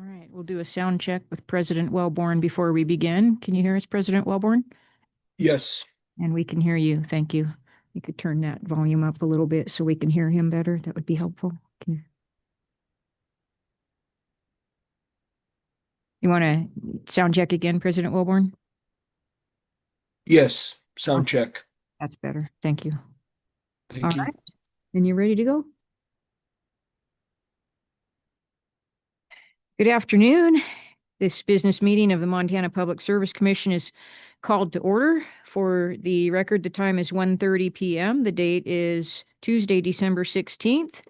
right, we'll do a sound check with President Wellborn before we begin. Can you hear us, President Wellborn? Yes. And we can hear you. Thank you. You could turn that volume up a little bit so we can hear him better. That would be helpful. You want to sound check again, President Wellborn? Yes. Sound check. That's better. Thank you. Thank you. All right. And you ready to go? Good afternoon. This business meeting of the Montana Public Service Commission is called to order. For the record, the time is 1:30 p.m. The date is Tuesday, December 16th.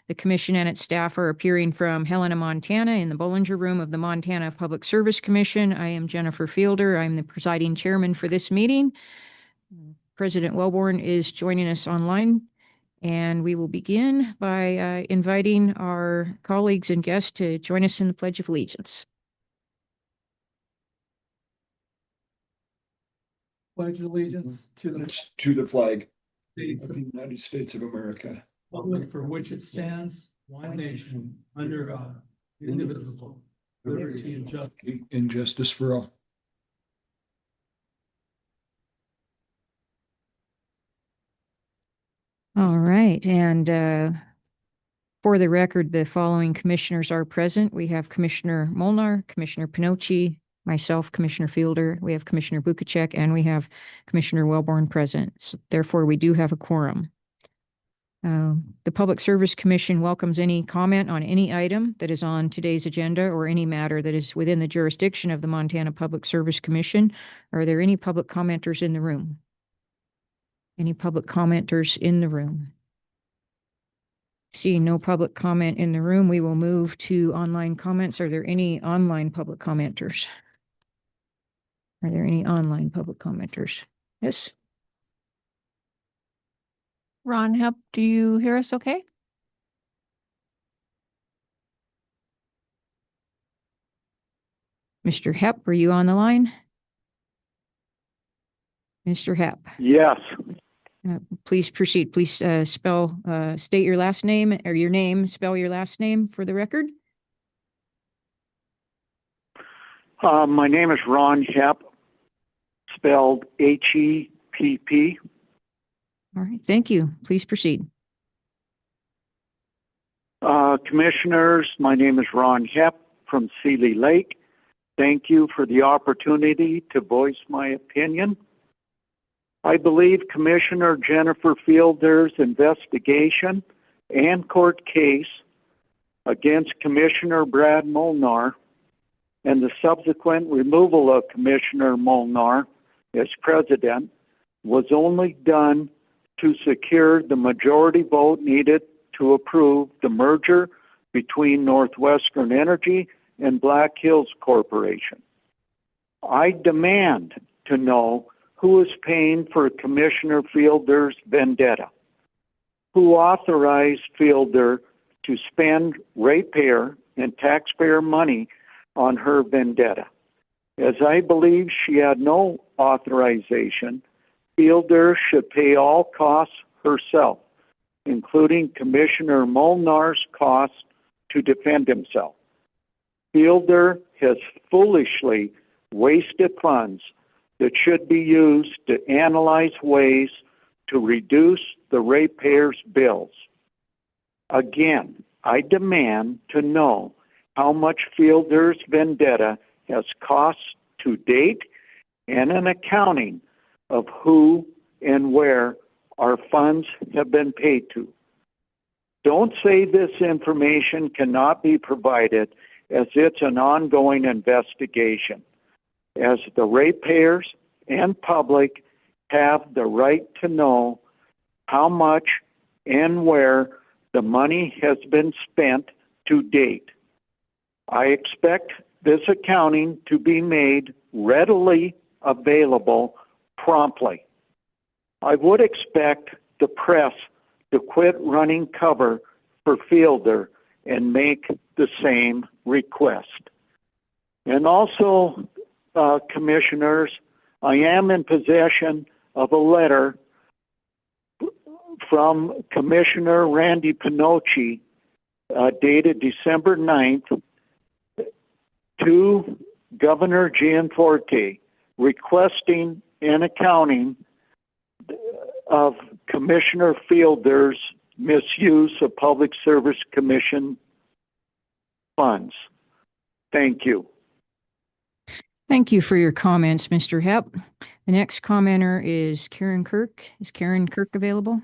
The commission and its staff are appearing from Helena, Montana in the Bollinger Room of the Montana Public Service Commission. I am Jennifer Fielder. I'm the presiding chairman for this meeting. President Wellborn is joining us online. And we will begin by inviting our colleagues and guests to join us in the Pledge of Allegiance. Pledge allegiance to the flag States of of the United States of America, Republic for which it stands, one nation, under God, indivisible, liberty and justice. and justice for all. All right. And for the record, the following commissioners are present. We have Commissioner Molnar, Commissioner Pinocci, myself, Commissioner Fielder. We have Commissioner Bukacek, and we have Commissioner Wellborn present. So therefore, we do have a quorum. The Public Service Commission welcomes any comment on any item that is on today's agenda or any matter that is within the jurisdiction of the Montana Public Service Commission. Are there any public commenters in the room? Any public commenters in the room? Seeing no public comment in the room, we will move to online comments. Are there any online public commenters? Are there any online public commenters? Yes. Ron Hepp, do you hear us okay? Mr. Hepp, are you on the line? Mr. Hepp. Yes. Please proceed. Please state your last name or your name, spell your last name for the record. My name is Ron Hepp, spelled H-E-P-P. All right. Thank you. Please proceed. Commissioners, my name is Ron Hepp from Seeley Lake. Thank you for the opportunity to voice my opinion. I believe Commissioner Jennifer Fielder's investigation and court case against Commissioner Brad Molnar and the subsequent removal of Commissioner Molnar as president was only done to secure the majority vote needed to approve the merger between Northwestern Energy and Black Hills Corporation. I demand to know who is paying for Commissioner Fielder's vendetta, who authorized Fielder to spend ratepayer and taxpayer money on her vendetta. As I believe she had no authorization, Fielder should pay all costs herself, including Commissioner Molnar's costs to defend himself. Fielder has foolishly wasted funds that should be used to analyze ways to reduce the ratepayers' bills. Again, I demand to know how much Fielder's vendetta has cost to date and an accounting of who and where our funds have been paid to. Don't say this information cannot be provided, as it's an ongoing investigation, as the ratepayers and public have the right to know how much and where the money has been spent to date. I expect this accounting to be made readily available promptly. I would expect the press to quit running cover for Fielder and make the same request. And also, commissioners, I am in possession of a letter from Commissioner Randy Pinocci dated December 9th to Governor Gianforte requesting an accounting of Commissioner Fielder's misuse of Public Service Commission funds. Thank you. Thank you for your comments, Mr. Hepp. The next commenter is Karen Kirk. Is Karen Kirk available?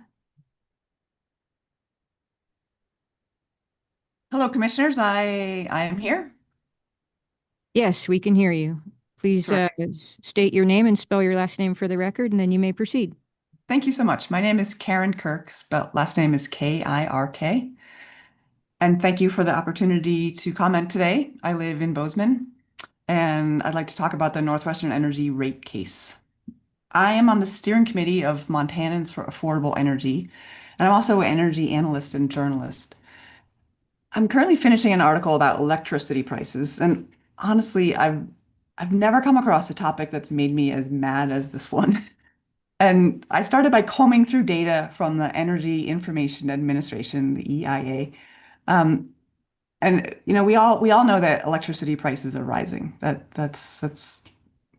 Hello, Commissioners. I am here. Yes, we can hear you. Please state your name and spell your last name for the record, and then you may proceed. Thank you so much. My name is Karen Kirk. Last name is Kirk. And thank you for the opportunity to comment today. I live in Bozeman, and I'd like to talk about the Northwestern Energy rate case. I am on the steering committee of Montanans for Affordable Energy, and I'm also an energy analyst and journalist. I'm currently finishing an article about electricity prices, and honestly, I've never come across a topic that's made me as mad as this one. And I started by combing through data from the Energy Information Administration, the EIA. And you know, we all know that electricity prices are rising. That's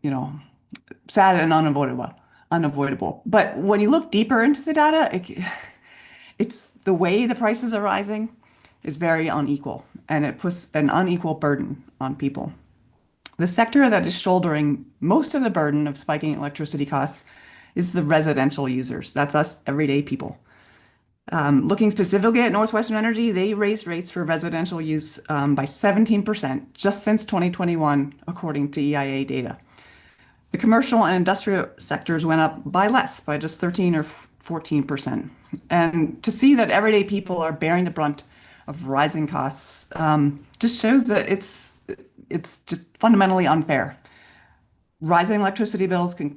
you know, sad and unavoidable. But when you look deeper into the data, it's the way the prices are rising is very unequal, and it puts an unequal burden on people. The sector that is shouldering most of the burden of spiking electricity costs is the residential users. That's us, everyday people. Looking specifically at Northwestern Energy, they raised rates for residential use by 17% just since 2021, according to EIA data. The commercial and industrial sectors went up by less, by just 13 or 14%. And to see that everyday people are bearing the brunt of rising costs just shows that it's just fundamentally unfair. Rising electricity bills can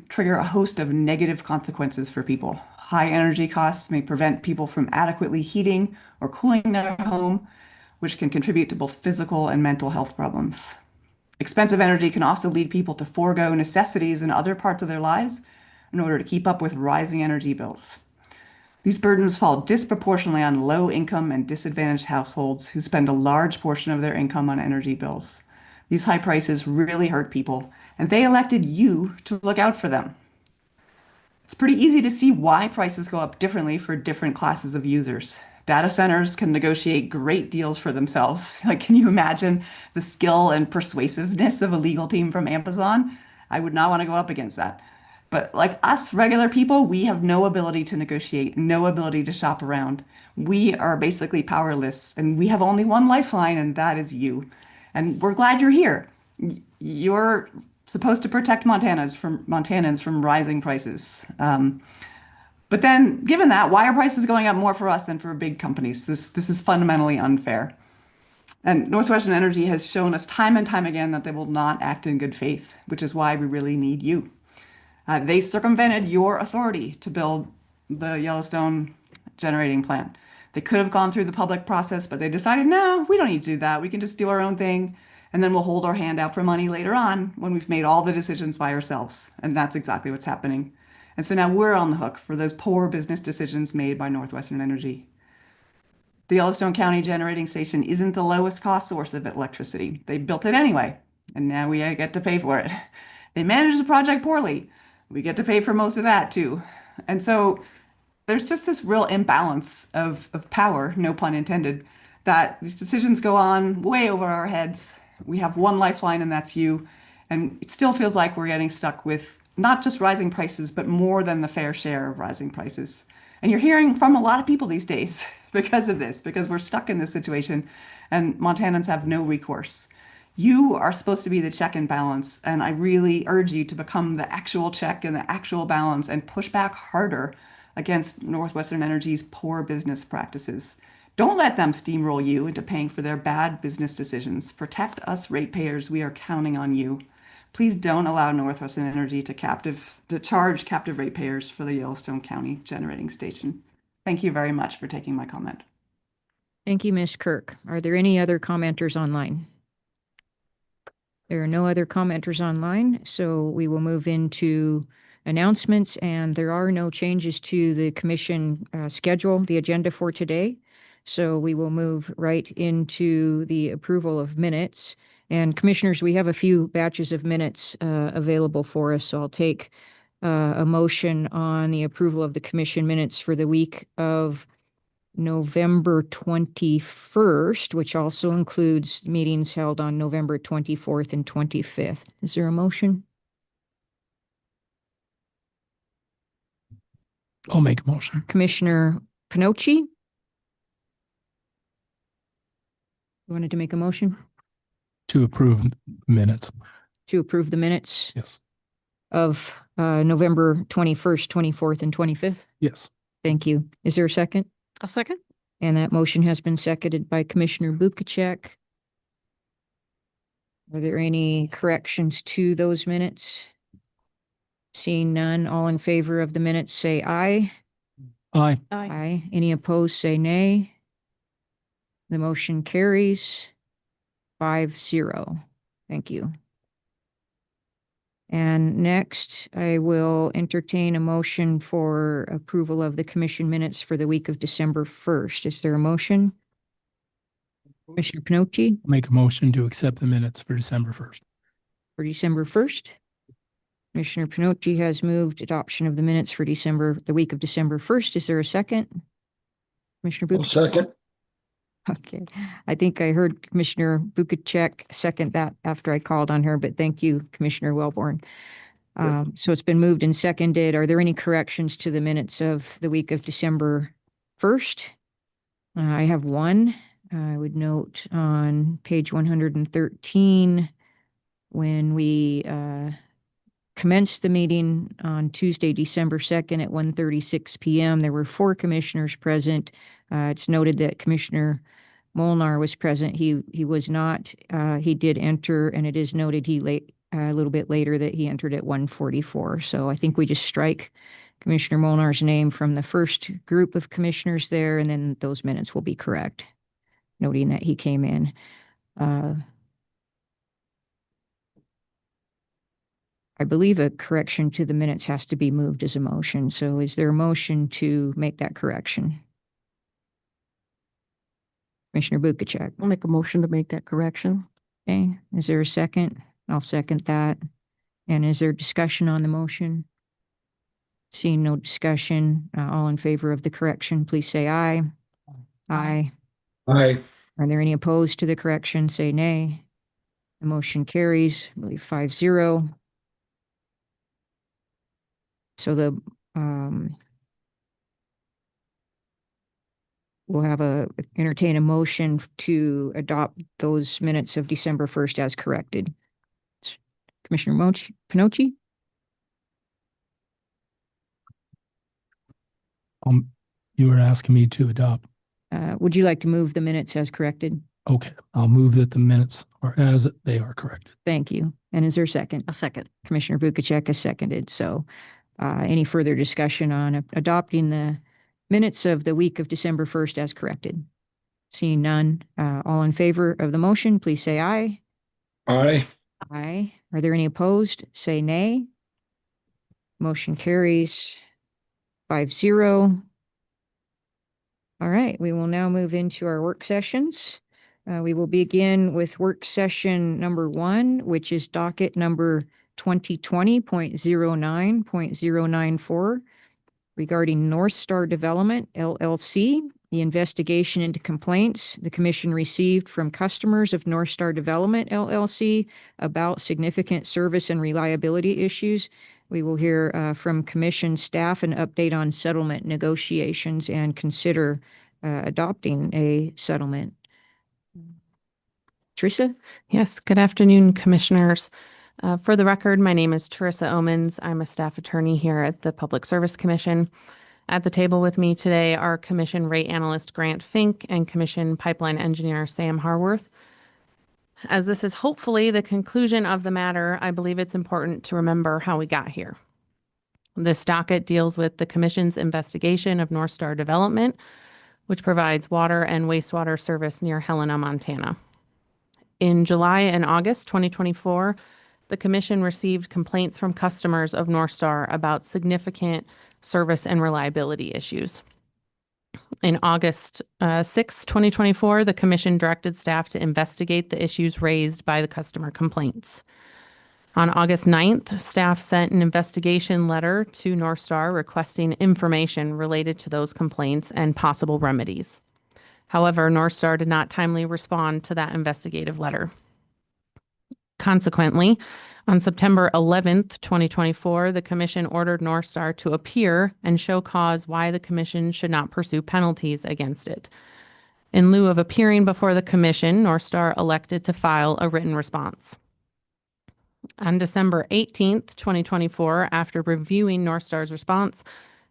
trigger a host of negative consequences for people. High energy costs may prevent people from adequately heating or cooling their home, which can contribute to both physical and mental health problems. Expensive energy can also lead people to forego necessities in other parts of their lives in order to keep up with rising energy bills. These burdens fall disproportionately on low-income and disadvantaged households who spend a large portion of their income on energy bills. These high prices really hurt people, and they elected you to look out for them. It's pretty easy to see why prices go up differently for different classes of users. Data centers can negotiate great deals for themselves. Like, can you imagine the skill and persuasiveness of a legal team from Amazon? I would not want to go up against that. But like us regular people, we have no ability to negotiate, no ability to shop around. We are basically powerless, and we have only one lifeline, and that is you. And we're glad you're here. You're supposed to protect Montanans from rising prices. But then, given that, why are prices going up more for us than for big companies? This is fundamentally unfair. And Northwestern Energy has shown us time and time again that they will not act in good faith, which is why we really need you. They circumvented your authority to build the Yellowstone generating plant. They could have gone through the public process, but they decided, no, we don't need to do that. We can just do our own thing, and then we'll hold our hand out for money later on when we've made all the decisions by ourselves. And that's exactly what's happening. And so now we're on the hook for those poor business decisions made by Northwestern Energy. The Yellowstone County Generating Station isn't the lowest cost source of electricity. They built it anyway, and now we get to pay for it. They managed the project poorly. We get to pay for most of that too. And so there's just this real imbalance of power, no pun intended, that these decisions go on way over our heads. We have one lifeline, and that's you. And it still feels like we're getting stuck with not just rising prices, but more than the fair share of rising prices. And you're hearing from a lot of people these days because of this, because we're stuck in this situation and Montanans have no recourse. You are supposed to be the check and balance, and I really urge you to become the actual check and the actual balance and push back harder against Northwestern Energy's poor business practices. Don't let them steamroll you into paying for their bad business decisions. Protect us ratepayers. We are counting on you. Please don't allow Northwestern Energy to charge captive ratepayers for the Yellowstone County Generating Station. Thank you very much for taking my comment. Thank you, Ms. Kirk. Are there any other commenters online? There are no other commenters online, so we will move into announcements, and there are no changes to the commission schedule, the agenda for today. So we will move right into the approval of minutes. And commissioners, we have a few batches of minutes available for us, so I'll take a motion on the approval of the commission minutes for the week of November 21st, which also includes meetings held on November 24th and 25th. Is there a motion? I'll make a motion. Commissioner Pinochi? You wanted to make a motion To approve minutes. to approve the minutes Yes. of November 21st, 24th, and 25th? Yes. Thank you. Is there a second? A second. And that motion has been seconded by Commissioner Bukacek. Are there any corrections to those minutes? Seeing none, all in favor of the minutes say aye. Aye. Aye. Any opposed, say nay. The motion carries 5-0. Thank you. And next, I will entertain a motion for approval of the commission minutes for the week of December 1st. Is there a motion? Commissioner Pinochi Make a motion to accept the minutes for December 1st. for December 1st. Commissioner Pinochi has moved adoption of the minutes for the week of December 1st. Is there a second? Commissioner I'll Bukacek? second. Okay, I think I heard Commissioner Bukacek second that after I called on her, but thank you, Commissioner Wellborn. So it's been moved and seconded. Are there any corrections to the minutes of the week of December 1st? I have one. I would note on page 113, when we commenced the meeting on Tuesday, December 2nd at 1:36 p.m., there were 4 commissioners present. It's noted that Commissioner Molnar was present. He was not. He did enter, and it is noted a little bit later that he entered at 1:44. So I think we just strike Commissioner Molnar's name from the first group of commissioners there, and then those minutes will be correct, noting that he came in. I believe a correction to the minutes has to be moved as a motion. So is there a motion to make that correction? Commissioner Bukacek. I'll make a motion to make that correction. Okay, is there a second? I'll second that. And is there discussion on the motion? Seeing no discussion, all in favor of the correction, please say aye. Aye. Aye. Are there any opposed to the correction? Say nay. The motion carries, I believe 5-0. So we'll entertain a motion to adopt those minutes of December 1st as corrected. Commissioner Pinochi? You were asking me to adopt. Would you like to move the minutes as corrected? Okay, I'll move that the minutes are as they are corrected. Thank you. And is there a second? A second. Commissioner Bukacek has seconded. So any further discussion on adopting the minutes of the week of December 1st as corrected? Seeing none, all in favor of the motion, please say aye. Aye. Aye. Are there any opposed? Say nay. Motion carries 5-0. All right, we will now move into our work sessions. We will begin with work session number 1, which is docket number 2020.09.094 regarding North Star Development, LLC, the investigation into complaints the commission received from customers of North Star Development, LLC, about significant service and reliability issues. We will hear from commission staff an update on settlement negotiations and consider adopting a settlement. Teresa? Yes, good afternoon, commissioners. For the record, my name is Teresa Omens. I'm a staff attorney here at the Public Service Commission. At the table with me today are Commission Rate Analyst Grant Fink and Commission Pipeline Engineer Sam Harworth. As this is hopefully the conclusion of the matter, I believe it's important to remember how we got here. This docket deals with the Commission's investigation of North Star Development, which provides water and wastewater service near Helena, Montana. In July and August 2024, the Commission received complaints from customers of North Star about significant service and reliability issues. In August 6, 2024, the Commission directed staff to investigate the issues raised by the customer complaints. On August 9th, staff sent an investigation letter to North Star requesting information related to those complaints and possible remedies. However, North Star did not timely respond to that investigative letter. Consequently, on September 11th, 2024, the Commission ordered North Star to appear and show cause why the Commission should not pursue penalties against it. In lieu of appearing before the Commission, North Star elected to file a written response. On December 18th, 2024, after reviewing North Star's response,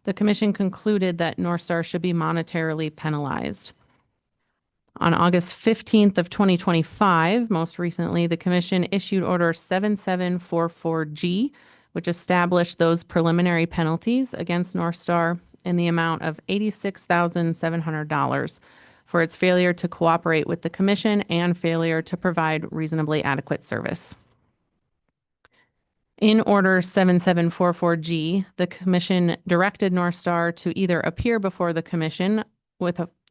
the Commission concluded that North Star should be monetarily penalized. On August 15th of 2025, most recently, the Commission issued Order 7744G, which established those preliminary penalties against North Star in the amount of $86,700 for its failure to cooperate with the Commission and failure to provide reasonably adequate service. In Order 7744G, the Commission directed North Star to either appear before the Commission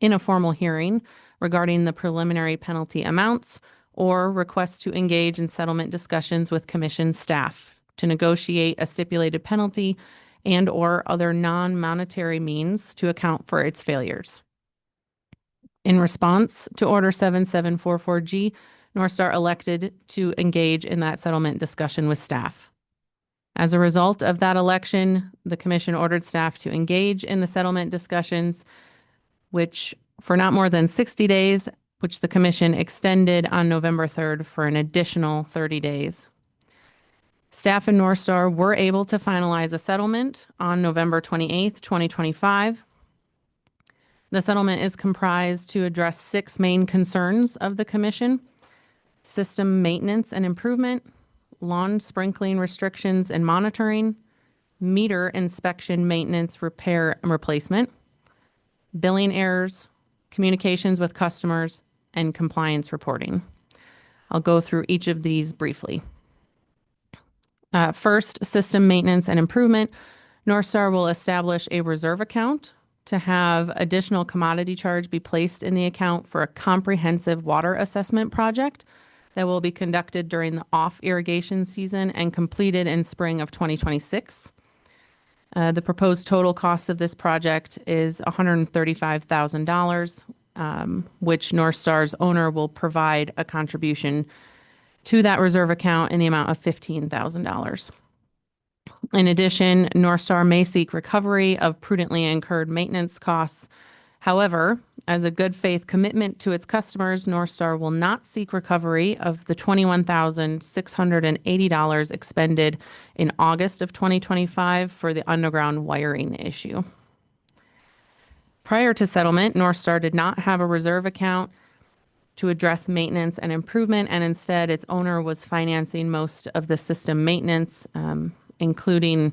in a formal hearing regarding the preliminary penalty amounts or request to engage in settlement discussions with Commission staff to negotiate a stipulated penalty and/or other non-monetary means to account for its failures. In response to Order 7744G, North Star elected to engage in that settlement discussion with staff. As a result of that election, the Commission ordered staff to engage in the settlement discussions, which for not more than 60 days, which the Commission extended on November 3rd for an additional 30 days. Staff and North Star were able to finalize a settlement on November 28th, 2025. The settlement is comprised to address 6 main concerns of the Commission: system maintenance and improvement, lawn sprinkling restrictions and monitoring, meter inspection, maintenance, repair, and replacement, billing errors, communications with customers, and compliance reporting. I'll go through each of these briefly. First, system maintenance and improvement. North Star will establish a reserve account to have additional commodity charge be placed in the account for a comprehensive water assessment project that will be conducted during the off irrigation season and completed in spring of 2026. The proposed total cost of this project is $135,000, which North Star's owner will provide a contribution to that reserve account in the amount of $15,000. In addition, North Star may seek recovery of prudently incurred maintenance costs. However, as a good faith commitment to its customers, North Star will not seek recovery of the $21,680 expended in August of 2025 for the underground wiring issue. Prior to settlement, North Star did not have a reserve account to address maintenance and improvement, and instead its owner was financing most of the system maintenance, including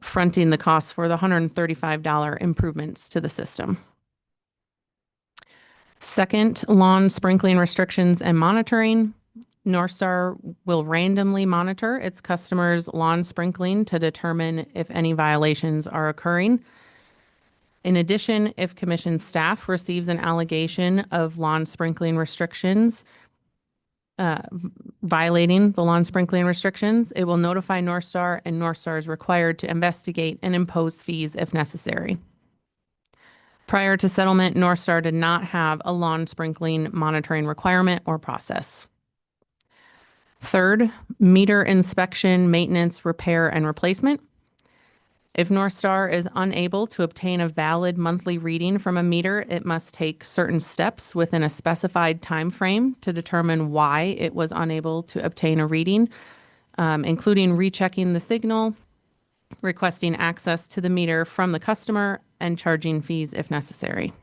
fronting the costs for the $135 improvements to the system. Second, lawn sprinkling restrictions and monitoring. North Star will randomly monitor its customers' lawn sprinkling to determine if any violations are occurring. In addition, if Commission staff receives an allegation of lawn sprinkling restrictions, violating the lawn sprinkling restrictions, it will notify North Star, and North Star is required to investigate and impose fees if necessary. Prior to settlement, North Star did not have a lawn sprinkling monitoring requirement or process. Third, meter inspection, maintenance, repair, and replacement. If North Star is unable to obtain a valid monthly reading from a meter, it must take certain steps within a specified time frame to determine why it was unable to obtain a reading, including rechecking the signal, requesting access to the meter from the customer, and charging fees if necessary.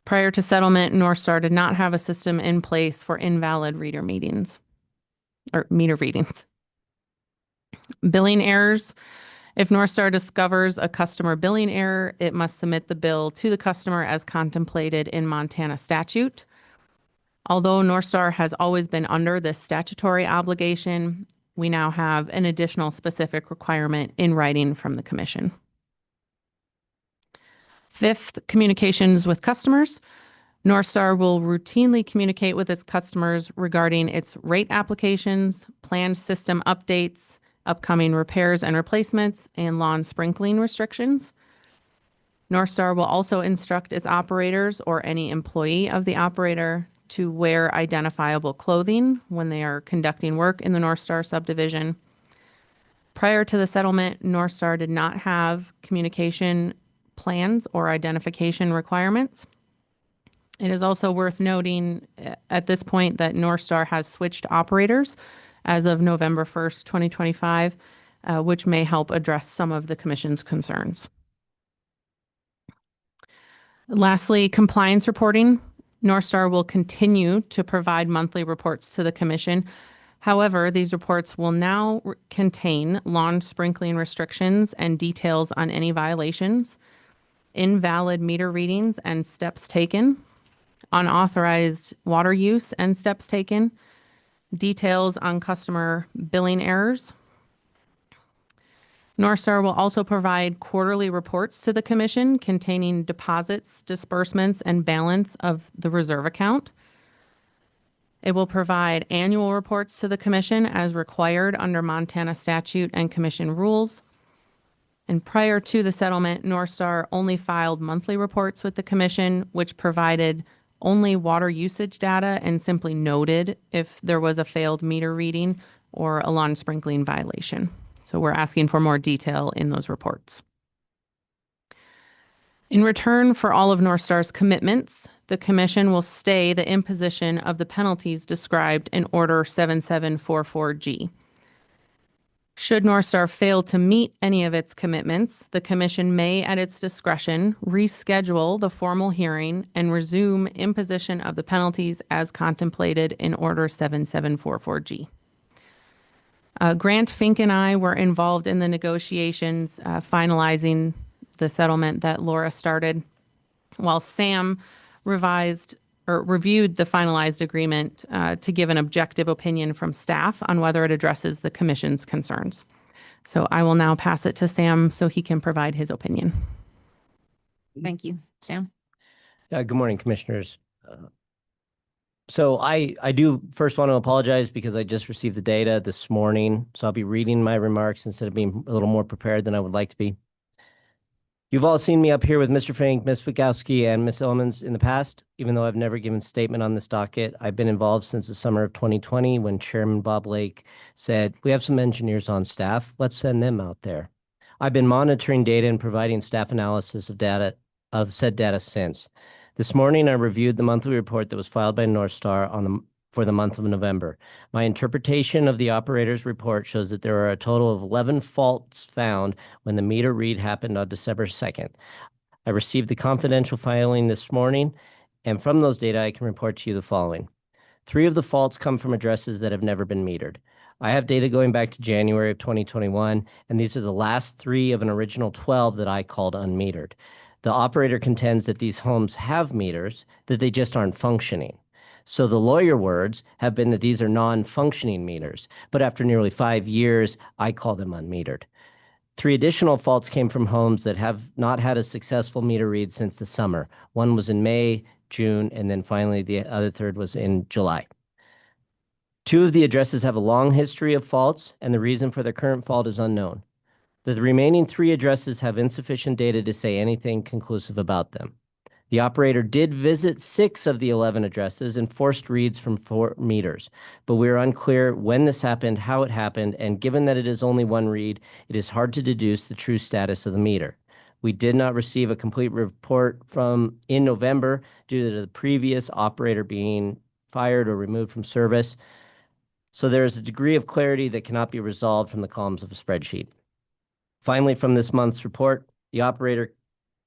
Prior to settlement, North Star did not have a system in place for invalid meter readings. Billing errors. If North Star discovers a customer billing error, it must submit the bill to the customer as contemplated in Montana statute. Although North Star has always been under this statutory obligation, we now have an additional specific requirement in writing from the Commission. Fifth, communications with customers. North Star will routinely communicate with its customers regarding its rate applications, planned system updates, upcoming repairs and replacements, and lawn sprinkling restrictions. North Star will also instruct its operators or any employee of the operator to wear identifiable clothing when they are conducting work in the North Star subdivision. Prior to the settlement, North Star did not have communication plans or identification requirements. It is also worth noting at this point that North Star has switched operators as of November 1st, 2025, which may help address some of the Commission's concerns. Lastly, compliance reporting. North Star will continue to provide monthly reports to the Commission. However, these reports will now contain lawn sprinkling restrictions and details on any violations, invalid meter readings and steps taken, unauthorized water use and steps taken, details on customer billing errors. North Star will also provide quarterly reports to the Commission containing deposits, disbursements, and balance of the reserve account. It will provide annual reports to the Commission as required under Montana statute and Commission rules. And prior to the settlement, North Star only filed monthly reports with the Commission, which provided only water usage data and simply noted if there was a failed meter reading or a lawn sprinkling violation. So we're asking for more detail in those reports. In return for all of North Star's commitments, the Commission will stay the imposition of the penalties described in Order 7744G. Should North Star fail to meet any of its commitments, the Commission may, at its discretion, reschedule the formal hearing and resume imposition of the penalties as contemplated in Order 7744G. Grant Fink and I were involved in the negotiations finalizing the settlement that Laura started, while Sam reviewed the finalized agreement to give an objective opinion from staff on whether it addresses the Commission's concerns. So I will now pass it to Sam so he can provide his opinion. Thank you. Sam? Good morning, Commissioners. So I do first want to apologize because I just received the data this morning, so I'll be reading my remarks instead of being a little more prepared than I would like to be. You've all seen me up here with Mr. Fink, Ms. Fikowski, and Ms. Illmans in the past. Even though I've never given a statement on this docket, I've been involved since the summer of 2020 when Chairman Bob Lake said, "We have some engineers on staff, let's send them out there." I've been monitoring data and providing staff analysis of said data since. This morning, I reviewed the monthly report that was filed by North Star for the month of November. My interpretation of the operator's report shows that there are a total of 11 faults found when the meter read happened on December 2nd. I received the confidential filing this morning, and from those data, I can report to you the following. 3 of the faults come from addresses that have never been metered. I have data going back to January of 2021, and these are the last 3 of an original 12 that I called unmetered. The operator contends that these homes have meters, that they just aren't functioning. So the lawyer words have been that these are non-functioning meters, but after nearly 5 years, I call them unmetered. 3 additional faults came from homes that have not had a successful meter read since the summer. One was in May, June, and then finally the other third was in July. 2 of the addresses have a long history of faults, and the reason for their current fault is unknown. The remaining 3 addresses have insufficient data to say anything conclusive about them. The operator did visit 6 of the 11 addresses and forced reads from 4 meters, but we are unclear when this happened, how it happened, and given that it is only 1 read, it is hard to deduce the true status of the meter. We did not receive a complete report in November due to the previous operator being fired or removed from service, so there is a degree of clarity that cannot be resolved from the columns of a spreadsheet. Finally, from this month's report, the operator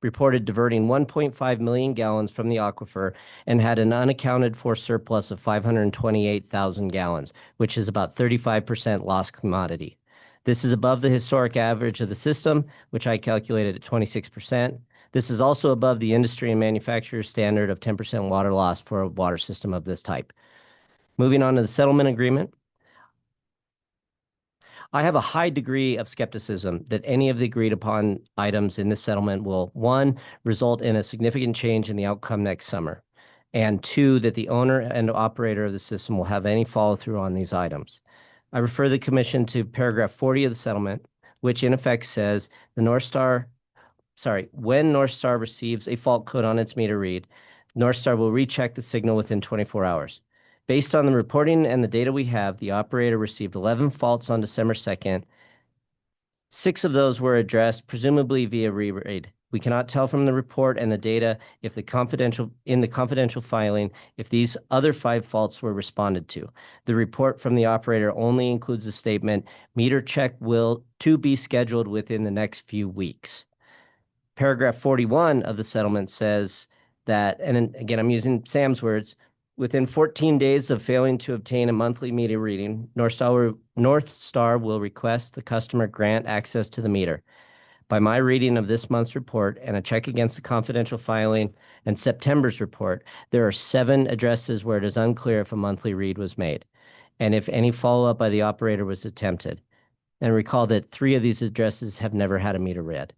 reported diverting 1.5 million gallons from the aquifer and had an unaccounted for surplus of 528,000 gallons, which is about 35% lost commodity. This is above the historic average of the system, which I calculated at 26%. This is also above the industry and manufacturer standard of 10% water loss for a water system of this type. Moving on to the settlement agreement. I have a high degree of skepticism that any of the agreed upon items in this settlement will, one, result in a significant change in the outcome next summer, and two, that the owner and operator of the system will have any follow through on these items. I refer the commission to paragraph 40 of the settlement, which in effect says when North Star receives a fault code on its meter read, North Star will recheck the signal within 24 hours. Based on the reporting and the data we have, the operator received 11 faults on December 2nd. 6 of those were addressed, presumably via re-read. We cannot tell from the report and the data in the confidential filing if these other 5 faults were responded to. The report from the operator only includes a statement, meter check will to be scheduled within the next few weeks. Paragraph 41 of the settlement says that, and again, I'm using Sam's words, within 14 days of failing to obtain a monthly meter reading, North Star will request the customer grant access to the meter. By my reading of this month's report and a check against the confidential filing and September's report, there are 7 addresses where it is unclear if a monthly read was made and if any follow-up by the operator was attempted. And recall that 3 of these addresses have never had a meter read.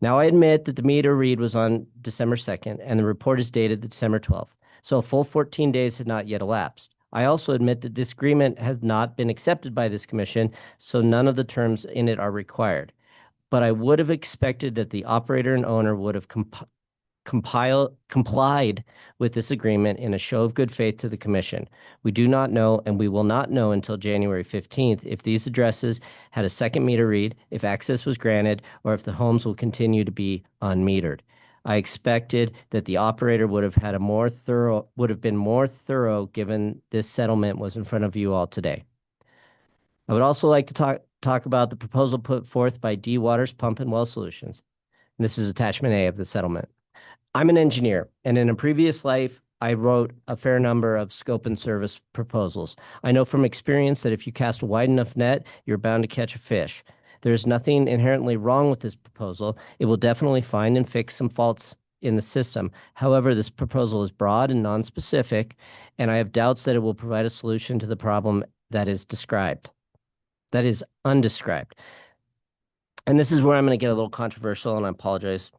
Now, I admit that the meter read was on December 2nd and the report is dated December 12th. So a full 14 days had not yet elapsed. I also admit that this agreement has not been accepted by this commission, so none of the terms in it are required. But I would have expected that the operator and owner would have complied with this agreement in a show of good faith to the commission. We do not know, and we will not know until January 15th, if these addresses had a second meter read, if access was granted, or if the homes will continue to be unmetered. I expected that the operator would have been more thorough given this settlement was in front of you all today. I would also like to talk about the proposal put forth by D Waters Pump and Well Solutions. And this is attachment A of the settlement. I'm an engineer, and in a previous life, I wrote a fair number of scope and service proposals. I know from experience that if you cast a wide enough net, you're bound to catch a fish. There is nothing inherently wrong with this proposal. It will definitely find and fix some faults in the system. However, this proposal is broad and nonspecific, and I have doubts that it will provide a solution to the problem that is undescribed. And this is where I'm going to get a little controversial, and I apologize.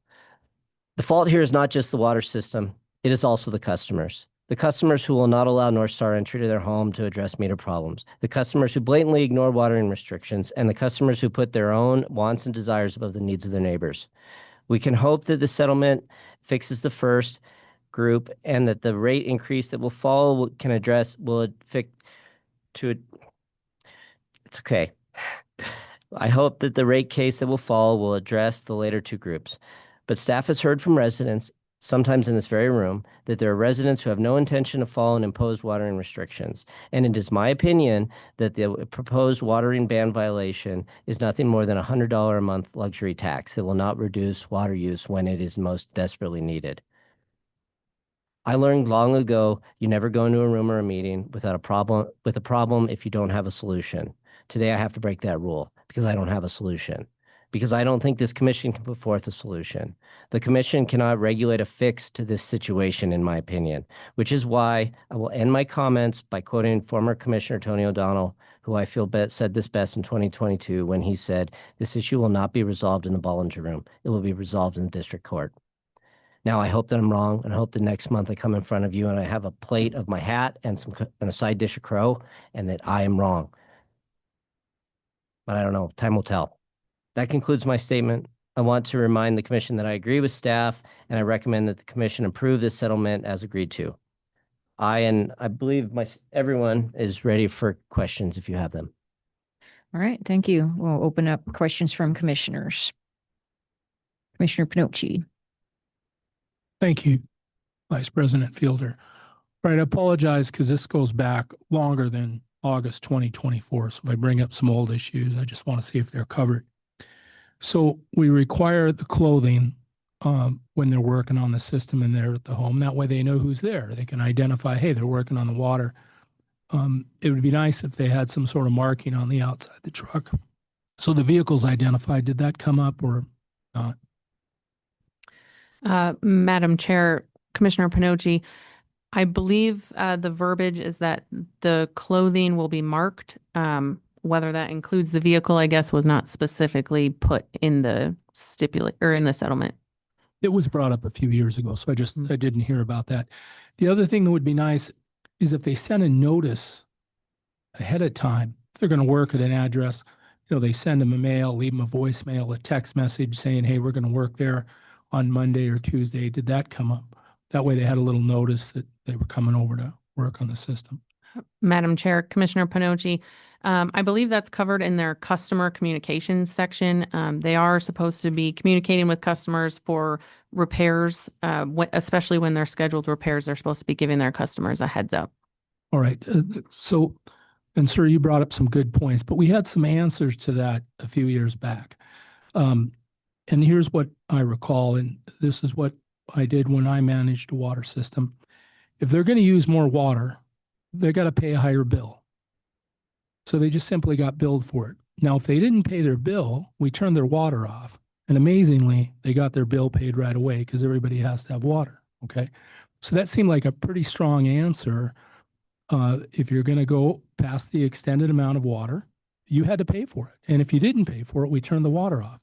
The fault here is not just the water system. It is also the customers. The customers who will not allow North Star entry to their home to address meter problems. The customers who blatantly ignore watering restrictions. And the customers who put their own wants and desires above the needs of their neighbors. We can hope that the settlement fixes the first group and that the rate increase that will follow it's okay. I hope that the rate case that will follow will address the later 2 groups. But staff has heard from residents, sometimes in this very room, that there are residents who have no intention of following imposed watering restrictions. And it is my opinion that the proposed watering ban violation is nothing more than a $100 a month luxury tax. It will not reduce water use when it is most desperately needed. I learned long ago, you never go into a room or a meeting with a problem if you don't have a solution. Today, I have to break that rule because I don't have a solution. Because I don't think this commission can put forth a solution. The commission cannot regulate a fix to this situation, in my opinion, which is why I will end my comments by quoting former Commissioner Tony O'Donnell, who I feel said this best in 2022 when he said, "This issue will not be resolved in the Bollinger Room. It will be resolved in the district court." Now, I hope that I'm wrong, and I hope that next month I come in front of you and I have a plate of my hat and a side dish of crow, and that I am wrong. But I don't know. Time will tell. That concludes my statement. I want to remind the commission that I agree with staff, and I recommend that the commission approve this settlement as agreed to. I believe everyone is ready for questions if you have them. All right, thank you. We'll open up questions from commissioners. Commissioner Pinocci. Thank you, Vice President Fielder. All right, I apologize because this goes back longer than August 2024. So if I bring up some old issues, I just want to see if they're covered. So we require the clothing when they're working on the system and they're at the home. That way they know who's there. They can identify, hey, they're working on the water. It would be nice if they had some sort of marking on the outside of the truck. So the vehicle's identified. Did that come up or not? Madam Chair, Commissioner Pinocci, I believe the verbiage is that the clothing will be marked Whether that includes the vehicle, I guess, was not specifically put in the in the settlement. It was brought up a few years ago, so I didn't hear about that. The other thing that would be nice is if they send a notice ahead of time. If they're going to work at an address, they send them a mail, leave them a voicemail, a text message saying, hey, we're going to work there on Monday or Tuesday. Did that come up? That way they had a little notice that they were coming over to work on the system. Madam Chair, Commissioner Panochi, I believe that's covered in their customer communications section. They are supposed to be communicating with customers for repairs, especially when they're scheduled repairs. They're supposed to be giving their customers a heads up. All right. And sir, you brought up some good points, but we had some answers to that a few years back. And here's what I recall, and this is what I did when I managed a water system. If they're going to use more water, they got to pay a higher bill. So they just simply got billed for it. Now, if they didn't pay their bill, we turned their water off. And amazingly, they got their bill paid right away because everybody has to have water. Okay. So that seemed like a pretty strong answer. If you're going to go past the extended amount of water, you had to pay for it. And if you didn't pay for it, we turned the water off.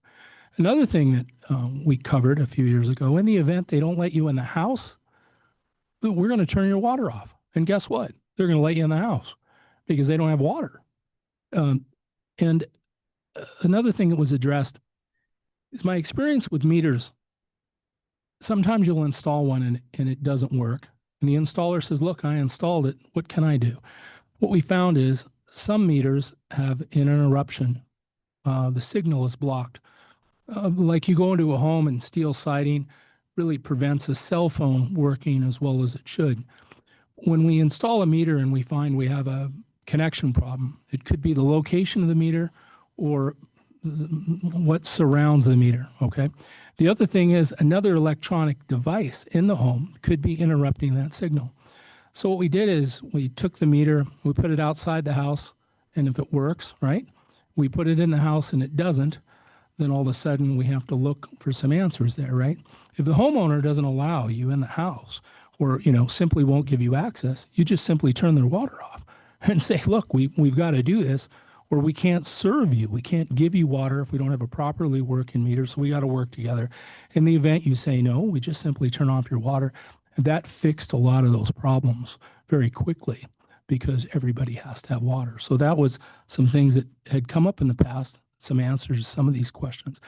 Another thing that we covered a few years ago, in the event they don't let you in the house, we're going to turn your water off. And guess what? They're going to let you in the house because they don't have water. And another thing that was addressed is my experience with meters. Sometimes you'll install one and it doesn't work. And the installer says, look, I installed it. What can I do? What we found is some meters have an interruption. The signal is blocked. Like you go into a home and steel siding really prevents a cell phone working as well as it should. When we install a meter and we find we have a connection problem, it could be the location of the meter or what surrounds the meter, okay? The other thing is another electronic device in the home could be interrupting that signal. So what we did is we took the meter, we put it outside the house, and if it works, right, we put it in the house and it doesn't, then all of a sudden we have to look for some answers there, right? If the homeowner doesn't allow you in the house or, simply won't give you access, you just simply turn their water off and say, look, we've got to do this, or we can't serve you. We can't give you water if we don't have a properly working meter, so we got to work together. In the event you say no, we just simply turn off your water. And that fixed a lot of those problems very quickly because everybody has to have water. So that was some things that had come up in the past, some answers to some of these questions.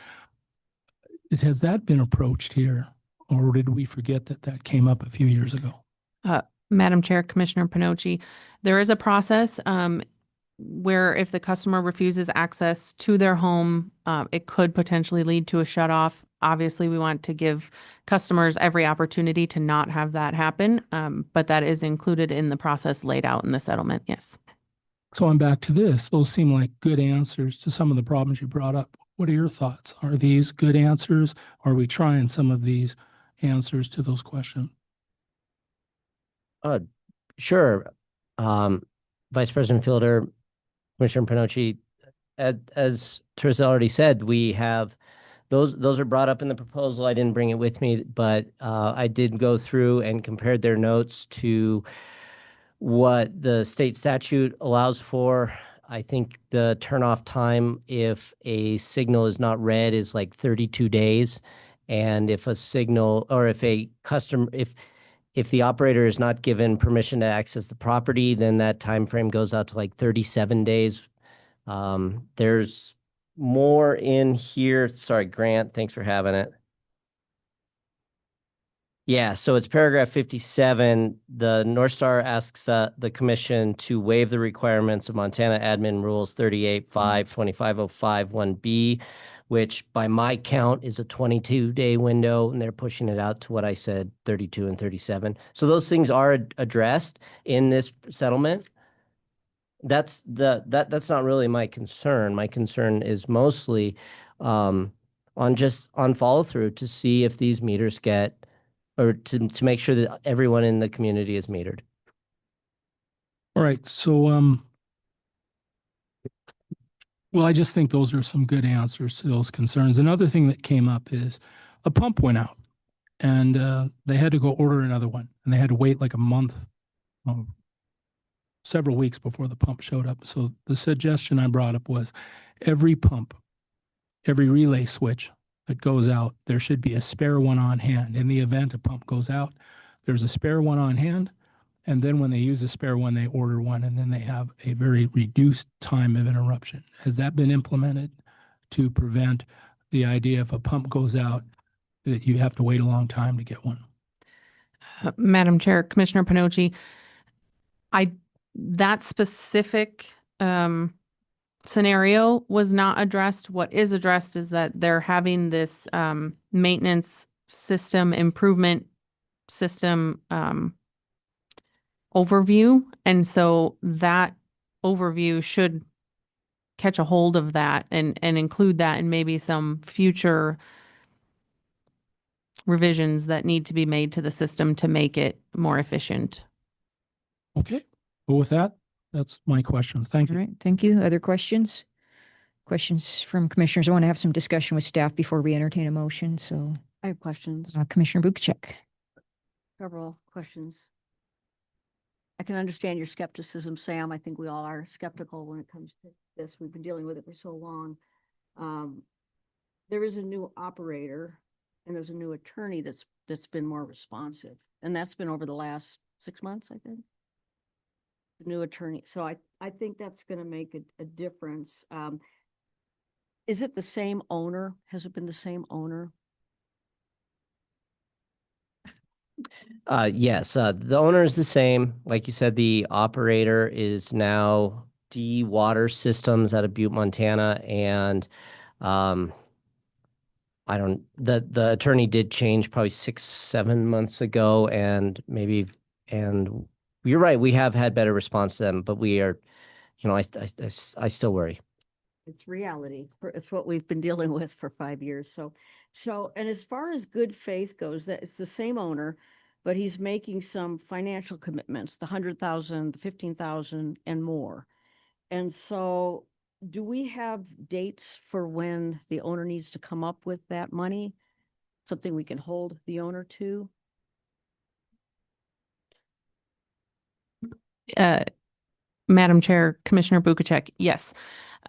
Has that been approached here, or did we forget that came up a few years ago? Madam Chair, Commissioner Panochi, there is a process where if the customer refuses access to their home, it could potentially lead to a shutoff. Obviously, we want to give customers every opportunity to not have that happen, but that is included in the process laid out in the settlement, yes. So I'm back to this. Those seem like good answers to some of the problems you brought up. What are your thoughts? Are these good answers? Are we trying some of these answers to those questions? Sure. Vice President Fielder, Commissioner Panochi, as Teresa already said, we have those are brought up in the proposal. I didn't bring it with me, but I did go through and compared their notes to what the state statute allows for. I think the turnoff time if a signal is not read is like 32 days. And if a signal or if a customer, if the operator is not given permission to access the property, then that time frame goes out to like 37 days. There's more in here. Sorry, Grant, thanks for having it. Yeah, so it's paragraph 57. The North Star asks the commission to waive the requirements of Montana Admin Rules 38.5, 2505 1B, which by my count is a 22-day window, and they're pushing it out to what I said, 32 and 37. So those things are addressed in this settlement. That's not really my concern. My concern is mostly on follow through to see if these meters get, or to make sure that everyone in the community is metered. All right. So, well, I just think those are some good answers to those concerns. Another thing that came up is a pump went out and they had to go order another one and they had to wait like a month several weeks before the pump showed up. So the suggestion I brought up was every pump, every relay switch that goes out, there should be a spare one on hand. In the event a pump goes out, there's a spare one on hand. And then when they use the spare one, they order one, and then they have a very reduced time of interruption. Has that been implemented to prevent the idea if a pump goes out that you have to wait a long time to get one? Madam Chair, Commissioner Panochi, that specific scenario was not addressed. What is addressed is that they're having this maintenance system improvement system overview. And so that overview should catch a hold of that and include that in maybe some future revisions that need to be made to the system to make it more efficient. Okay. Well, with that, that's my questions. Thank All you. right, thank you. Other questions? Questions from commissioners? I want to have some discussion with staff before we entertain a motion. So I have questions, Commissioner Bukacek. several questions. I can understand your skepticism, Sam. I think we all are skeptical when it comes to this. We've been dealing with it for so long. There is a new operator and there's a new attorney that's been more responsive. And that's been over the last 6 months, I think. The new attorney. So I think that's going to make a difference. Is it the same owner? Has it been the same owner? Yes, the owner is the same. Like you said, the operator is now D Water Systems out of Butte, Montana, and the attorney did change probably 6-7 months ago, and you're right, we have had better response to them, but we are, I still worry. It's reality. It's what we've been dealing with for 5 years. So, and as far as good faith goes, that it's the same owner, but he's making some financial commitments, the 100,000, the 15,000 and more. And so do we have dates for when the owner needs to come up with that money? Something we can hold the owner to? Madam Chair, Commissioner Bukacek, yes.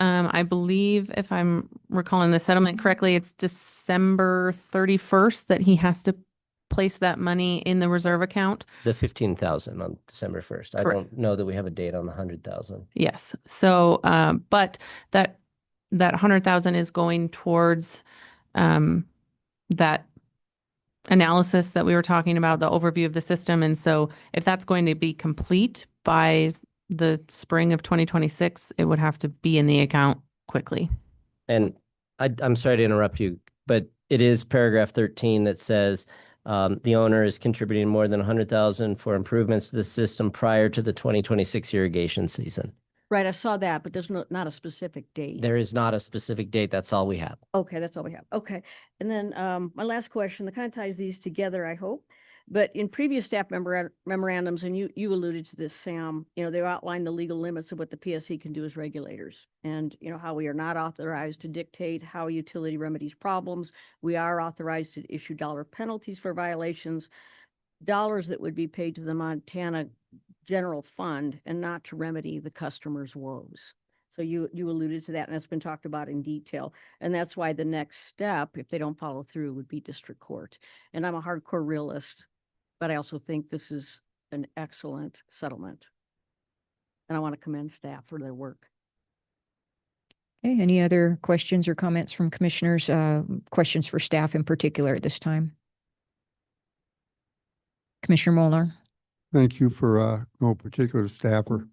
I believe if I'm recalling the settlement correctly, it's December 31st that he has to place that money in the reserve account. The 15,000 on December 1st. I Correct. don't know that we have a date on the 100,000. Yes. So, but that 100,000 is going towards that analysis that we were talking about, the overview of the system. And so if that's going to be complete by the spring of 2026, it would have to be in the account quickly. And I'm sorry to interrupt you, but it is paragraph 13 that says the owner is contributing more than 100,000 for improvements to the system prior to the 2026 irrigation season. Right, I saw that, but there's not a specific date. There is not a specific date. That's all we have. Okay, that's all we have. Okay. And then my last question, that kind of ties these together, I hope. But in previous staff memorandums, and you alluded to this, Sam, they outlined the legal limits of what the PSC can do as regulators, and how we are not authorized to dictate how a utility remedies problems. We are authorized to issue dollar penalties for violations, dollars that would be paid to the Montana General Fund and not to remedy the customer's woes. So you alluded to that, and it's been talked about in detail. And that's why the next step, if they don't follow through, would be district court. And I'm a hardcore realist, but I also think this is an excellent settlement. And I want to commend staff for their work. Okay, any other questions or comments from commissioners? Questions for staff in particular at this time? Commissioner Molnar. Thank you for no particular staffer.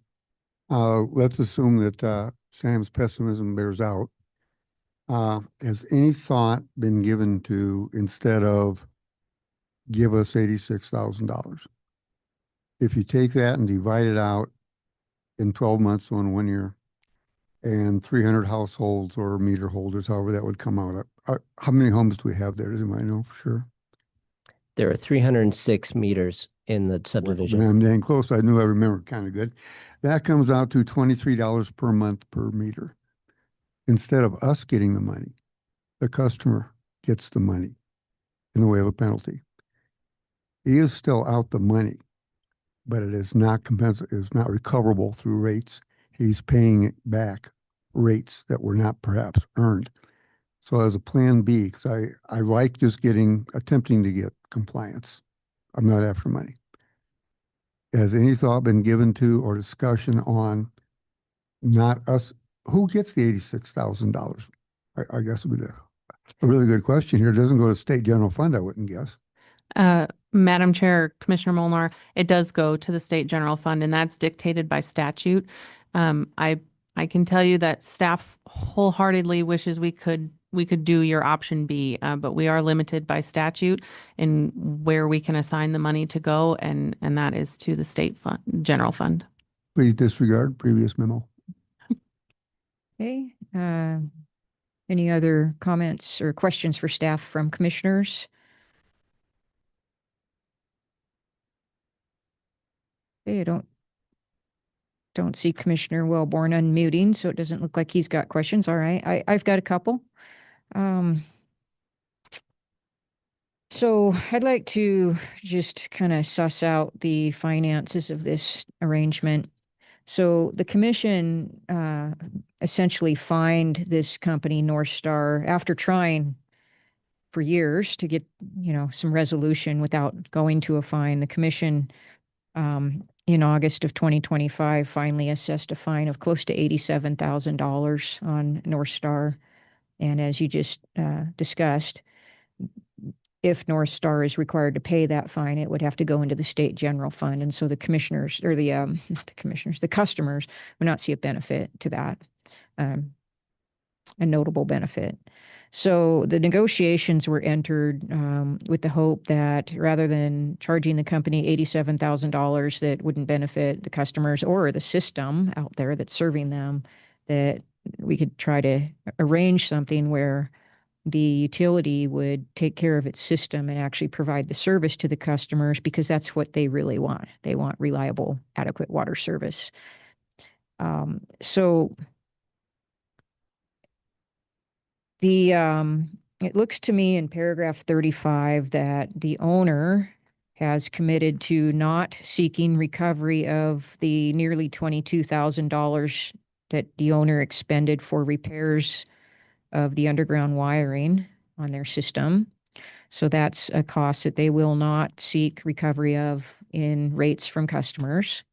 Let's assume that Sam's pessimism bears out. Has any thought been given to, instead of give us $86,000? If you take that and divide it out in 12 months, so in 1 year, and 300 households or meter holders, however that would come out. How many homes do we have there? Does anybody know for sure? There are 306 meters in the subdivision. I'm dang close. I knew I remembered kind of good. That comes out to $23 per month per meter. Instead of us getting the money, the customer gets the money in the way of a penalty. He is still out the money. but it is not it's not recoverable through rates. He's paying back rates that were not perhaps earned. So as a plan B, because I like just attempting to get compliance. I'm not after money. Has any thought been given to or discussion on not us, who gets the $86,000? I guess would be a really good question here. It doesn't go to state general fund, I wouldn't guess. Madam Chair, Commissioner Molnar, it does go to the state general fund, and that's dictated by statute. I can tell you that staff wholeheartedly wishes we could do your option B, but we are limited by statute in where we can assign the money to go, and that is to the state fund, general fund. Please disregard previous memo. Okay. Any other comments or questions for staff from commissioners? Okay, I don't see Commissioner Wellborn unmuting, so it doesn't look like he's got questions. All right, I've got a couple. So I'd like to just kind of suss out the finances of this arrangement. So the commission essentially fined this company, North Star, after trying for years to get, some resolution without going to a fine. The commission in August of 2025 finally assessed a fine of close to $87,000 on North Star. And as you just discussed, if North Star is required to pay that fine, it would have to go into the state general fund. And so the commissioners, or not the commissioners, the customers would not see a benefit to that, a notable benefit. So the negotiations were entered with the hope that rather than charging the company $87,000 that wouldn't benefit the customers or the system out there that's serving them, that we could try to arrange something where the utility would take care of its system and actually provide the service to the customers, because that's what they really want. They want reliable, adequate water service. So it looks to me in paragraph 35 that the owner has committed to not seeking recovery of the nearly $22,000 that the owner expended for repairs of the underground wiring on their system. So that's a cost that they will not seek recovery of in rates from customers.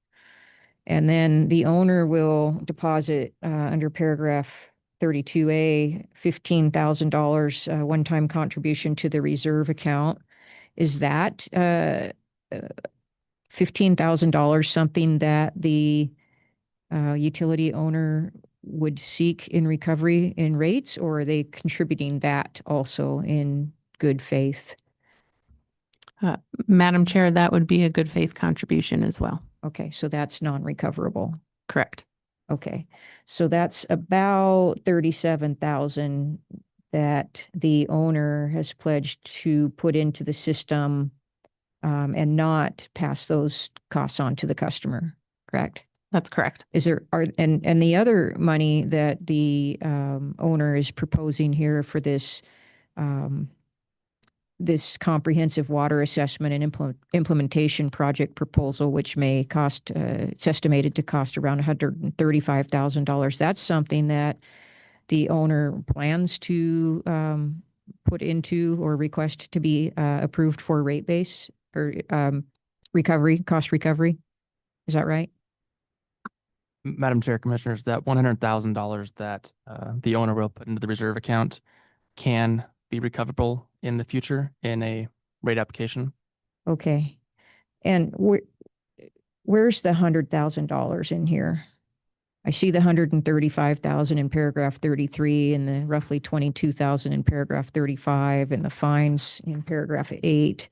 And then the owner will deposit under paragraph 32A, $15,000 one-time contribution to the reserve account. Is that $15,000 something that the utility owner would seek in recovery in rates, or are they contributing that also in good faith? Madam Chair, that would be a good faith contribution as well. Okay, so that's non-recoverable. Correct. Okay, so that's about 37,000 that the owner has pledged to put into the system and not pass those costs on to the customer, correct? That's correct. And the other money that the owner is proposing here for this this comprehensive water assessment and implementation project proposal, which may cost, it's estimated to cost around $135,000. That's something that the owner plans to put into or request to be approved for rate base or cost recovery. Is that right? Madam Chair, Commissioners, that $100,000 that the owner will put into the reserve account can be recoverable in the future in a rate application. Okay. And where's the $100,000 in here? I see the $135,000 in paragraph 33 and the roughly $22,000 in paragraph 35 and the fines in paragraph 8.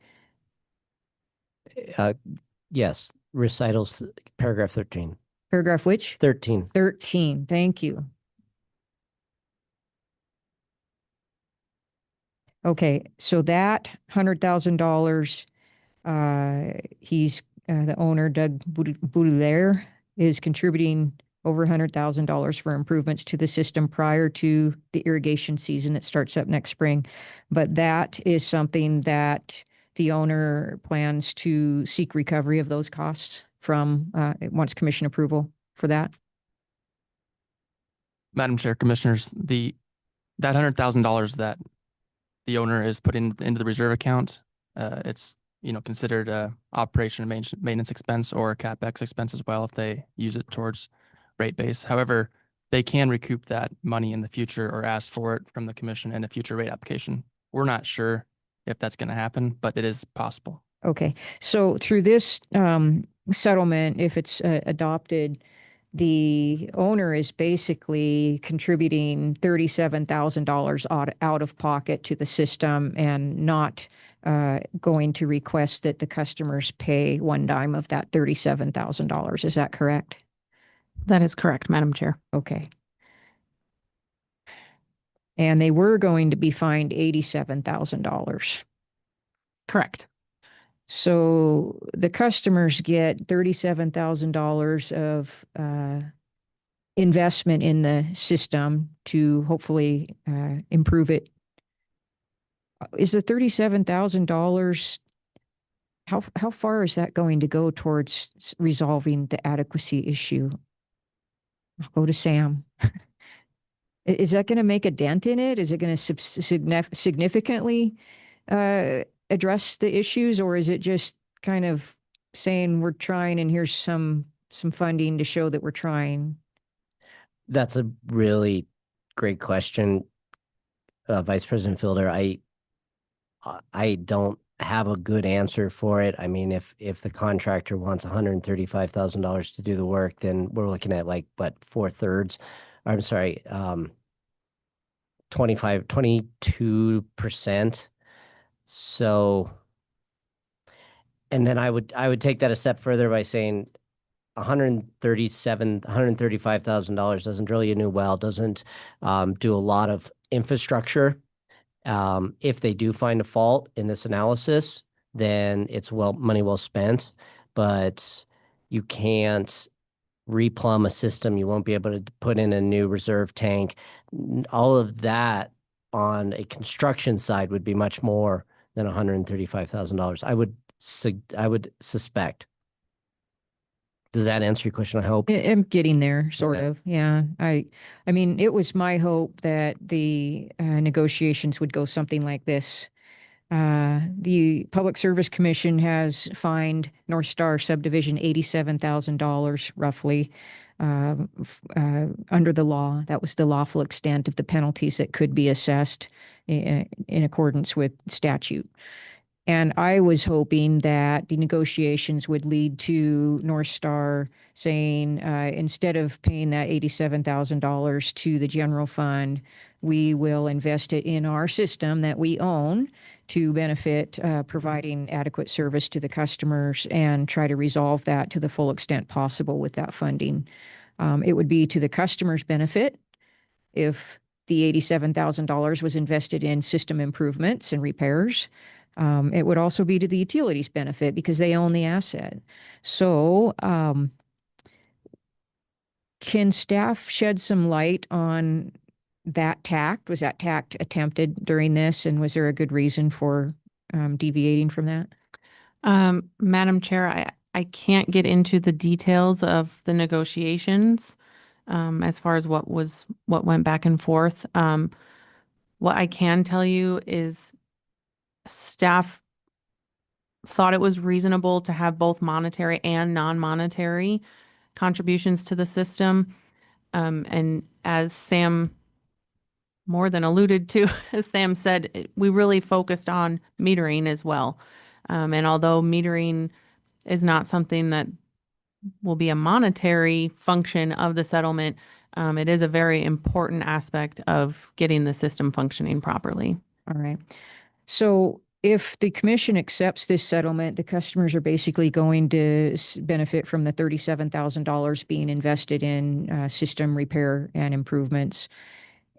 Yes, recitals, paragraph 13. Paragraph which? 13. 13. Thank you. Okay, so that $100,000, the owner, Doug Boudelaire, is contributing over $100,000 for improvements to the system prior to the irrigation season that starts up next spring. But that is something that the owner plans to seek recovery of those costs. from, it wants commission approval for that. Madam Chair, Commissioners, that $100,000 that the owner is putting into the reserve account, it's considered a operation and maintenance expense or a CapEx expense as well if they use it towards rate base. However, they can recoup that money in the future or ask for it from the commission in a future rate application. We're not sure if that's going to happen, but it is possible. Okay, so through this settlement, if it's adopted, the owner is basically contributing $37,000 out of pocket to the system and not going to request that the customers pay one dime of that $37,000. Is that correct? That is correct, Madam Chair. Okay. And they were going to be fined $87,000. Correct. So the customers get $37,000 of investment in the system to hopefully improve it. Is the $37,000, how far is that going to go towards resolving the adequacy issue? I'll go to Sam. Is that going to make a dent in it? Is it going to significantly address the issues, or is it just kind of saying we're trying and here's some funding to show that we're trying? That's a really great question, Vice President Fielder. I don't have a good answer for it. I mean, if the contractor wants $135,000 to do the work, then we're looking at like, what, 4/3? I'm sorry, 22%. So, and then I would take that a step further by saying $135,000 doesn't drill you a new well, doesn't do a lot of infrastructure. If they do find a fault in this analysis, then it's money well spent, but you can't replumb a system. You won't be able to put in a new reserve tank. All of that on a construction side would be much more than $135,000. I would suspect. Does that answer your question? I hope. I'm getting there, sort Okay. of. Yeah. I mean, it was my hope that the negotiations would go something like this. The Public Service Commission has fined North Star Subdivision $87,000 roughly under the law. That was the lawful extent of the penalties that could be assessed in accordance with statute. And I was hoping that the negotiations would lead to North Star saying, instead of paying that $87,000 to the general fund, we will invest it in our system that we own to benefit providing adequate service to the customers and try to resolve that to the full extent possible with that funding. It would be to the customer's benefit if the $87,000 was invested in system improvements and repairs. It would also be to the utilities' benefit because they own the asset. So can staff shed some light on that tact? Was that tact attempted during this, and was there a good reason for deviating from that? Madam Chair, I can't get into the details of the negotiations as far as what went back and forth. What I can tell you is staff thought it was reasonable to have both monetary and non-monetary contributions to the system. And as Sam more than alluded to, as Sam said, we really focused on metering as well. And although metering is not something that will be a monetary function of the settlement, it is a very important aspect of getting the system functioning properly. All right. So if the commission accepts this settlement, the customers are basically going to benefit from the $37,000 being invested in system repair and improvements.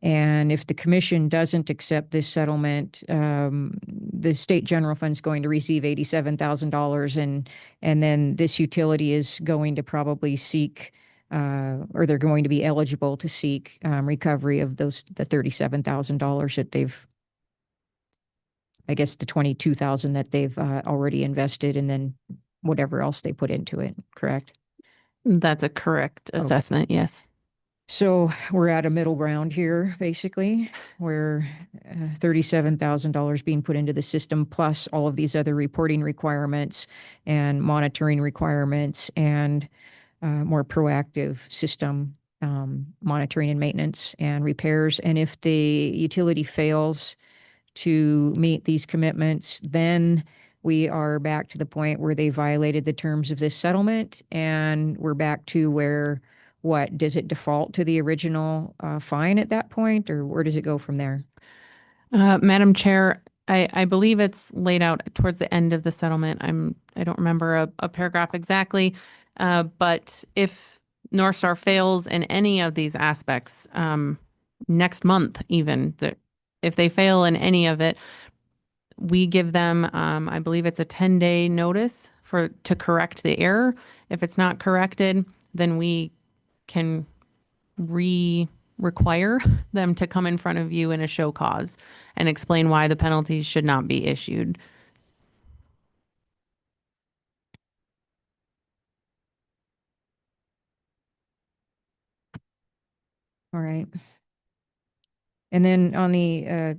And if the commission doesn't accept this settlement, the state general fund is going to receive $87,000, and then this utility is going to probably seek, or they're going to be eligible to seek recovery of the $37,000 that they've, I guess the $22,000 that they've already invested, and then whatever else they put into it, correct? That's a correct Okay. assessment, yes. So we're at a middle ground here, basically, where $37,000 being put into the system, plus all of these other reporting requirements and monitoring requirements and more proactive system monitoring and maintenance and repairs. And if the utility fails to meet these commitments, then we are back to the point where they violated the terms of this settlement, and we're back to where, what, does it default to the original fine at that point, or where does it go from there? Madam Chair, I believe it's laid out towards the end of the settlement. I don't remember a paragraph exactly, but if North Star fails in any of these aspects, next month even, if they fail in any of it, we give them, I believe it's a 10-day notice to correct the error. If it's not corrected, then we can require them to come in front of you in a show cause and explain why the penalties should not be issued. All right. And then on the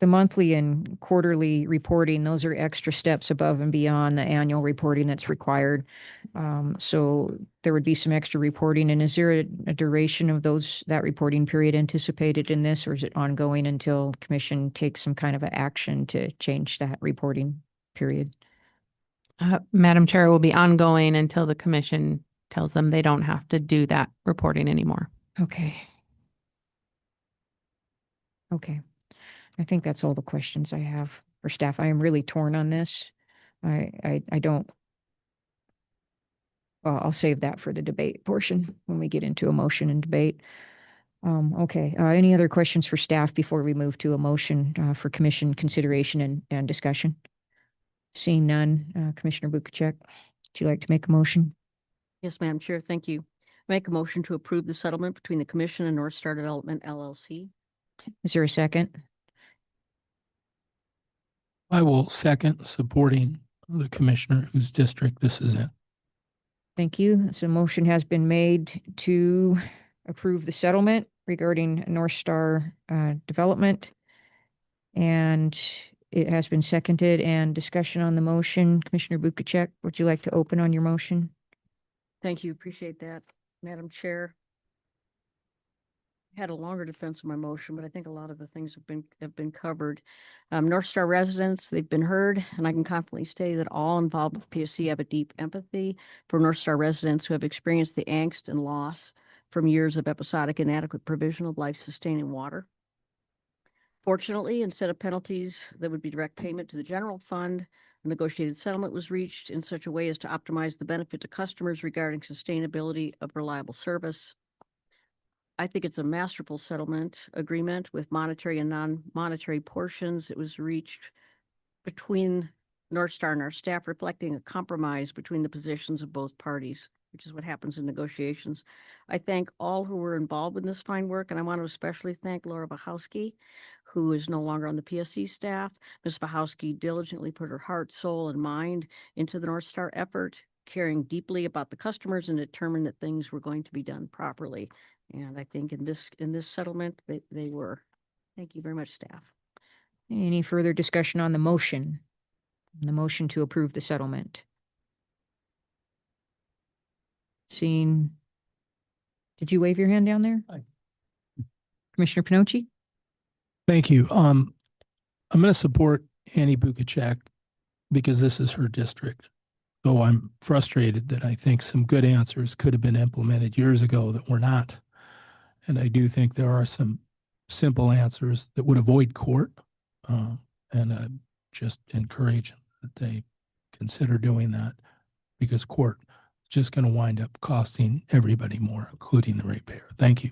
monthly and quarterly reporting, those are extra steps above and beyond the annual reporting that's required. So there would be some extra reporting. And is there a duration of that reporting period anticipated in this, or is it ongoing until the commission takes some kind of a action to change that reporting period? Madam Chair, it will be ongoing until the commission tells them they don't have to do that reporting anymore. Okay. Okay. I think that's all the questions I have for staff. I am really torn on this. I don't, well, I'll save that for the debate portion when we get into a motion and debate. Okay, any other questions for staff before we move to a motion for commission consideration and discussion? Seeing none, Commissioner Bukacek, would you like to make a motion? Yes, Madam Chair, thank you. Make a motion to approve the settlement between the Commission and North Star Development LLC. Is there a second? I will second, supporting the commissioner whose district this is in. Thank you. So motion has been made to approve the settlement regarding North Star Development. And it has been seconded, and discussion on the motion. Commissioner Bukacek, would you like to open on your motion? Thank you. Appreciate that, Madam Chair. Had a longer defense of my motion, but I think a lot of the things have been covered. North Star residents, they've been heard, and I can confidently say that all involved with PSC have a deep empathy for North Star residents who have experienced the angst and loss from years of episodic inadequate provision of life-sustaining water. Fortunately, instead of penalties that would be direct payment to the general fund, a negotiated settlement was reached in such a way as to optimize the benefit to customers regarding sustainability of reliable service. I think it's a masterful settlement agreement with monetary and non-monetary portions. It was reached between North Star and our staff, reflecting a compromise between the positions of both parties, which is what happens in negotiations. I thank all who were involved in this fine work, and I want to especially thank Laura Bachowski, who is no longer on the PSC staff. Ms. Bachowski diligently put her heart, soul, and mind into the North Star effort, caring deeply about the customers and determined that things were going to be done properly. And I think in this settlement, they were. Thank you very much, staff. Any further discussion on the motion? The motion to approve the settlement? Seeing, did you wave your hand down there? Aye. Commissioner Pinochi? Thank you. I'm going to support Annie Bukacek because this is her district. Though I'm frustrated that I think some good answers could have been implemented years ago that were not. And I do think there are some simple answers that would avoid court. And I just encourage that they consider doing that, because court is just going to wind up costing everybody more, including the ratepayer. Thank you.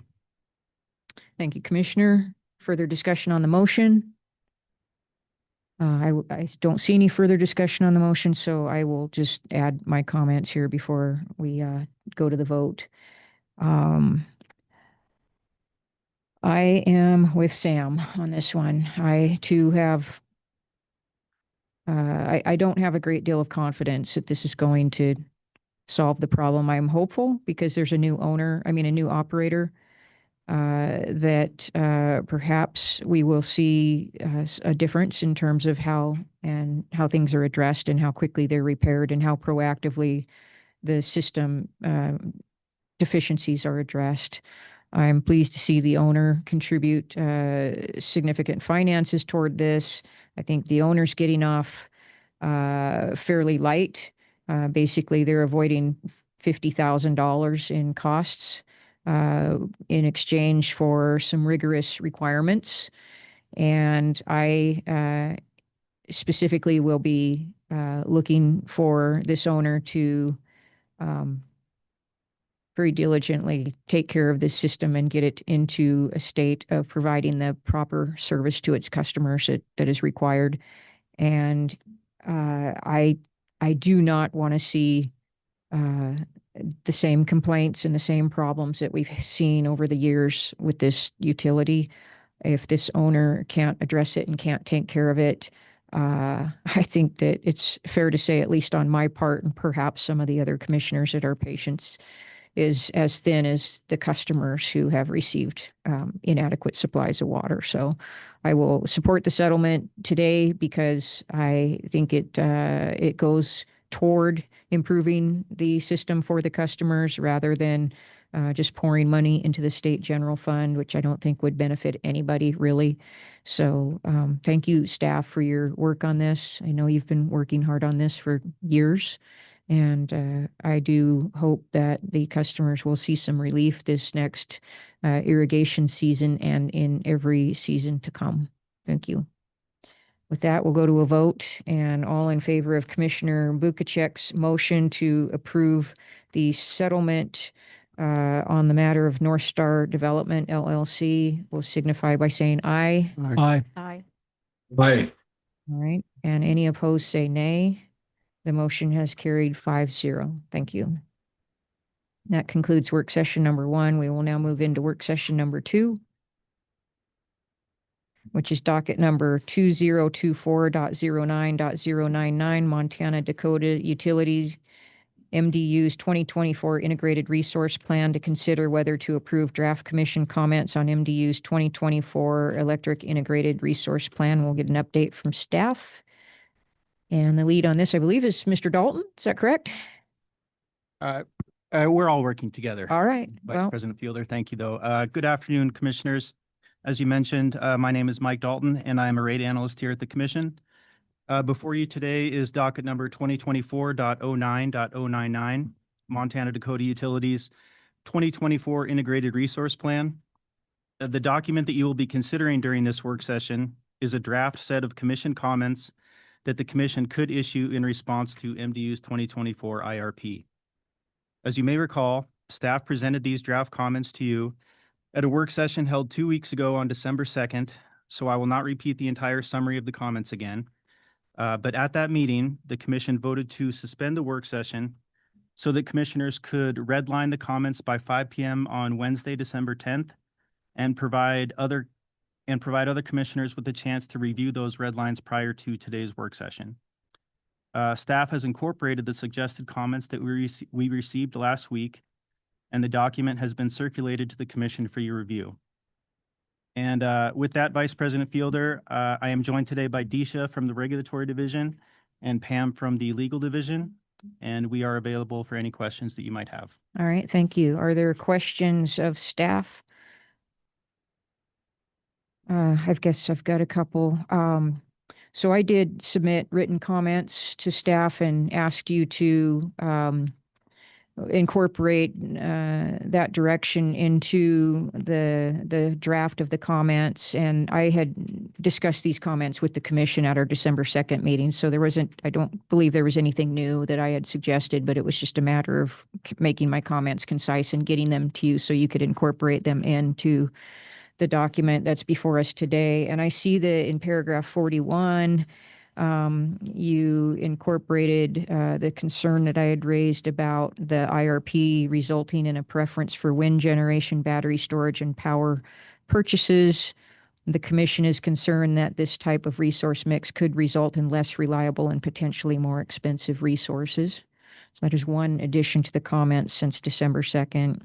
Thank you, Commissioner. Further discussion on the motion? I don't see any further discussion on the motion, so I will just add my comments here before we go to the vote. I am with Sam on this one. I too have I don't have a great deal of confidence that this is going to solve the problem. I'm hopeful because there's a new owner, a new operator, that perhaps we will see a difference in terms of how things are addressed and how quickly they're repaired and how proactively the system deficiencies are addressed. I'm pleased to see the owner contribute significant finances toward this. I think the owner's getting off fairly light. Basically, they're avoiding $50,000 in costs in exchange for some rigorous requirements. And I specifically will be looking for this owner to very diligently take care of this system and get it into a state of providing the proper service to its customers that is required. And I do not want to see the same complaints and the same problems that we've seen over the years with this utility. If this owner can't address it and can't take care of it, I think that it's fair to say, at least on my part, and perhaps some of the other commissioners, that our patience is as thin as the customers who have received inadequate supplies of water. So I will support the settlement today because I think it goes toward improving the system for the customers rather than just pouring money into the state general fund, which I don't think would benefit anybody really. So thank you, staff, for your work on this. I know you've been working hard on this for years. And I do hope that the customers will see some relief this next irrigation season and in every season to come. Thank you. With that, we'll go to a vote, and all in favor of Commissioner Bukacek's motion to approve the settlement on the matter of North Star Development LLC will signify by saying aye. Aye. Aye. Aye. All right. And any opposed say nay. The motion has carried 5-0. Thank you. That concludes work session number 1. We will now move into work session number 2, which is docket number 2024.09.099 Montana Dakota Utilities MDU's 2024 Integrated Resource Plan to consider whether to approve draft commission comments on MDU's 2024 Electric Integrated Resource Plan. We'll get an update from staff. And the lead on this, I believe, is Mr. Dalton. Is that correct? We're all working together. All right. Vice Well, President Fielder, thank you, though. Good afternoon, commissioners. As you mentioned, my name is Mike Dalton, and I am a rate analyst here at the commission. Before you today is docket number 2024.09.099, Montana Dakota Utilities 2024 Integrated Resource Plan. The document that you will be considering during this work session is a draft set of commission comments that the commission could issue in response to MDU's 2024 IRP. As you may recall, staff presented these draft comments to you at a work session held 2 weeks ago on December 2nd, so I will not repeat the entire summary of the comments again. But at that meeting, the commission voted to suspend the work session so that commissioners could redline the comments by 5 p.m. on Wednesday, December 10th, and provide other commissioners with the chance to review those red lines prior to today's work session. Staff has incorporated the suggested comments that we received last week, and the document has been circulated to the commission for your review. And with that, Vice President Fielder, I am joined today by Disha from the Regulatory Division and Pam from the Legal Division, and we are available for any questions that you might have. all right. Thank you. Are there questions of staff? I guess I've got a couple. So I did submit written comments to staff and asked you to incorporate that direction into the draft of the comments. And I had discussed these comments with the commission at our December 2nd meeting. So I don't believe there was anything new that I had suggested, but it was just a matter of making my comments concise and getting them to you so you could incorporate them into the document that's before us today. And I see that in paragraph 41, you incorporated the concern that I had raised about the IRP resulting in a preference for wind generation, battery storage, and power purchases The commission is concerned that this type of resource mix could result in less reliable and potentially more expensive resources. So that is one addition to the comments since December 2nd.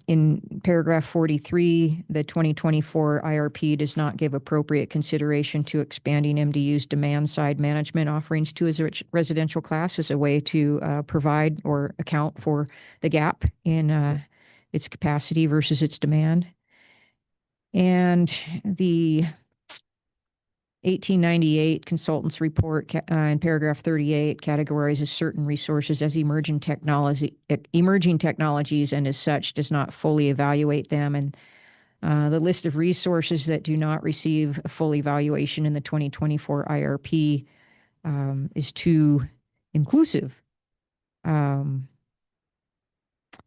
In paragraph 43, the 2024 IRP does not give appropriate consideration to expanding MDU's demand side management offerings to its residential class as a way to provide or account for the gap in its capacity versus its demand. And the 1898 consultants report in paragraph 38 categorizes certain resources as emerging technologies, and as such does not fully evaluate them. And the list of resources that do not receive a full evaluation in the 2024 IRP is too inclusive.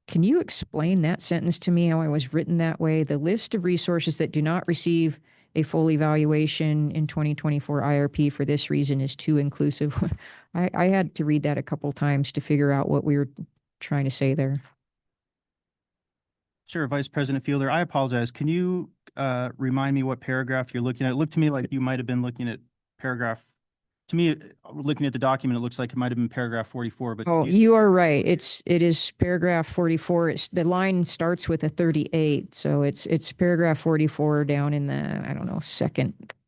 Can you explain that sentence to me, how it was written that way? The list of resources that do not receive a full evaluation in 2024 IRP for this reason is too inclusive. I had to read that a couple times to figure out what we were trying to say there. Sure, Vice President Fielder, I apologize. Can you remind me what paragraph you're looking at? It looked to me like you might have been looking at paragraph, to me, looking at the document, it looks like it might have been paragraph 44, but. Oh, you are right. It is paragraph 44. The line starts with a 38. So it's paragraph 44 down in the, I don't know,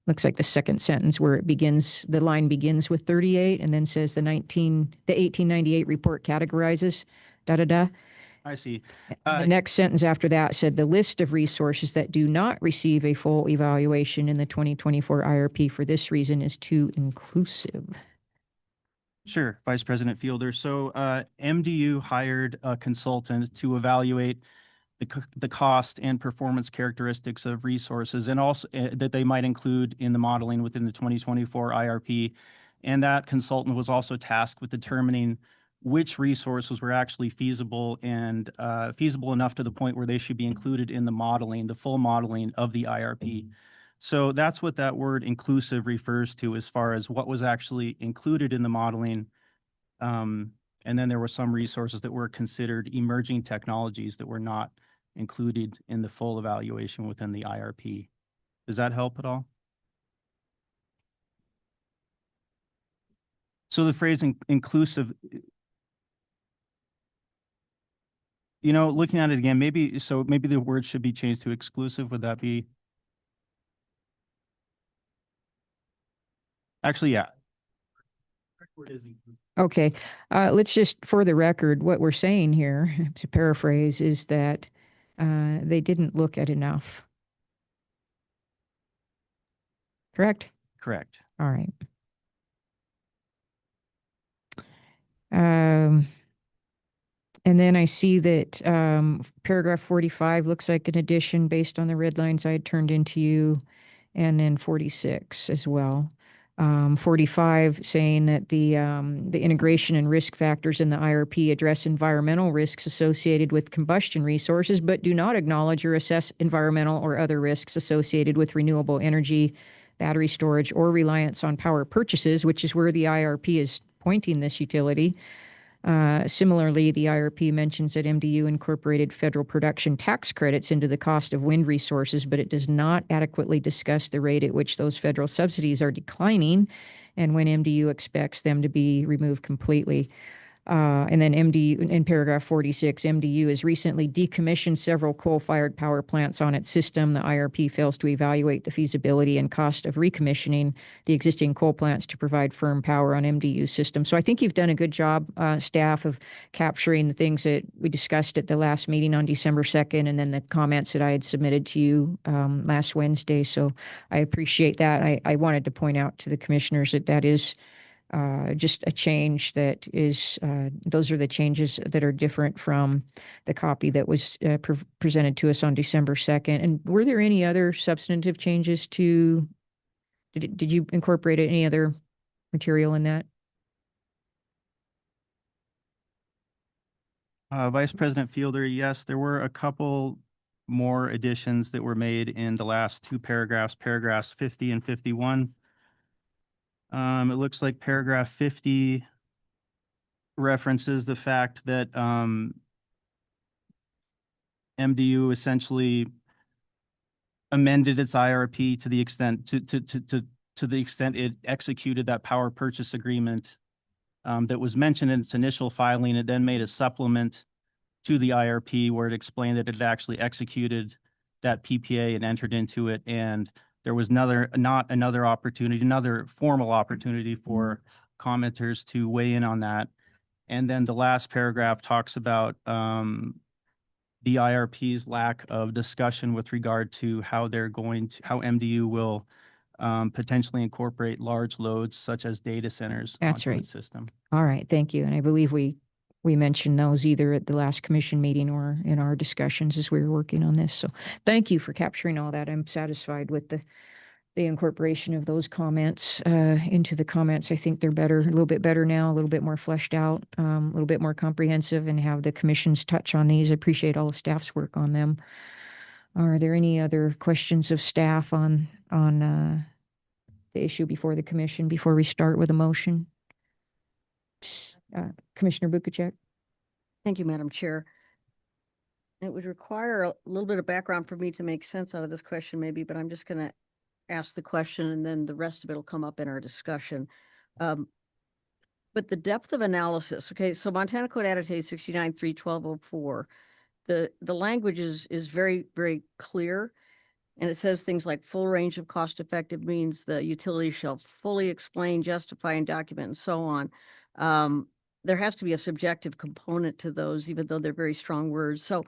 looks like the second sentence where it begins, the line begins with 38 and then says the 1898 report categorizes, da-da-da. I see. The next sentence after that said the list of resources that do not receive a full evaluation in the 2024 IRP for this reason is too inclusive. Sure, Vice President Fielder. So MDU hired a consultant to evaluate the cost and performance characteristics of resources, and also that they might include in the modeling within the 2024 IRP. And that consultant was also tasked with determining which resources were actually feasible and feasible enough to the point where they should be included in the modeling, the full modeling of the IRP. So that's what that word inclusive refers to as far as what was actually included in the modeling. And then there were some resources that were considered emerging technologies that were not included in the full evaluation within the IRP. Does that help at all? So the phrase inclusive, you know, looking at it again, maybe the word should be changed to exclusive. Would that be? Actually, yeah. Okay, let's just, for the record, what we're saying here, to paraphrase, is that they didn't look at enough. Correct? Correct. All right. And then I see that paragraph 45 looks like an addition based on the red lines I had turned into you, and then 46 as well. 45 saying that the integration and risk factors in the IRP address environmental risks associated with combustion resources, but do not acknowledge or assess environmental or other risks associated with renewable energy, battery storage, or reliance on power purchases, which is where the IRP is pointing this utility. Similarly, the IRP mentions that MDU incorporated federal production tax credits into the cost of wind resources, but it does not adequately discuss the rate at which those federal subsidies are declining and when MDU expects them to be removed completely. And then MDU, in paragraph 46, MDU has recently decommissioned several coal-fired power plants on its system. The IRP fails to evaluate the feasibility and cost of recommissioning the existing coal plants to provide firm power on MDU's system. So I think you've done a good job, staff, of capturing the things that we discussed at the last meeting on December 2nd, and then the comments that I had submitted to you last Wednesday. So I appreciate that. I wanted to point out to the commissioners that that is just a change that is, those are the changes that are different from the copy that was presented to us on December 2nd. And were there any other substantive changes to, did you incorporate any other material in that? Vice President Fielder, yes, there were a couple more additions that were made in the last two paragraphs, paragraphs 50 and 51. It looks like paragraph 50 references the fact that MDU essentially amended its IRP to the extent to the extent it executed that power purchase agreement that was mentioned in its initial filing. It then made a supplement to the IRP where it explained that it had actually executed that PPA and entered into it, and there was not another opportunity, another formal opportunity for commenters to weigh in on that. And then the last paragraph talks about the IRP's lack of discussion with regard to how how MDU will potentially incorporate large loads such as data centers That's onto right. its system. All right, thank you. And I believe we mentioned those either at the last commission meeting or in our discussions as we were working on this. So thank you for capturing all that. I'm satisfied with the incorporation of those comments into the comments. I think they're better, a little bit better now, a little bit more fleshed out, a little bit more comprehensive, and have the commissions touch on these. I appreciate all the staff's work on them. Are there any other questions of staff on the issue before the commission before we start with a motion? Commissioner Bukacek? Thank you, Madam Chair. It would require a little bit of background for me to make sense out of this question maybe, but I'm just going to ask the question and then the rest of it will come up in our discussion. But the depth of analysis, okay, so Montana Code Annotated 69.3.1204, the language is very, very clear. And it says things like full range of cost effective means the utility shall fully explain, justify, and document, and so on. There has to be a subjective component to those, even though they're very strong words. So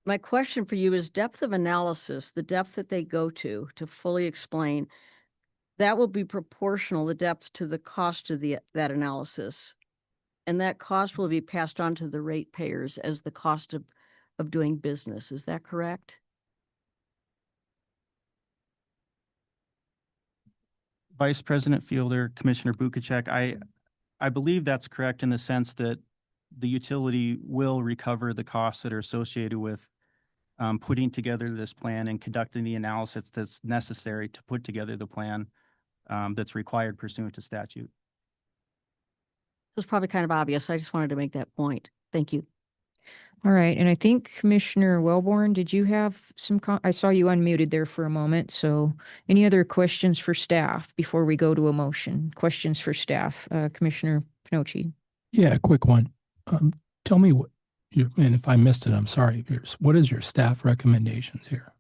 my question for you is depth of analysis, the depth that they go to fully explain, that will be proportional, the depth to the cost of that analysis. And that cost will be passed on to the ratepayers as the cost of doing business. Is that correct? Vice President Fielder, Commissioner Bukacek, I believe that's correct in the sense that the utility will recover the costs that are associated with putting together this plan and conducting the analysis that's necessary to put together the plan that's required pursuant to statute. It was probably kind of obvious. I just wanted to make that point. Thank you. All right, and I think Commissioner Wellborn, did you have some, I saw you unmuted there for a moment, so any other questions for staff before we go to a motion? Questions for staff, Commissioner Pinocci? Yeah, a quick one. Tell me what and if I missed it, I'm sorry. What is your staff recommendations here?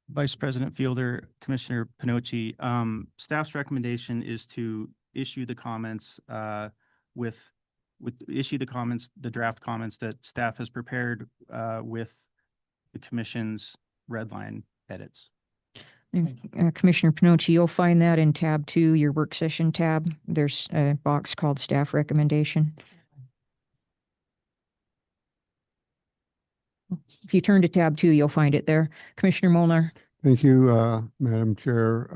Vice President Fielder, Commissioner Pinocci, staff's recommendation is to issue the comments the draft comments that staff has prepared with the commission's red line edits. Commissioner Pinocci, you'll find that in tab 2, your work session tab. There's a box called staff recommendation. If you turn to tab 2, you'll find it there. Commissioner Molnar. Thank you, Madam Chair.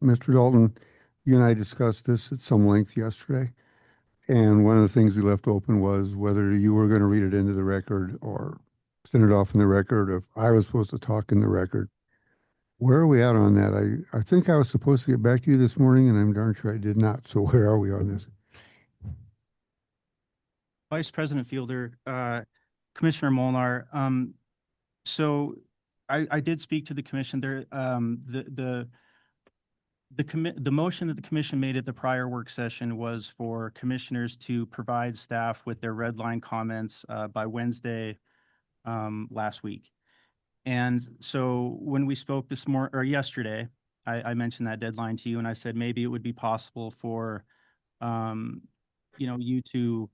Mr. Dalton, you and I discussed this at some length yesterday. And one of the things we left open was whether you were going to read it into the record or send it off in the record, or if I was supposed to talk in the record. Where are we at on that? I think I was supposed to get back to you this morning, and I'm darn sure I did not. So where are we on this? Vice President Fielder, Commissioner Molnar, so I did speak to the commission there. The motion that the commission made at the prior work session was for commissioners to provide staff with their red line comments by Wednesday last week. And so when we spoke this morning or yesterday, I mentioned that deadline to you, and I said maybe it would be possible for you to.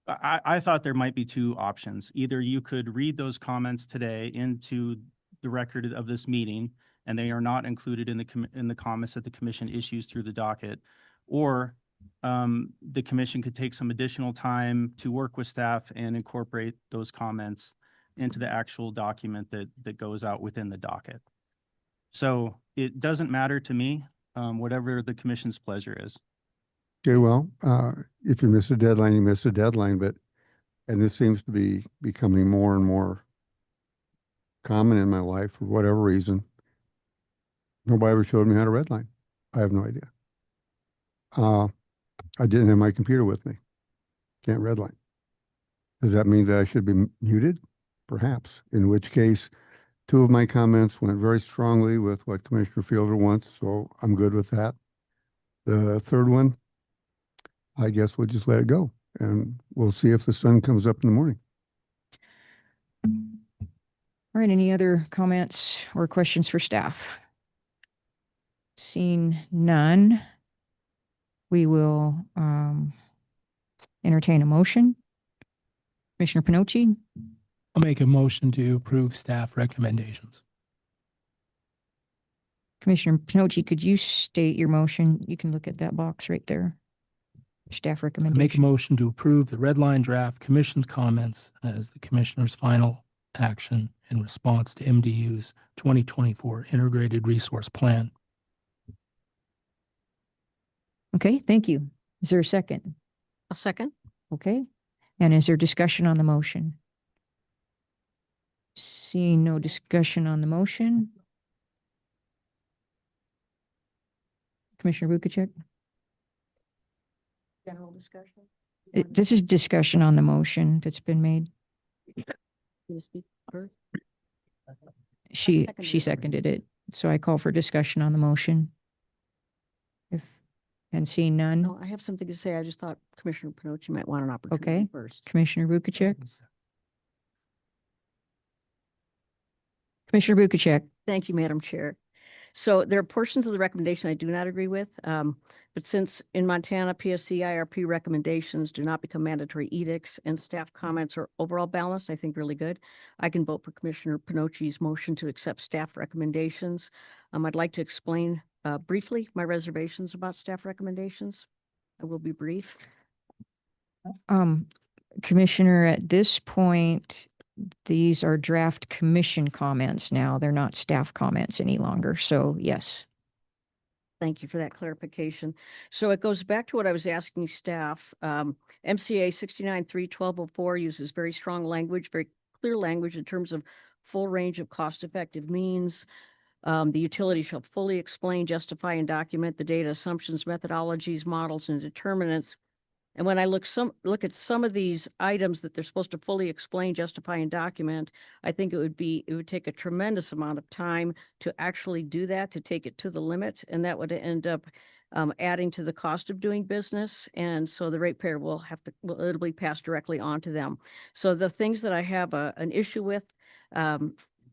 I thought there might be two options. Either you could read those comments today into the record of this meeting, and they are not included in the comments that the commission issues through the docket, or the commission could take some additional time to work with staff and incorporate those comments into the actual document that goes out within the docket. So it doesn't matter to me, whatever the commission's pleasure is. Okay, well, if you miss a deadline, you miss a deadline, and this seems to be becoming more and more common in my life for whatever reason. Nobody ever showed me how to redline. I have no idea. I didn't have my computer with me. Can't redline. Does that mean that I should be muted? perhaps, in which case, two of my comments went very strongly with what Commissioner Fielder wants, so I'm good with that. The third one, I guess we'll just let it go, and we'll see if the sun comes up in the morning. All right, any other comments or questions for staff? Seeing none, we will entertain a motion. Commissioner Pinochi, I'll make a motion to approve staff recommendations. Commissioner Pinochi, could you state your motion? You can look at that box right there. Staff I make a recommendation. motion to approve the red line draft commission's comments as the commissioner's final action in response to MDU's 2024 Integrated Resource Plan. Okay, thank you. Is there a second? A second? Okay. And is there discussion on the motion? Seeing no discussion on the motion. Commissioner Vukichek? General discussion? This is discussion on the motion that's been made. You speak first? She seconded it. seconded it. So I call for discussion on the motion. And seeing none, No, I have something to say. I just thought Commissioner Pinochi might want an opportunity Okay. first. Commissioner Vukichek? Commissioner Vukichek? Thank you, Madam Chair. So there are portions of the recommendation I do not agree with. But since in Montana, PSC IRP recommendations do not become mandatory edicts and staff comments are overall balanced, I think really good. I can vote for Commissioner Pinochi's motion to accept staff recommendations. I'd like to explain briefly my reservations about staff recommendations. I will be brief. Commissioner, at this point, these are draft commission comments now. They're not staff comments any longer. So yes. Thank you for that clarification. So it goes back to what I was asking staff. MCA 69.3.1204 uses very strong language, very clear language in terms of full range of cost-effective means. The utility shall fully explain, justify, and document the data assumptions, methodologies, models, and determinants. And when I look at some of these items that they're supposed to fully explain, justify, and document, I think it would take a tremendous amount of time to actually do that, to take it to the limit, and that would end up adding to the cost of doing business. And so the ratepayer it'll be passed directly on to them. So the things that I have an issue with,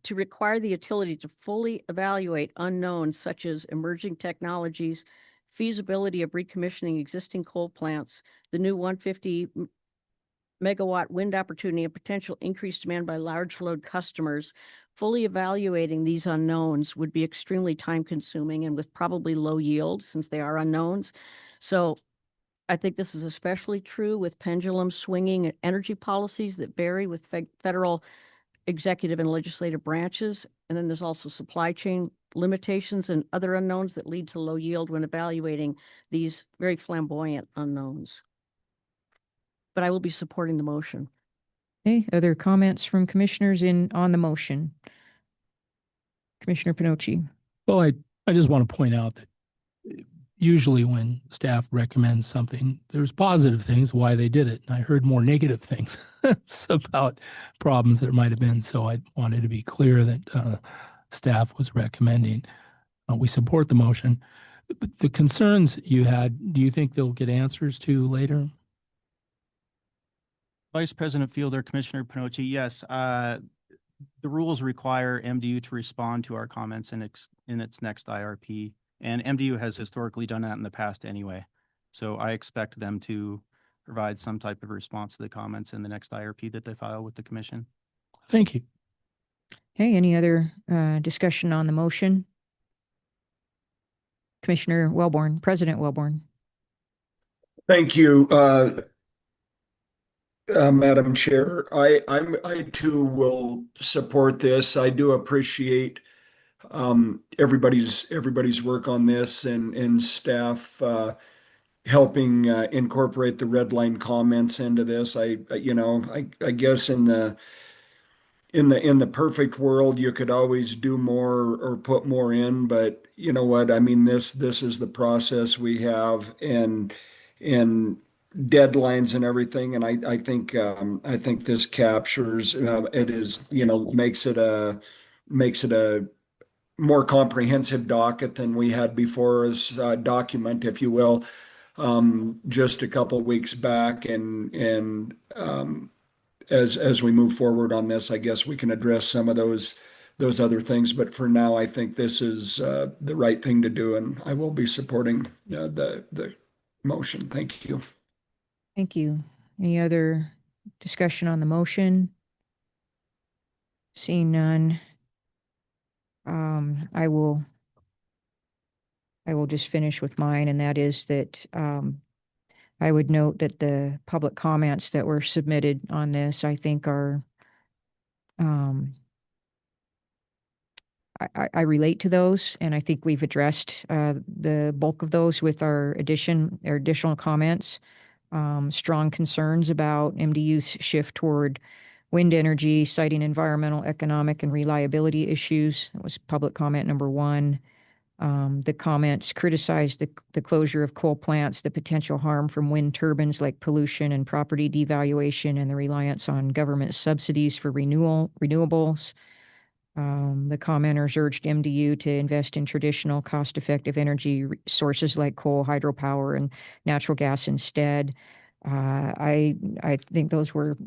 to require the utility to fully evaluate unknowns such as emerging technologies, feasibility of recommissioning existing coal plants, the new 150 megawatt wind opportunity, and potential increased demand by large load customers. Fully evaluating these unknowns would be extremely time consuming and with probably low yield since they are unknowns. So I think this is especially true with pendulum swinging energy policies that vary with federal executive and legislative branches. And then there's also supply chain limitations and other unknowns that lead to low yield when evaluating these very flamboyant unknowns. But I will be supporting the motion. Okay, other comments from commissioners on the motion? Commissioner Pinochi? Well, I just want to point out that usually when staff recommends something, there's positive things why they did it. And I heard more negative things about problems that might have been. So I wanted to be clear that staff was recommending. We support the motion. But the concerns you had, do you think they'll get answers to later? Vice President Fielder, Commissioner Pinochi, yes. The rules require MDU to respond to our comments in its next IRP. And MDU has historically done that in the past anyway. So I expect them to provide some type of response to the comments in the next IRP that they file with the commission. Thank you. Okay, any other discussion on the motion? Commissioner Wellborn, President Wellborn. Thank you, Madam Chair. I too will support this. I do appreciate everybody's work on this and staff helping incorporate the red line comments into this. I guess in the perfect world, you could always do more or put more in, but you know what? I mean, this is the process we have, and deadlines and everything. And I think this captures, it is, makes it a more comprehensive docket than we had before as a document, if you will, just a couple of weeks back. And as we move forward on this, I guess we can address some of those other things. But for now, I think this is the right thing to do, and I will be supporting the motion. Thank you. Thank you. Any other discussion on the motion? Seeing none. I will just finish with mine, and that is that I would note that the public comments that were submitted on this, I think are I relate to those, and I think we've addressed the bulk of those with our additional comments. Strong concerns about MDU's shift toward wind energy, citing environmental, economic, and reliability issues. That was public comment number one. The comments criticized the closure of coal plants, the potential harm from wind turbines like pollution and property devaluation, and the reliance on government subsidies for renewables. The commenters urged MDU to invest in traditional cost-effective energy sources like coal, hydropower, and natural gas instead. I think those were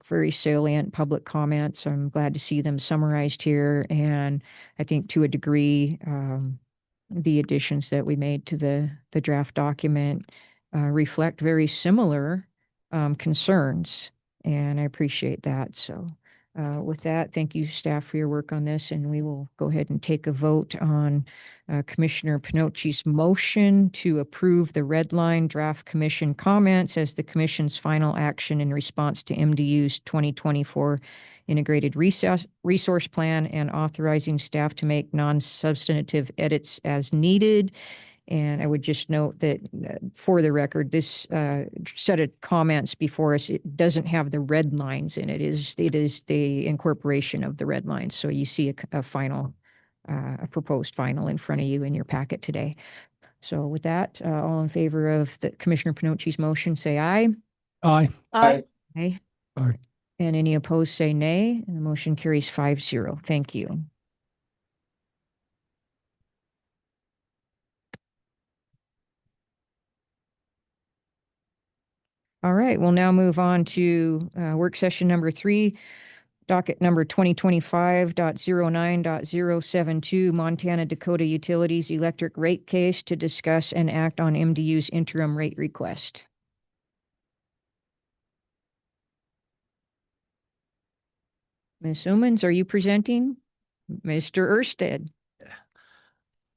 very salient public comments. I'm glad to see them summarized here, and I think to a degree, the additions that we made to the draft document reflect very similar concerns, and I appreciate that. So. With that, thank you, staff, for your work on this, and we will go ahead and take a vote on Commissioner Pinocchi's motion to approve the red line draft commission comments as the commission's final action in response to MDU's 2024 integrated resource plan, and authorizing staff to make non-substantive edits as needed. And I would just note that for the record, this set of comments before us, it doesn't have the red lines in it. It is the incorporation of the red lines. So you see a final, a proposed final in front of you in your packet today. So with that, all in favor of the Commissioner Pinocchi's motion, say aye. Aye. Aye. Aye. Aye. And any opposed, say nay. And the motion carries 5-0. Thank you. All right, we'll now move on to work session number 3, docket number 2025.09.072, Montana Dakota Utilities Electric Rate Case, to discuss and act on MDU's interim rate request. Ms. Umans, are you presenting? Mr. Ersted.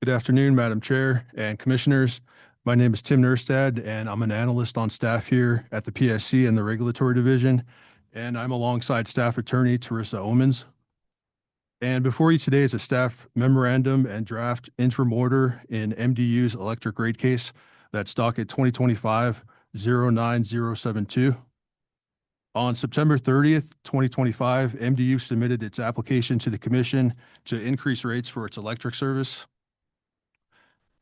Good afternoon, Madam Chair and Commissioners. My name is Tim Nerstad, and I'm an analyst on staff here at the PSC in the Regulatory Division, and I'm alongside Staff Attorney Teresa Omens. And before you today is a staff memorandum and draft interim order in MDU's electric rate case. That's docket 2025-09072. On September 30th, 2025, MDU submitted its application to the Commission to increase rates for its electric service.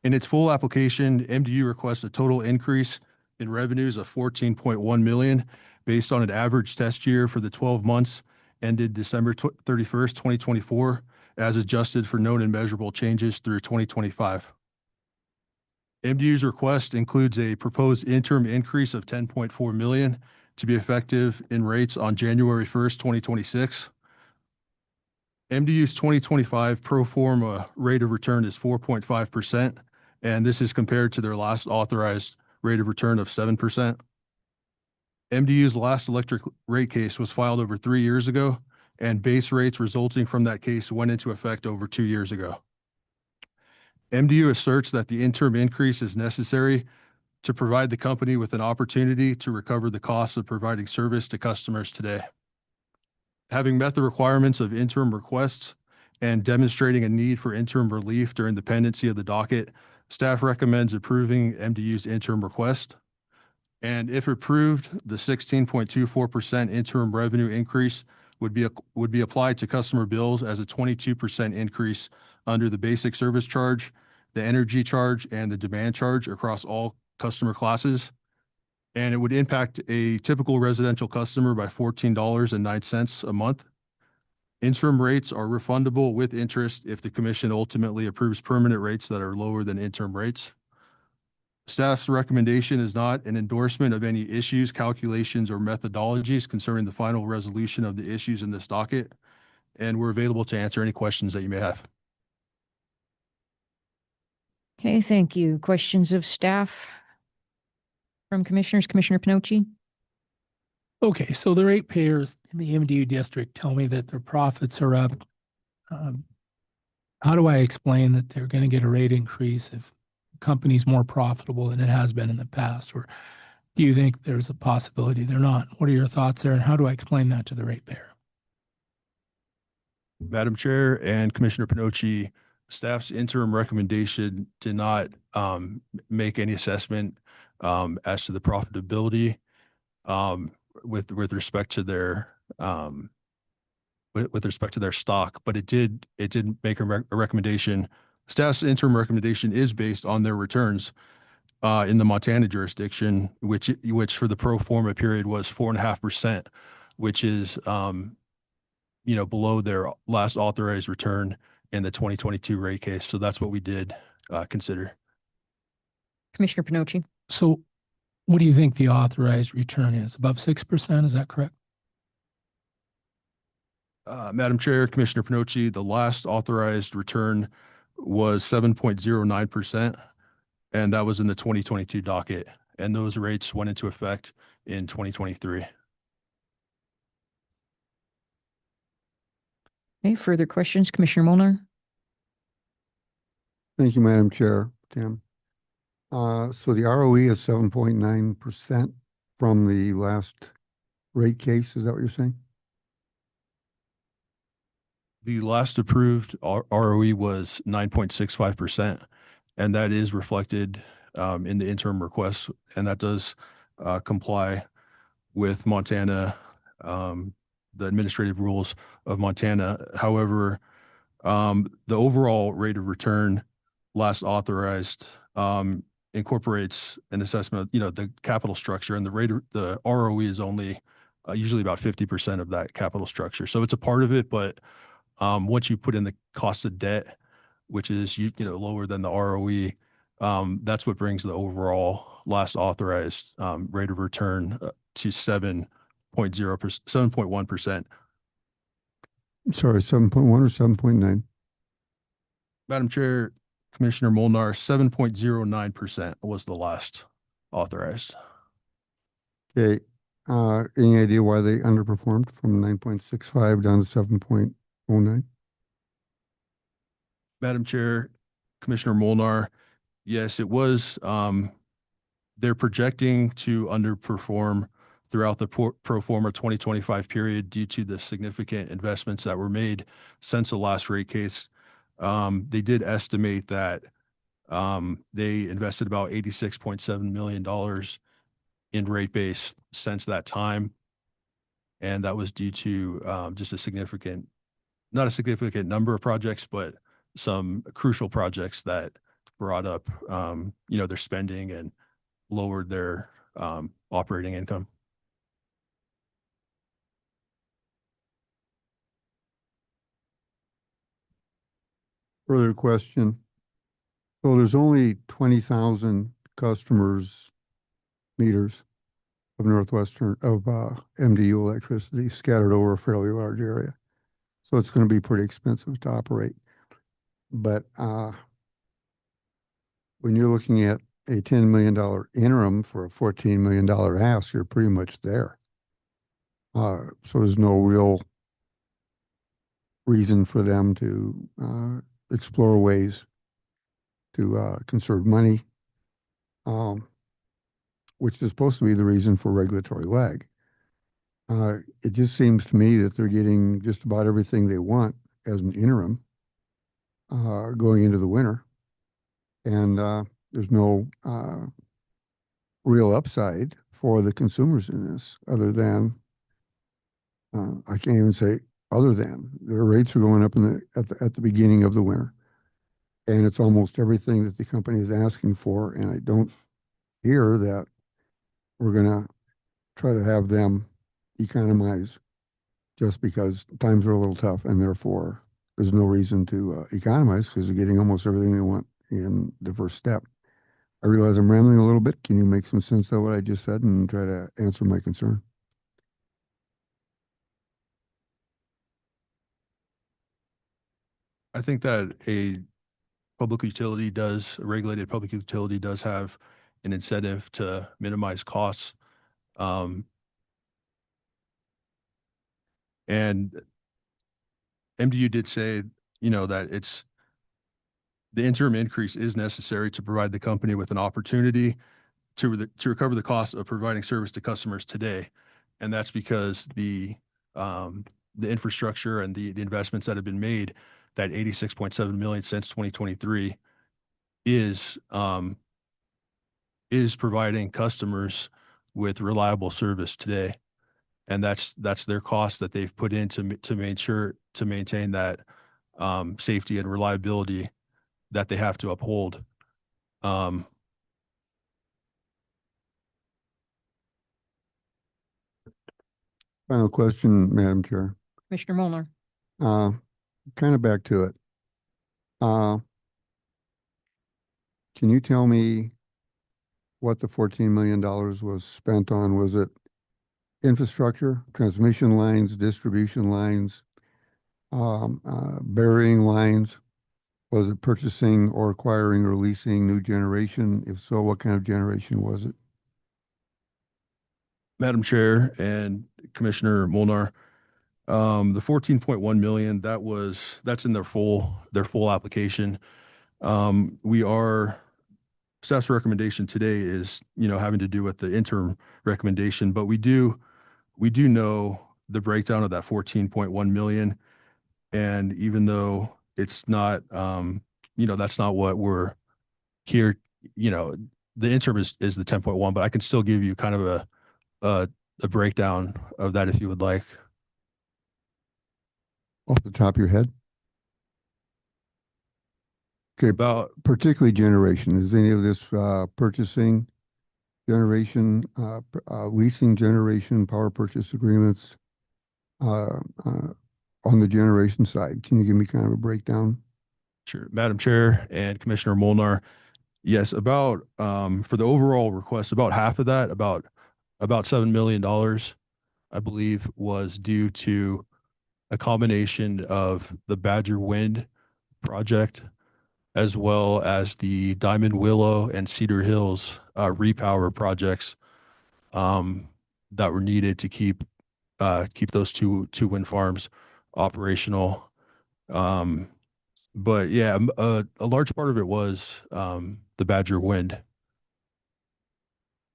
In its full application, MDU requests a total increase in revenues of $14.1 million based on an average test year for the 12 months ended December 31st, 2024, as adjusted for known and measurable changes through 2025. MDU's request includes a proposed interim increase of $10.4 million to be effective in rates on January 1st, 2026. MDU's 2025 pro forma rate of return is 4.5%, and this is compared to their last authorized rate of return of 7%. MDU's last electric rate case was filed over 3 years ago, and base rates resulting from that case went into effect over 2 years ago. MDU asserts that the interim increase is necessary to provide the company with an opportunity to recover the costs of providing service to customers today. Having met the requirements of interim requests and demonstrating a need for interim relief during the pendency of the docket, staff recommends approving MDU's interim request. And if approved, the 16.24% interim revenue increase would be applied to customer bills as a 22% increase under the basic service charge, the energy charge, and the demand charge across all customer classes. and it would impact a typical residential customer by $14.09 a month. Interim rates are refundable with interest if the commission ultimately approves permanent rates that are lower than interim rates. Staff's recommendation is not an endorsement of any issues, calculations, or methodologies concerning the final resolution of the issues in this docket, and we're available to answer any questions that you may have. Okay, thank you. Questions of staff from commissioners? Commissioner Pinochi? Okay, so the ratepayers in the MDU district tell me that their profits are up. How do I explain that they're going to get a rate increase if the company's more profitable than it has been in the past? Or do you think there's a possibility they're not? What are your thoughts there, and how do I explain that to the ratepayer? Madam Chair and Commissioner Pinochi, staff's interim recommendation did not make any assessment as to the profitability with respect to their with respect to their stock, but it did make a recommendation. Staff's interim recommendation is based on their returns in the Montana jurisdiction, which for the pro forma period was 4.5%, which is below their last authorized return in the 2022 rate case. So that's what we did consider. Commissioner Pinochi? So what do you think the authorized return is? Above 6%, is that correct? Madam Chair, Commissioner Pinochi, the last authorized return was 7.09%, and that was in the 2022 docket. And those rates went into effect in 2023. Okay, further questions? Commissioner Molnar? Thank you, Madam Chair, Tim. So the ROE is 7.9% from the last rate case. Is that what you're saying? The last approved ROE was 9.65%, and that is reflected in the interim request, and that does comply with Montana, the administrative rules of Montana. However, the overall rate of return last authorized incorporates an assessment of, the capital structure, and the ROE is only usually about 50% of that capital structure. So it's a part of it, but once you put in the cost of debt, which is lower than the ROE, that's what brings the overall last authorized rate of return to 7.1%. Sorry, 7.1 or 7.9? Madam Chair, Commissioner Molnar, 7.09% was the last authorized. Okay. Any idea why they underperformed from 9.65 down to 7.09? Madam Chair, Commissioner Molnar, yes, it was. They're projecting to underperform throughout the pro forma 2025 period due to the significant investments that were made since the last rate case. They did estimate that they invested about $86.7 million in rate base since that time. And that was due to just not a significant number of projects, but some crucial projects that brought up, their spending and lowered their operating income. Further question. So there's only 20,000 customers meters of MDU electricity scattered over a fairly large area. So it's going to be pretty expensive to operate. But when you're looking at a $10 million interim for a $14 million ask, you're pretty much there. So there's no real reason for them to explore ways to conserve money, which is supposed to be the reason for regulatory lag. It just seems to me that they're getting just about everything they want as an interim going into the winter. And there's no real upside for the consumers in this other than, I can't even say other than, their rates are going up at the beginning of the winter. And it's almost everything that the company is asking for. And I don't hear that we're gonna try to have them economize just because times are a little tough, and therefore there's no reason to economize because they're getting almost everything they want in the first step. I realize I'm rambling a little bit. Can you make some sense of what I just said and try to answer my concern? I think that a regulated public utility does have an incentive to minimize costs. And MDU did say, that the interim increase is necessary to provide the company with an opportunity to recover the cost of providing service to customers today. And that's because the infrastructure and the investments that have been made, that 86.7 million since 2023 is providing customers with reliable service today. And that's their cost that they've put in to maintain that safety and reliability that they have to uphold. Final question, Madam Chair. Commissioner Molnar. Kind of back to it. Can you tell me what the $14 million was spent on? Was it infrastructure, transmission lines, distribution lines, burying lines? Was it purchasing or acquiring or leasing new generation? If so, what kind of generation was it? Madam Chair and Commissioner Molnar, the 14.1 million, that's in their full application. Staff's recommendation today is, having to do with the interim recommendation, but we do know the breakdown of that 14.1 million. And even though it's not, that's not what we're here, the interim is the 10.1, but I can still give you kind of a breakdown of that if you would like. Off the top of your head? Okay, about particularly generation. Is any of this purchasing generation, leasing generation, power purchase agreements on the generation side? Can you give me kind of a breakdown? Sure. Madam Chair and Commissioner Molnar, yes, about for the overall request, about half of that, about $7 million, I believe, was due to a combination of the Badger Wind project as well as the Diamond Willow and Cedar Hills repower projects that were needed to keep those two wind farms operational. But yeah, a large part of it was the Badger Wind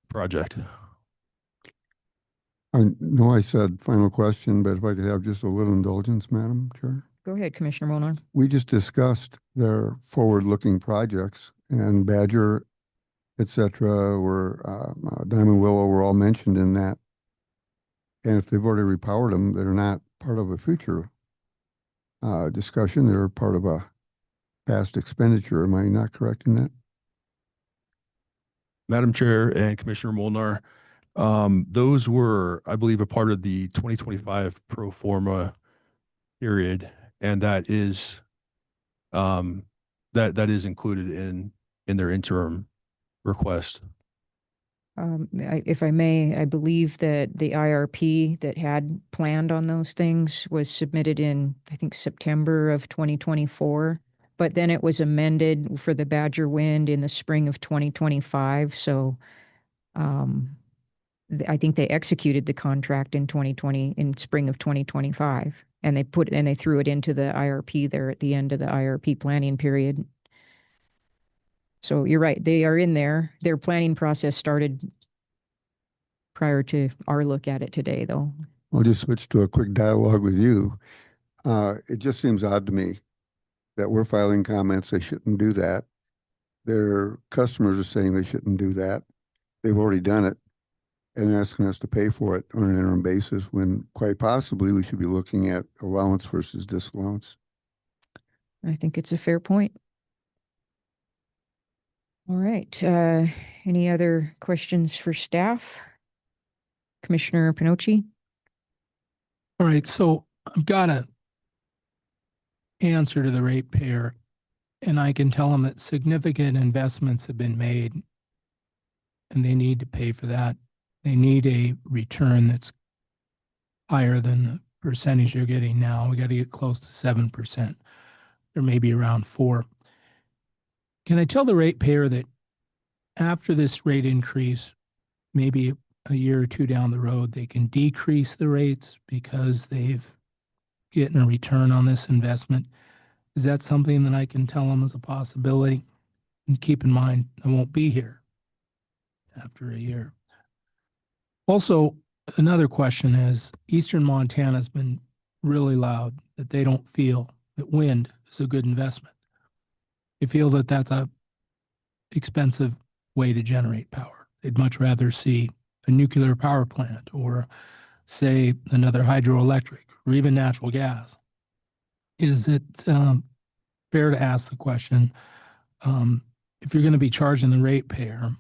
project. I know I said final question, but if I could have just a little indulgence, Madam Chair. Go ahead, Commissioner Molnar. We just discussed their forward-looking projects, and Badger, et cetera, Diamond Willow were all mentioned in that. And if they've already repowered them, they're not part of a future discussion. They're part of a past expenditure. Am I not correct in that? Madam Chair and Commissioner Molnar, those were, I believe, a part of the 2025 pro forma period, and that is that is included in their interim request. If I may, I believe that the IRP that had planned on those things was submitted in, I think, September of 2024, but then it was amended for the Badger Wind in the spring of 2025. So I think they executed the contract in spring of 2025, and they threw it into the IRP there at the end of the IRP planning period. So you're right, they are in there. Their planning process started prior to our look at it today, though. I'll just switch to a quick dialogue with you. It just seems odd to me that we're filing comments. They shouldn't do that. Their customers are saying they shouldn't do that. They've already done it, and they're asking us to pay for it on an interim basis when quite possibly we should be looking at allowance versus disallowance. I think it's a fair point. All right. Any other questions for staff? Commissioner Pinoche. All right, so I've got a answer to the ratepayer, and I can tell them that significant investments have been made and they need to pay for that. They need a return that's higher than the percentage they're getting now. We got to get close to 7%. Or maybe around 4%. Can I tell the ratepayer that after this rate increase, maybe a year or two down the road, they can decrease the rates because they've getting a return on this investment? Is that something that I can tell them as a possibility? And keep in mind, I won't be here after a year. Also, another question is, Eastern Montana's been really loud that they don't feel that wind is a good investment. They feel that that's a expensive way to generate power. They'd much rather see a nuclear power plant or, say, another hydroelectric or even natural gas. Is it fair to ask the question, if you're going to be charging the ratepayer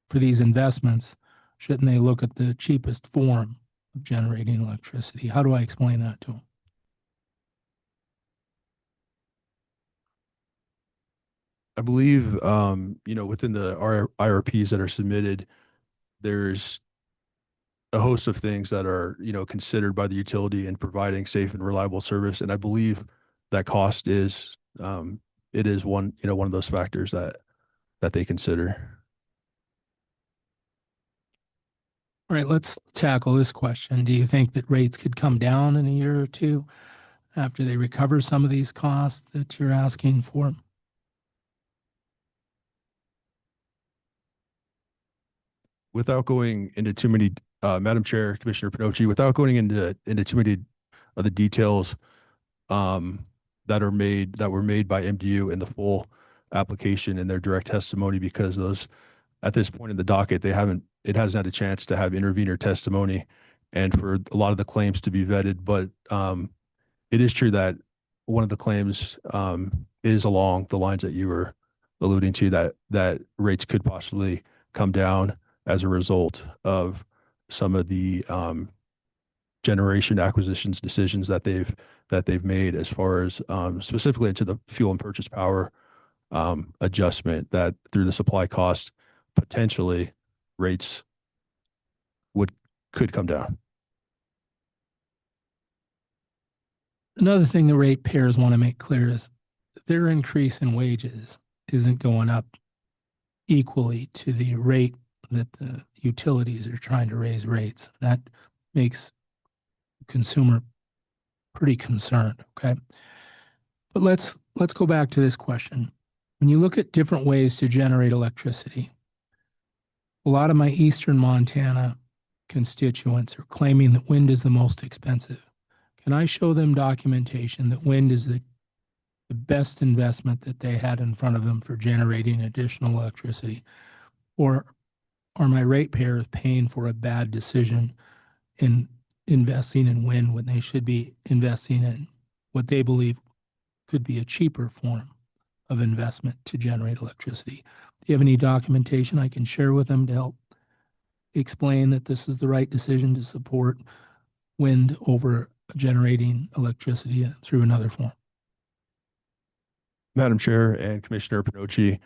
for these investments, shouldn't they look at the cheapest form of generating electricity? How do I explain that to them? I believe, within the IRPs that are submitted, there's a host of things that are, considered by the utility in providing safe and reliable service. And I believe that cost is, it is one of those factors that they consider. All right, let's tackle this question. Do you think that rates could come down in a year or two after they recover some of these costs that you're asking for? Without going into too many, Madam Chair, Commissioner Pinoche, without going into too many of the details that were made by MDU in the full application and their direct testimony, because those, at this point in the docket, it hasn't had a chance to have intervener testimony and for a lot of the claims to be vetted. But it is true that one of the claims is along the lines that you were alluding to, that rates could possibly come down as a result of some of the generation acquisitions decisions that they've made, as far as specifically into the fuel and purchase power adjustment, that through the supply cost, potentially rates could come down. Another thing the ratepayers want to make clear is their increase in wages isn't going up equally to the rate that the utilities are trying to raise rates. That makes the consumer pretty concerned, okay? But let's go back to this question. When you look at different ways to generate electricity, a lot of my Eastern Montana constituents are claiming that wind is the most expensive. Can I show them documentation that wind is the best investment that they had in front of them for generating additional electricity? Or are my ratepayers paying for a bad decision in investing in wind when they should be investing in what they believe could be a cheaper form of investment to generate electricity? Do you have any documentation I can share with them to help explain that this is the right decision to support wind over generating electricity through another form? Madam Chair and Commissioner Pinoche,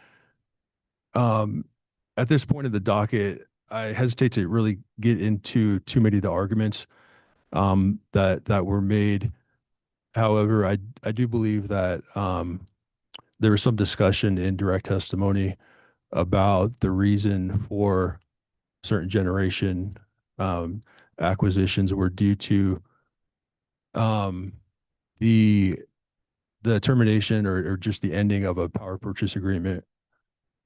at this point in the docket, I hesitate to really get into too many of the arguments that were made. However, I do believe that there was some discussion in direct testimony about the reason for certain generation acquisitions were due to the termination or just the ending of a power purchase agreement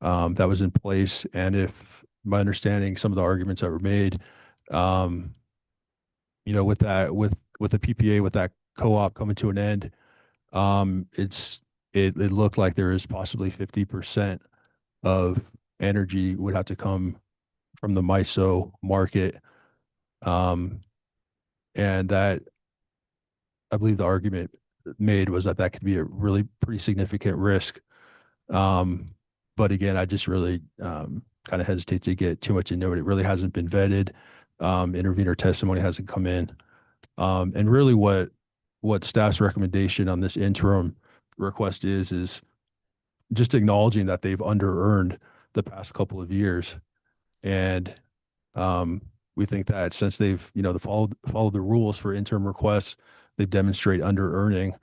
that was in place. And if my understanding, some of the arguments that were made, with the PPA, with that co-op coming to an end, it looked like there is possibly 50% of energy would have to come from the MISO market. And that, I believe the argument made was that could be a really pretty significant risk. But again, I just really kind of hesitate to get too much into it. It really hasn't been vetted. intervener testimony hasn't come in. And really what staff's recommendation on this interim request is just acknowledging that they've under-earned the past couple of years. And we think that since they've, followed the rules for interim requests, they've demonstrated under-earning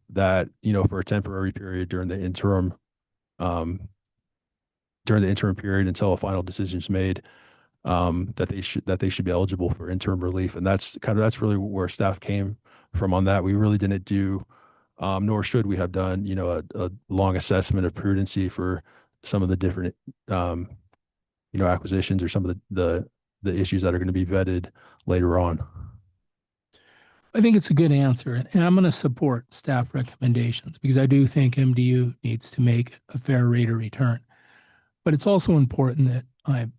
that, for a temporary period during the interim period until a final decision is made, that they should be eligible for interim relief. And that's really where staff came from on that. We really didn't do, nor should we have done, a long assessment of prudency for some of the different, acquisitions or some of the issues that are going to be vetted later on. I think it's a good answer, and I'm going to support staff recommendations because I do think MDU needs to make a fair rate of return. But it's also important that I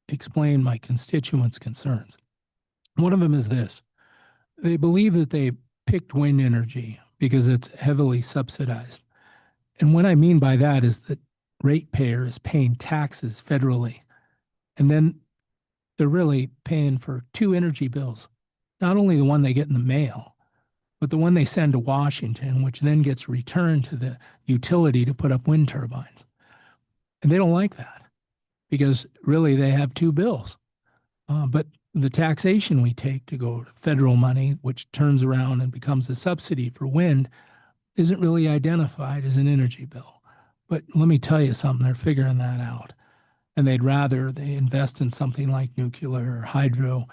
explain my constituents' concerns. One of them is this. They believe that they picked wind energy because it's heavily subsidized. And what I mean by that is that ratepayer is paying taxes federally, and then they're really paying for two energy bills. Not only the one they get in the mail, but the one they send to Washington, which then gets returned to the utility to put up wind turbines. And they don't like that because really they have two bills. But the taxation we take to go to federal money, which turns around and becomes a subsidy for wind, isn't really identified as an energy bill. But let me tell you something, they're figuring that out. And they'd rather they invest in something like nuclear or hydro,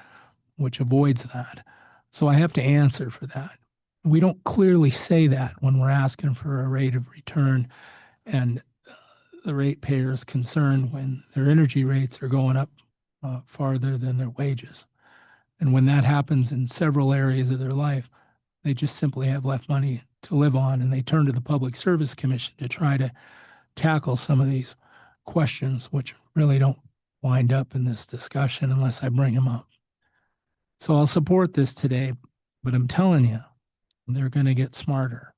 which avoids that. So I have to answer for that. We don't clearly say that when we're asking for a rate of return, and the ratepayer is concerned when their energy rates are going up farther than their wages. And when that happens in several areas of their life, they just simply have less money to live on, and they turn to the Public Service Commission to try to tackle some of these questions, which really don't wind up in this discussion unless I bring them up. So I'll support this today, but I'm telling you, they're going to get smarter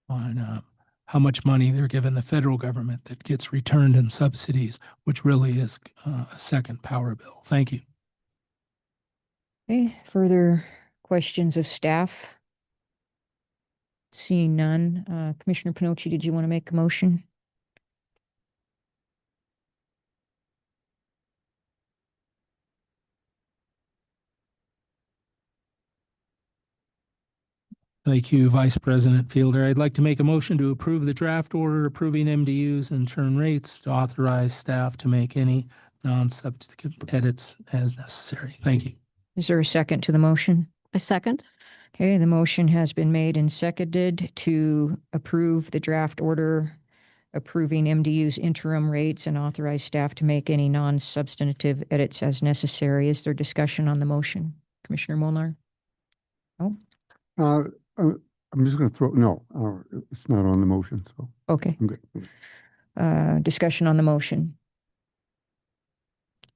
on how much money they're giving the federal government that gets returned in subsidies, which really is a second power bill. Thank you. Okay, further questions of staff? Seeing none. Commissioner Pinocci, did you want to make a motion? Thank you, Vice President Fielder. I'd like to make a motion to approve the draft order approving MDUs and turn rates to authorize staff to make any non-substantive edits as necessary. Thank you. Is there a second to the motion? A second. Okay, the motion has been made and seconded to approve the draft order approving MDU's interim rates and authorize staff to make any non-substantive edits as necessary. Is there discussion on the motion? Commissioner Molnar? No? I'm just going to no, it's not on the motion, so Okay. I'm good. Discussion on the motion.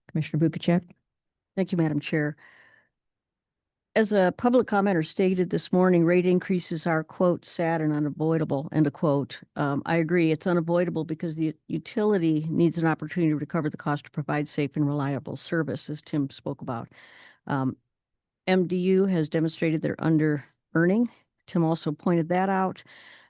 Commissioner Bukacek? Thank you, Madam Chair. As a public commenter stated this morning, rate increases are, quote, sad and unavoidable, end of quote. I agree. It's unavoidable because the utility needs an opportunity to recover the cost to provide safe and reliable service, as Tim spoke about. MDU has demonstrated they're under earning. Tim also pointed that out.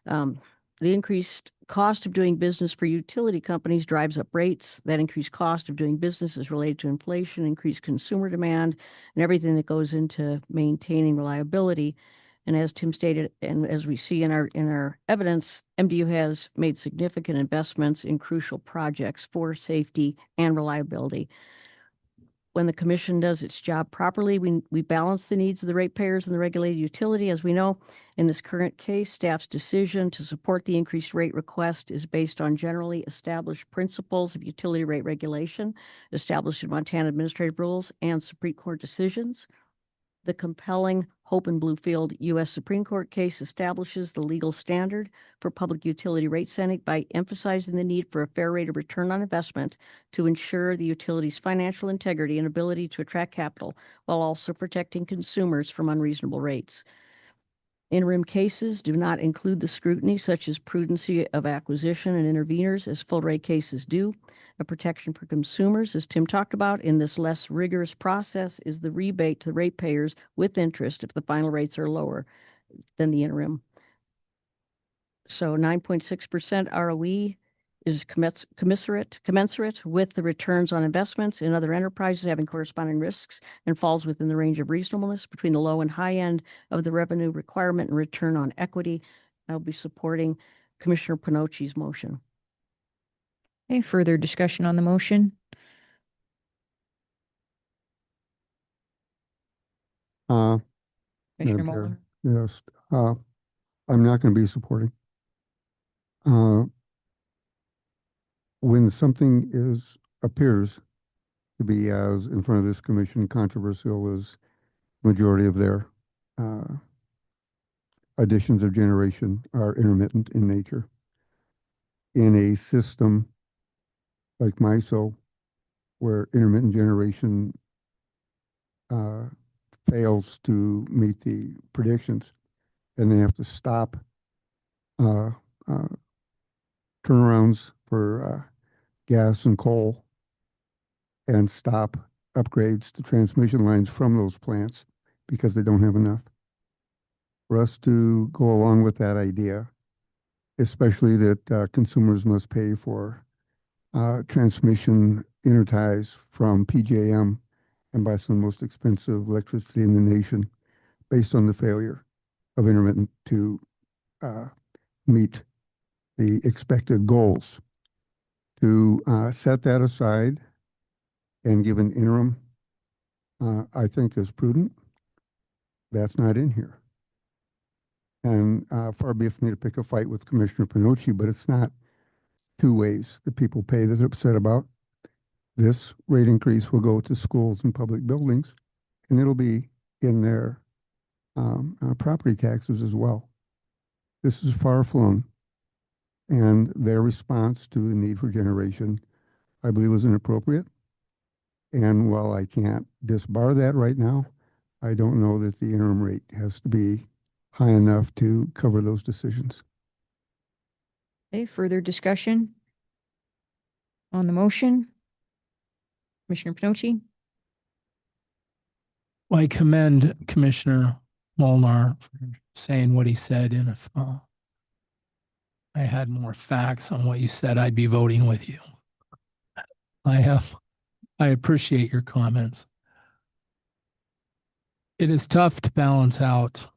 The increased cost of doing business for utility companies drives up rates. That increased cost of doing business is related to inflation, increased consumer demand, and everything that goes into maintaining reliability. And as Tim stated, and as we see in our evidence, MDU has made significant investments in crucial projects for safety and reliability. When the commission does its job properly, we balance the needs of the ratepayers and the regulated utility. As we know, in this current case, staff's decision to support the increased rate request is based on generally established principles of utility rate regulation, established in Montana administrative rules and Supreme Court decisions. The compelling Hope and Bluefield U.S. Supreme Court case establishes the legal standard for public utility rate setting by emphasizing the need for a fair rate of return on investment to ensure the utility's financial integrity and ability to attract capital while also protecting consumers from unreasonable rates. Interim cases do not include the scrutiny such as prudency of acquisition and interveners as full rate cases do. A protection for consumers, as Tim talked about, in this less rigorous process is the rebate to ratepayers with interest if the final rates are lower than the interim. So 9.6% ROE is commensurate with the returns on investments in other enterprises having corresponding risks and falls within the range of reasonableness between the low and high end of the revenue requirement and return on equity. I'll be supporting Commissioner Panocci's motion. Okay, further discussion on the motion? Madam Commissioner Chair, Mullen? yes, I'm not going to be supporting. When something appears to be, as in front of this commission, controversial as majority of their additions of generation are intermittent in nature. In a system like MISO, where intermittent generation fails to meet the predictions, and they have to stop turnarounds for gas and coal and stop upgrades to transmission lines from those plants because they don't have enough. For us to go along with that idea, especially that consumers must pay for transmission interties from PJM and buy some of the most expensive electricity in the nation based on the failure of intermittent to meet the expected goals. To set that aside and give an interim, I think is prudent. That's not in here. And far be it for me to pick a fight with Commissioner Panocci, but it's not two ways that people pay that they're upset about. This rate increase will go to schools and public buildings, and it'll be in their property taxes as well. This is far flung, and their response to the need for generation, I believe, was inappropriate. And while I can't disbar that right now, I don't know that the interim rate has to be high enough to cover those decisions. Okay, further discussion on the motion? Commissioner Panocci? Well, I commend Commissioner Molnar for saying what he said, and if I had more facts on what you said, I'd be voting with you. I appreciate your comments. It is tough to balance out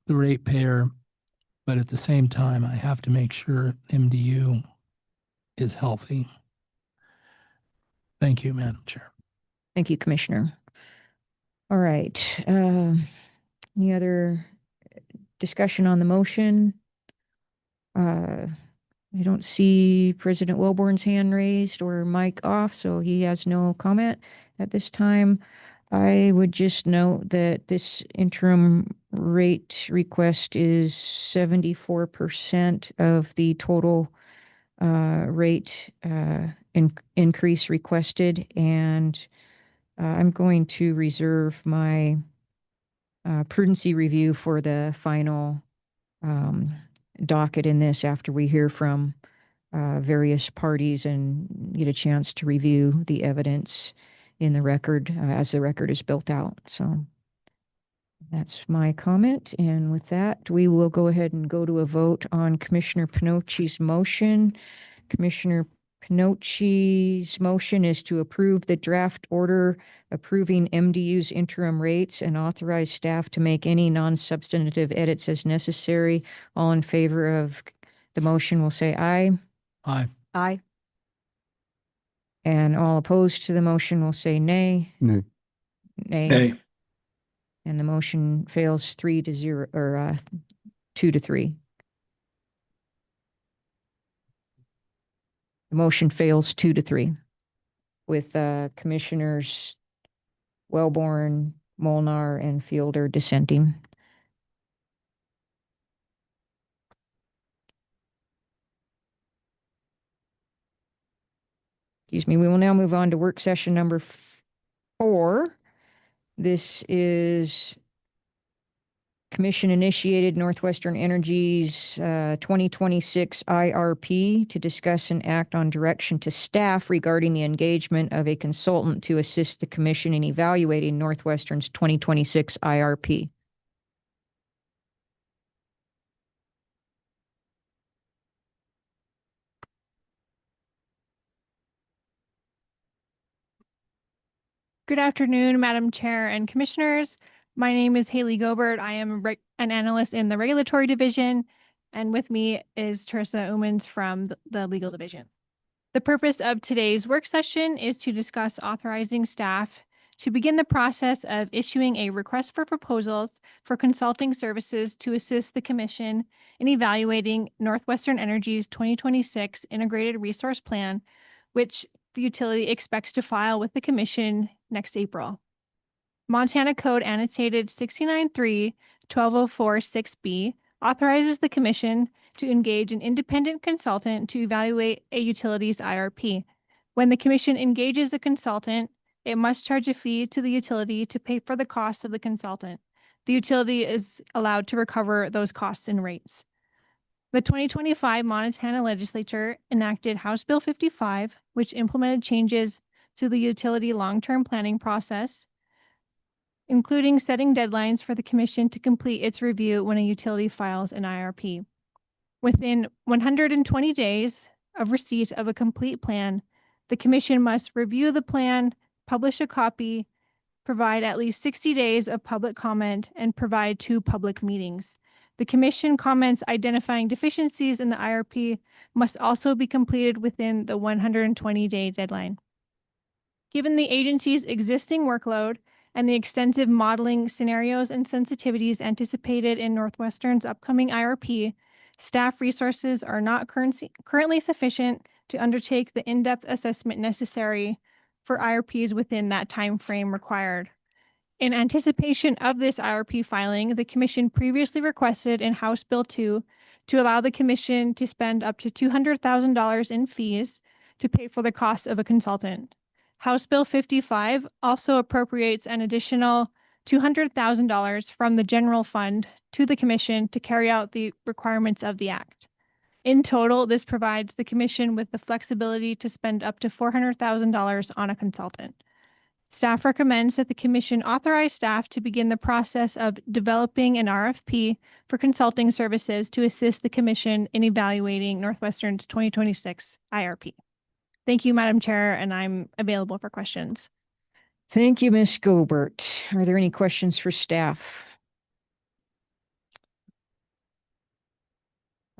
the ratepayer, but at the same time, I have to make sure MDU is healthy. Thank you, Madam Chair. Thank you, Commissioner. All right. Any other discussion on the motion? I don't see President Wellborn's hand raised or mic off, so he has no comment at this time. I would just note that this interim rate request is 74% of the total rate increase requested, and I'm going to reserve my prudency review for the final docket in this after we hear from various parties and get a chance to review the evidence in the record as the record is built out. So that's my comment. And with that, we will go ahead and go to a vote on Commissioner Panocci's motion. Commissioner Panocci's motion is to approve the draft order approving MDU's interim rates and authorize staff to make any non-substantive edits as necessary. All in favor of the motion will say aye. Aye. Aye. And all opposed to the motion will say nay. Nay. Nay. Nay. And the motion fails 3-0 or 2-3. The motion fails 2-3 with Commissioners Wellborn, Molnar, and Fielder dissenting. Excuse me. We will now move on to work session number 4. This is Commission initiated Northwestern Energy's 2026 IRP to discuss and act on direction to staff regarding the engagement of a consultant to assist the commission in evaluating Northwestern's 2026 IRP. Good afternoon, Madam Chair and Commissioners. My name is Haley Gobert. I am an analyst in the Regulatory Division, and with me is Teresa Umans from the Legal Division. The purpose of today's work session is to discuss authorizing staff to begin the process of issuing a request for proposals for consulting services to assist the Commission in evaluating Northwestern Energy's 2026 Integrated Resource Plan, which the utility expects to file with the Commission next April. Montana Code Annotated 69.3-12046B authorizes the Commission to engage an independent consultant to evaluate a utility's IRP. When the Commission engages a consultant, it must charge a fee to the utility to pay for the cost of the consultant. The utility is allowed to recover those costs in rates. The 2025 Montana Legislature enacted House Bill 55, which implemented changes to the utility long-term planning process, including setting deadlines for the Commission to complete its review when a utility files an IRP. Within 120 days of receipt of a complete plan, the Commission must review the plan, publish a copy, provide at least 60 days of public comment, and provide 2 public meetings. The Commission comments identifying deficiencies in the IRP must also be completed within the 120-day deadline. Given the agency's existing workload and the extensive modeling scenarios and sensitivities anticipated in Northwestern's upcoming IRP, staff resources are not currently sufficient to undertake the in-depth assessment necessary for IRPs within that time frame required. In anticipation of this IRP filing, the Commission previously requested in House Bill 2 to allow the Commission to spend up to $200,000 in fees to pay for the cost of a consultant. House Bill 55 also appropriates an additional $200,000 from the general fund to the Commission to carry out the requirements of the Act. In total, this provides the Commission with the flexibility to spend up to $400,000 on a consultant. Staff recommends that the Commission authorize staff to begin the process of developing an RFP for consulting services to assist the Commission in evaluating Northwestern's 2026 IRP. Thank you, Madam Chair, and I'm available for questions. Thank you, Ms. Gobert. Are there any questions for staff?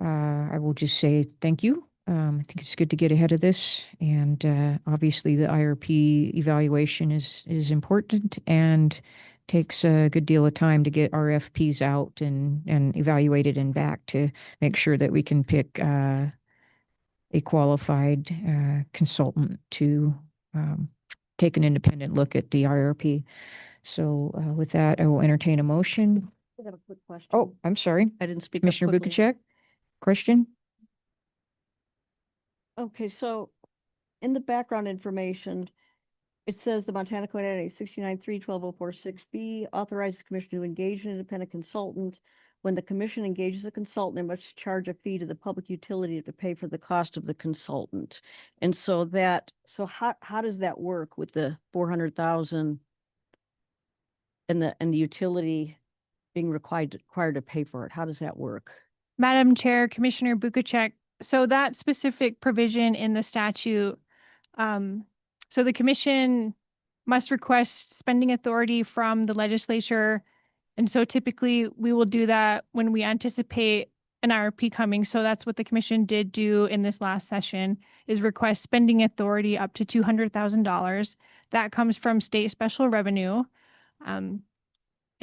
I will just say thank you. I think it's good to get ahead of this, and obviously the IRP evaluation is important and takes a good deal of time to get RFPs out and evaluated and back to make sure that we can pick a qualified consultant to take an independent look at the IRP. So with that, I will entertain a motion. I have a quick question. Oh, I'm sorry. I didn't speak up Commissioner quickly. Bukacek, question? Okay, so in the background information, it says the Montana Code Annotated 69.3-12046B authorizes the Commission to engage an independent consultant. When the Commission engages a consultant, it must charge a fee to the public utility to pay for the cost of the consultant. And so how does that work with the 400,000 and the utility being required to pay for it? How does that work? Madam Chair, Commissioner Bukacek, so that specific provision in the statute, so the Commission must request spending authority from the legislature. And so typically we will do that when we anticipate an IRP coming. So that's what the Commission did do in this last session, is request spending authority up to $200,000. That comes from state special revenue. And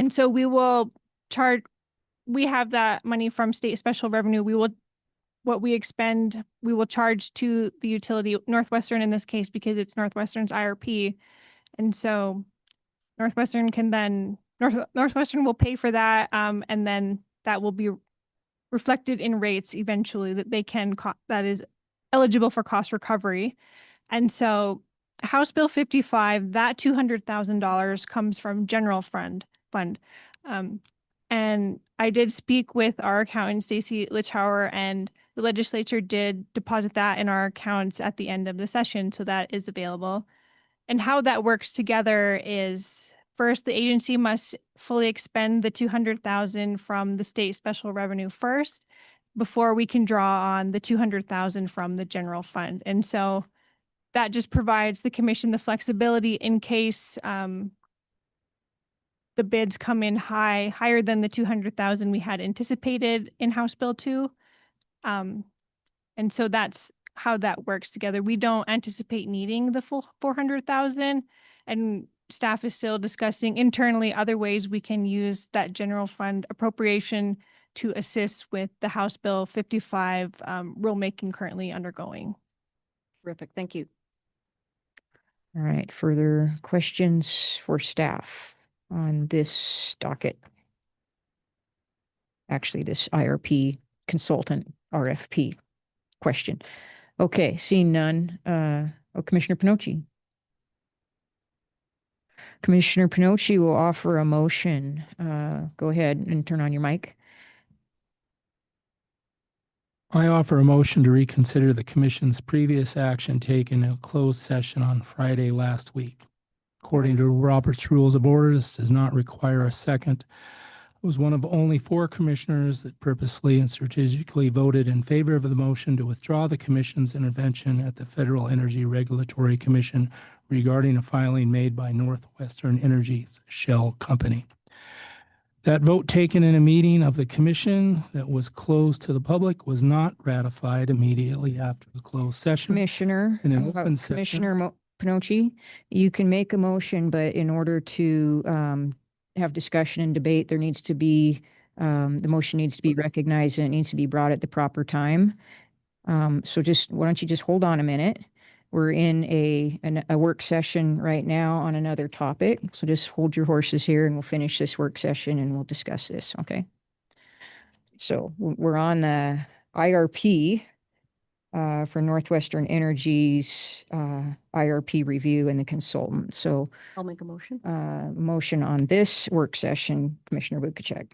so we will we have that money from state special revenue. What we expend, we will charge to the utility, Northwestern in this case, because it's Northwestern's IRP. And so Northwestern will pay for that. And then that will be reflected in rates eventually that that is eligible for cost recovery. And so House Bill 55, that $200,000 comes from general fund. And I did speak with our accountant, Stacy Lichauer, and the legislature did deposit that in our accounts at the end of the session, so that is available. And how that works together is, first, the agency must fully expend the 200,000 from the state special revenue first before we can draw on the 200,000 from the general fund. And so that just provides the commission the flexibility in case the bids come in higher than the 200,000 we had anticipated in House Bill 2. And so that's how that works together. We don't anticipate needing the full 400,000, and staff is still discussing internally other ways we can use that general fund appropriation to assist with the House Bill 55 rulemaking currently undergoing. Terrific. Thank you. All right, further questions for staff on this docket? Actually, this IRP consultant RFP question. Okay, seeing none. Commissioner Pinochi. Commissioner Pinochi will offer a motion. Go ahead and turn on your mic. I offer a motion to reconsider the commission's previous action taken in a closed session on Friday last week. According to Robert's Rules of Order, this does not require a second. I was one of only 4 commissioners that purposely and strategically voted in favor of the motion to withdraw the commission's intervention at the Federal Energy Regulatory Commission regarding a filing made by Northwestern Energy Shell Company. That vote taken in a meeting of the commission that was closed to the public was not ratified immediately after the closed session. Commissioner, In an open session. Commissioner Pinochi, you can make a motion, but in order to have discussion and debate, there needs to be, the motion needs to be recognized and it needs to be brought at the proper time. So just, why don't you just hold on a minute? We're in a work session right now on another topic. So just hold your horses here and we'll finish this work session and we'll discuss this, okay? So we're on the IRP for Northwestern Energy's IRP review and the consultant. So I'll make a motion. motion on this work session, Commissioner Bukacek.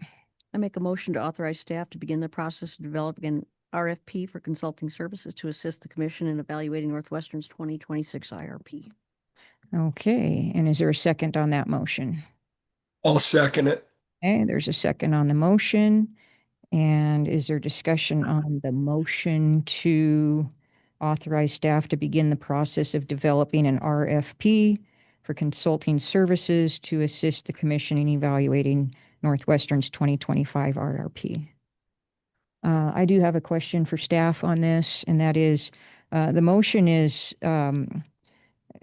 I make a motion to authorize staff to begin the process of developing an RFP for consulting services to assist the commission in evaluating Northwestern's 2026 IRP. Okay, and is there a second on that motion? I'll second it. Okay, there's a second on the motion. And is there discussion on the motion to authorize staff to begin the process of developing an RFP for consulting services to assist the commission in evaluating Northwestern's 2025 RRP? I do have a question for staff on this, and that is, the motion is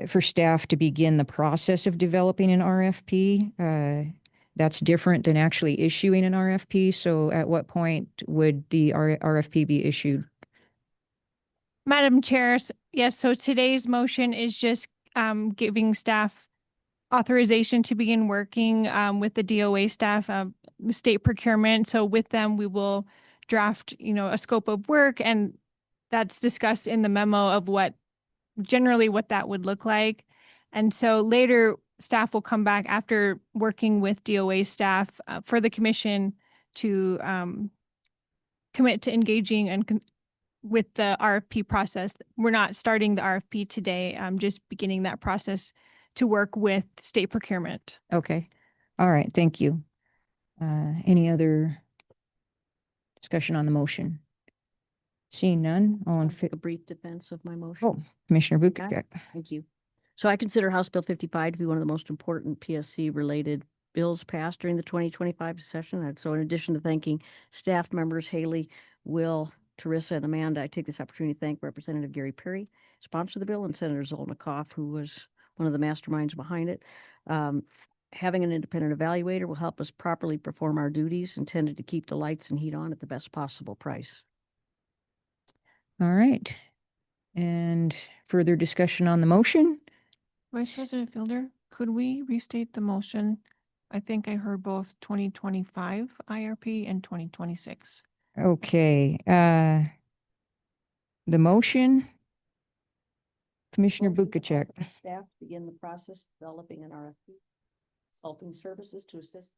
for staff to begin the process of developing an RFP. That's different than actually issuing an RFP. So at what point would the RFP be issued? Madam Chair, yes, so today's motion is just giving staff authorization to begin working with the DOA staff, state procurement. So with them, we will draft, a scope of work, and that's discussed in the memo of what that would look like. And so later, staff will come back after working with DOA staff for the commission to commit to engaging and with the RFP process. We're not starting the RFP today. I'm just beginning that process to work with state procurement. Okay. All right. Thank you. Any other discussion on the motion? Seeing none, all in favor? A brief defense of my motion. Oh, Commissioner Bukacek. Thank you. So I consider House Bill 55 to be one of the most important PSC related bills passed during the 2025 session. And so in addition to thanking staff members, Haley, Will, Teresa, and Amanda, I take this opportunity to thank Representative Gary Perry, sponsor the bill, and Senator Zolnikoff, who was one of the masterminds behind it. Having an independent evaluator will help us properly perform our duties intended to keep the lights and heat on at the best possible price. All right. And further discussion on the motion? Vice President Fielder, could we restate the motion? I think I heard both 2025 IRP and 2026. Okay. The motion, Commissioner Bukacek. Staff begin the process of developing an RFP, consulting services to assist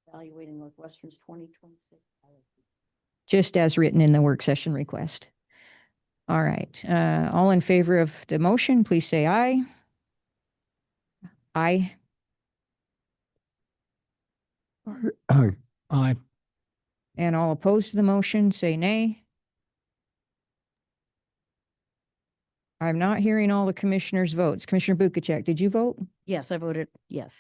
Evaluating Northwestern's 2026. just as written in the work session request. All right, all in favor of the motion, please say aye. Aye. Aye. Aye. And all opposed to the motion, say nay. I'm not hearing all the commissioners' votes. Commissioner Bukacek, did you vote? Yes, I voted yes.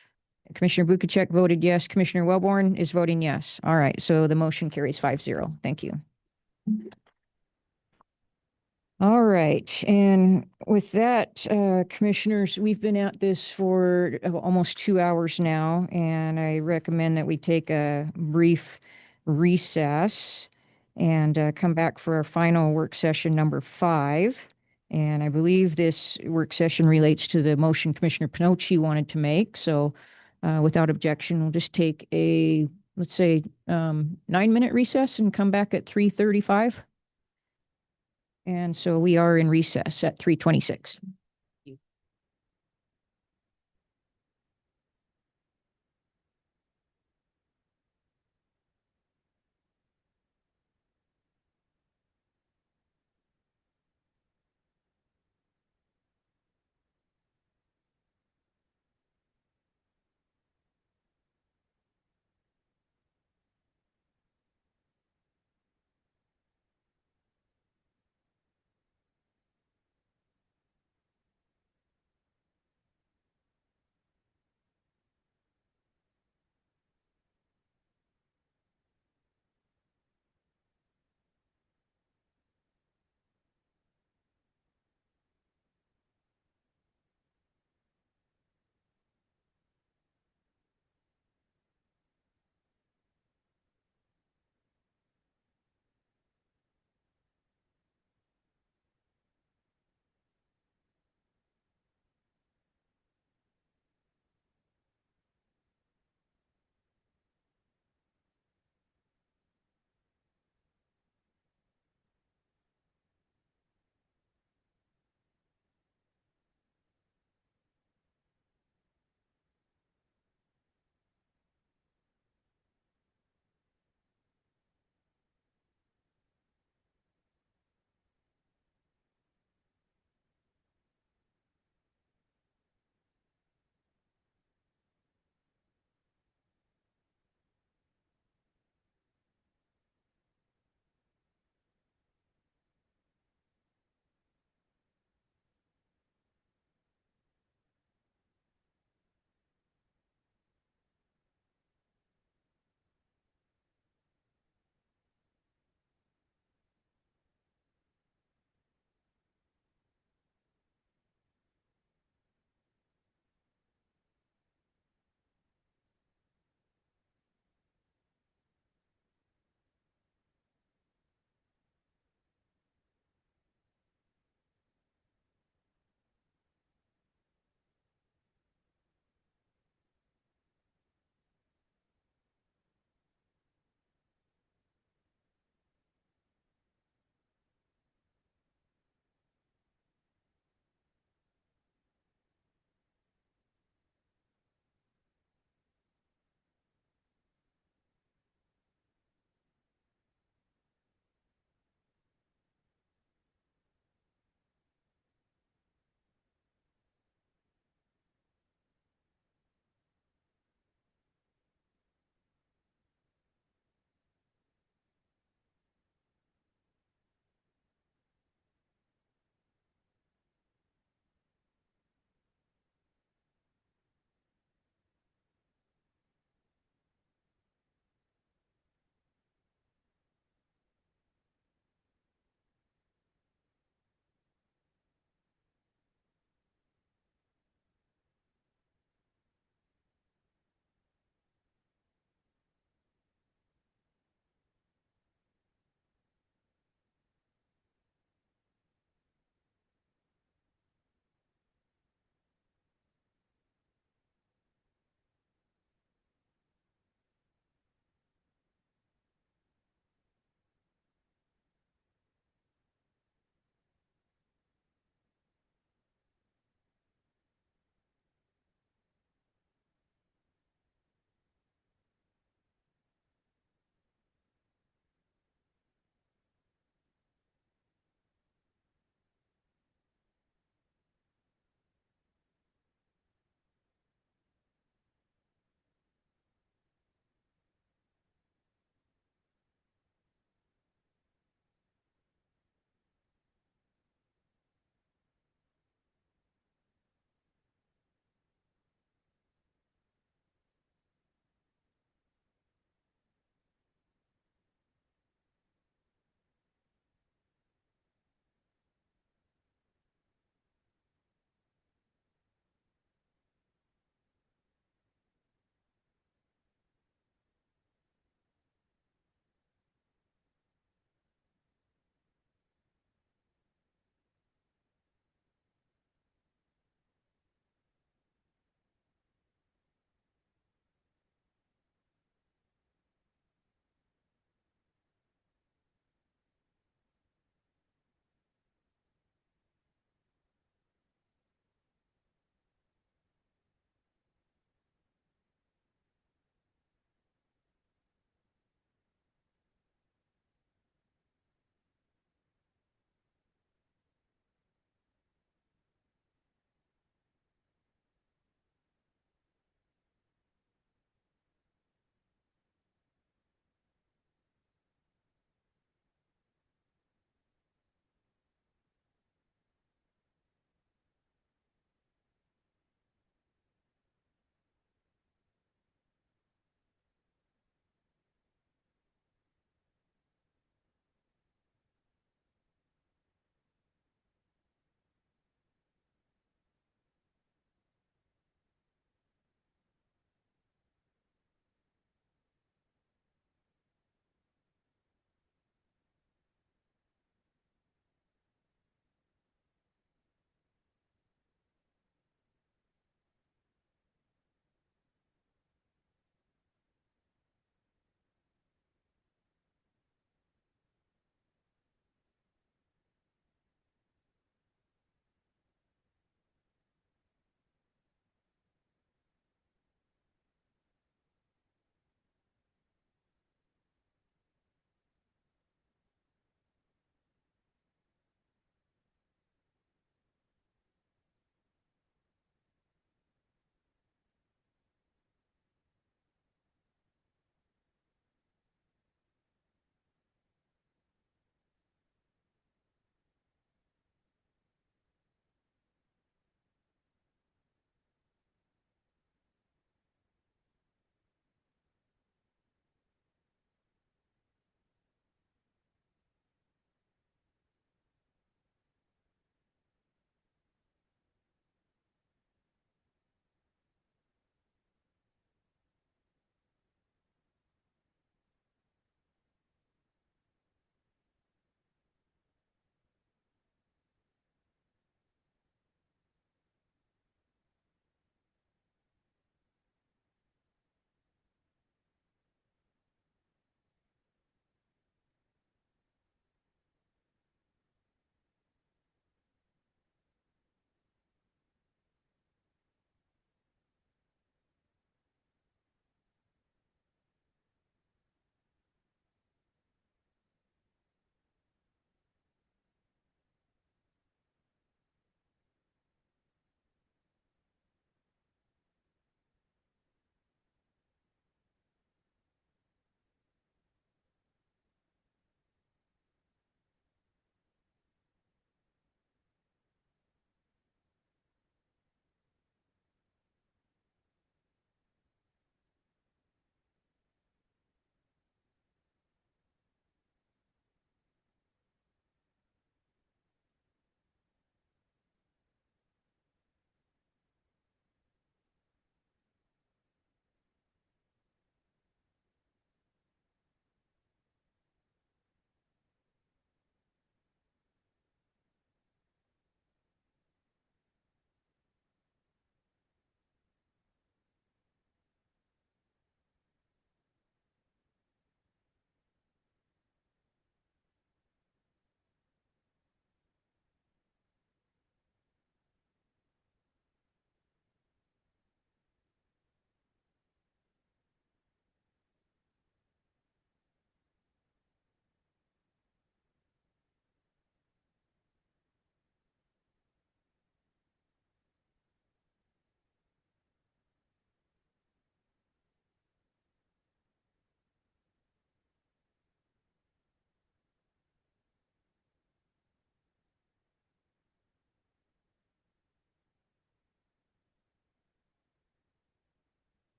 Commissioner Bukacek voted yes. Commissioner Wellborn is voting yes. All right, so the motion carries 5-0. Thank you. All right, and with that, commissioners, we've been at this for almost 2 hours now, and I recommend that we take a brief recess and come back for our final work session number 5. And I believe this work session relates to the motion Commissioner Pinocci wanted to make. So without objection, we'll just take a, let's say, 9-minute recess and come back at 3:35. And so we are in recess at 3:26.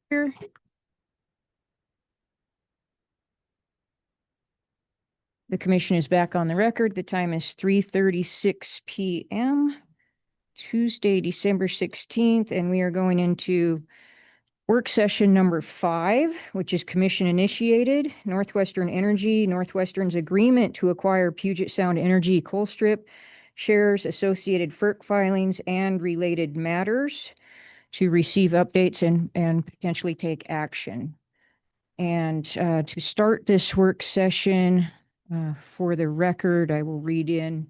Here. The commission is back on the record. The time is 3:36 p.m. Tuesday, December 16th, and we are going into work session number 5, which is commission initiated, Northwestern Energy, Northwestern's agreement to acquire Puget Sound Energy coal strip shares, associated FERC filings, and related matters, to receive updates and potentially take action. And to start this work session, for the record, I will read in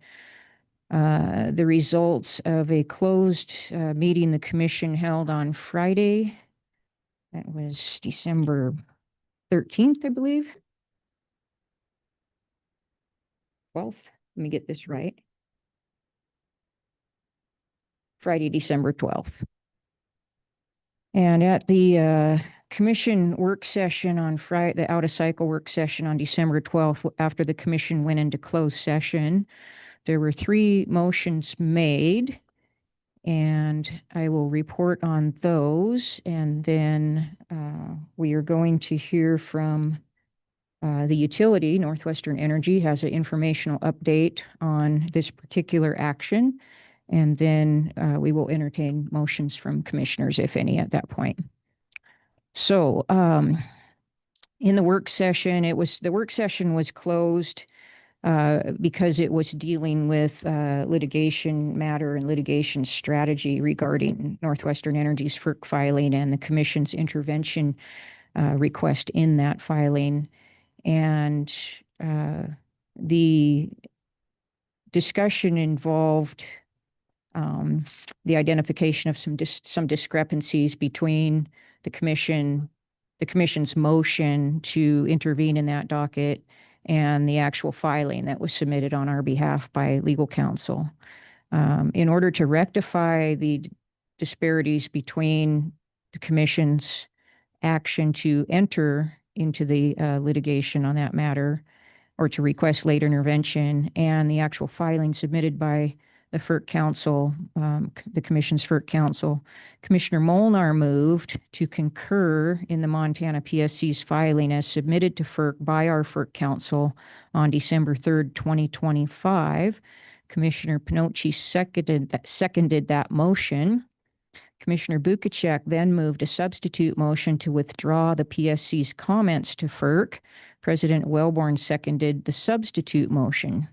the results of a closed meeting the commission held on Friday. That was December 13th, I believe. 12th. Let me get this right. Friday, December 12th. And at the commission work session on Friday, the out of cycle work session on December 12th, after the commission went into closed session, there were 3 motions made, and I will report on those. And then we are going to hear from the utility. Northwestern Energy has an informational update on this particular action. And then we will entertain motions from commissioners, if any, at that point. So in the work session, the work session was closed because it was dealing with litigation matter and litigation strategy regarding Northwestern Energy's FERC filing and the commission's intervention request in that filing. And the discussion involved the identification of some discrepancies between the commission's motion to intervene in that docket and the actual filing that was submitted on our behalf by legal counsel. In order to rectify the disparities between the commission's action to enter into the litigation on that matter, or to request late intervention, and the actual filing submitted by the FERC counsel, the commission's FERC counsel, Commissioner Molnar moved to concur in the Montana PSC's filing as submitted to FERC by our FERC counsel on December 3rd, 2025. Commissioner Pinocci seconded that motion. Commissioner Bukacek then moved a substitute motion to withdraw the PSC's comments to FERC. President Wellborn seconded the substitute motion.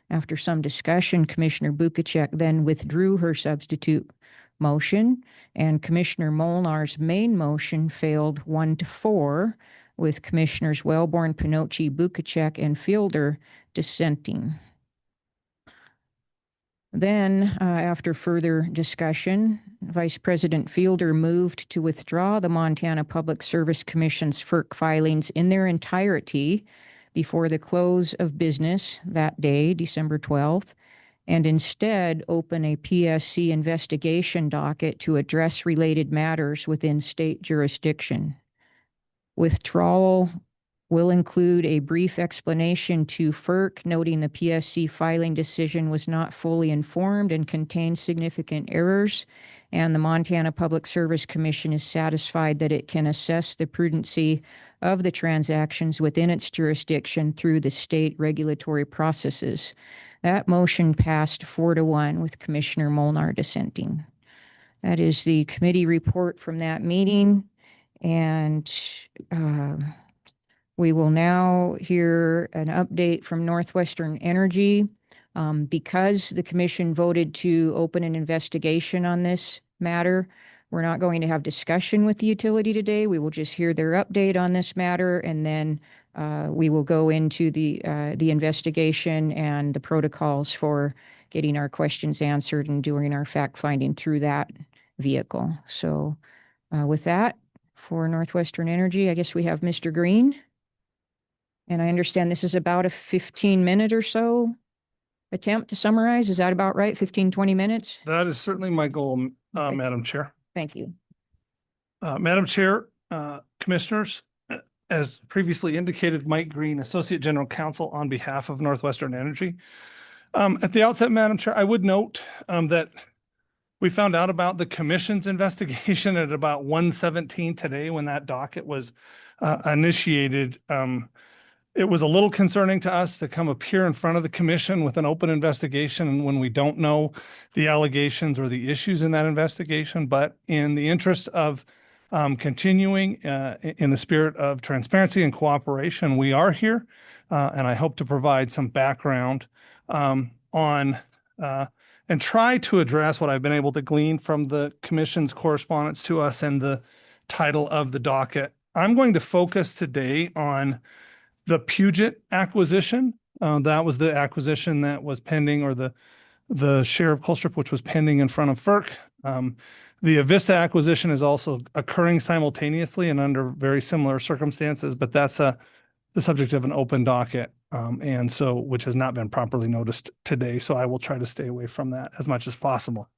After some discussion, Commissioner Bukacek then withdrew her substitute motion, and Commissioner Molnar's main motion failed 1-4, with Commissioners Wellborn, Pinocci, Bukacek, and Fielder dissenting. Then, after further discussion, Vice President Fielder moved to withdraw the Montana Public Service Commission's FERC filings in their entirety before the close of business that day, December 12th, and instead open a PSC investigation docket to address related matters within state jurisdiction. Withdrawal will include a brief explanation to FERC, noting the PSC filing decision was not fully informed and contained significant errors, and the Montana Public Service Commission is satisfied that it can assess the prudency of the transactions within its jurisdiction through the state regulatory processes. That motion passed 4-1 with Commissioner Molnar dissenting. That is the committee report from that meeting, and we will now hear an update from Northwestern Energy. Because the commission voted to open an investigation on this matter, we're not going to have discussion with the utility today. We will just hear their update on this matter, and then we will go into the investigation and the protocols for getting our questions answered and doing our fact finding through that vehicle. So with that, for Northwestern Energy, I guess we have Mr. Green. And I understand this is about a 15-minute or so attempt to summarize. Is that about right? 15, 20 minutes? That is certainly my goal, Okay. Madam Chair. Thank you. Madam Chair, Commissioners, as previously indicated, Mike Green, Associate General Counsel on behalf of Northwestern Energy. At the outset, Madam Chair, I would note that We found out about the commission's investigation at about 1:17 today when that docket was initiated. It was a little concerning to us to come appear in front of the commission with an open investigation when we don't know the allegations or the issues in that investigation. But in the interest of continuing in the spirit of transparency and cooperation, we are here. And I hope to provide some background on and try to address what I've been able to glean from the commission's correspondence to us and the title of the docket. I'm going to focus today on the Puget acquisition. That was the acquisition that was pending, or the share of Colstrip, which was pending in front of FERC. The Avista acquisition is also occurring simultaneously and under very similar circumstances, but that's the subject of an open docket, and so which has not been properly noticed today. So I will try to stay away from that as much as possible.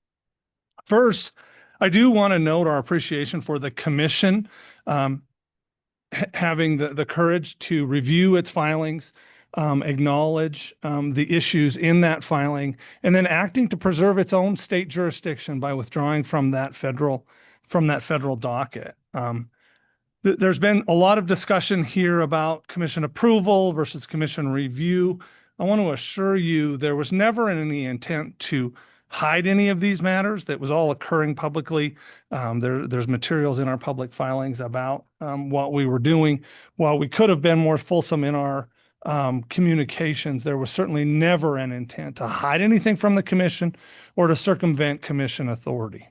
First, I do want to note our appreciation for the commission having the courage to review its filings, acknowledge the issues in that filing, and then acting to preserve its own state jurisdiction by withdrawing from that federal docket. There's been a lot of discussion here about commission approval versus commission review. I want to assure you there was never any intent to hide any of these matters. That was all occurring publicly. There's materials in our public filings about what we were doing. While we could have been more fulsome in our communications, there was certainly never an intent to hide anything from the commission or to circumvent commission authority.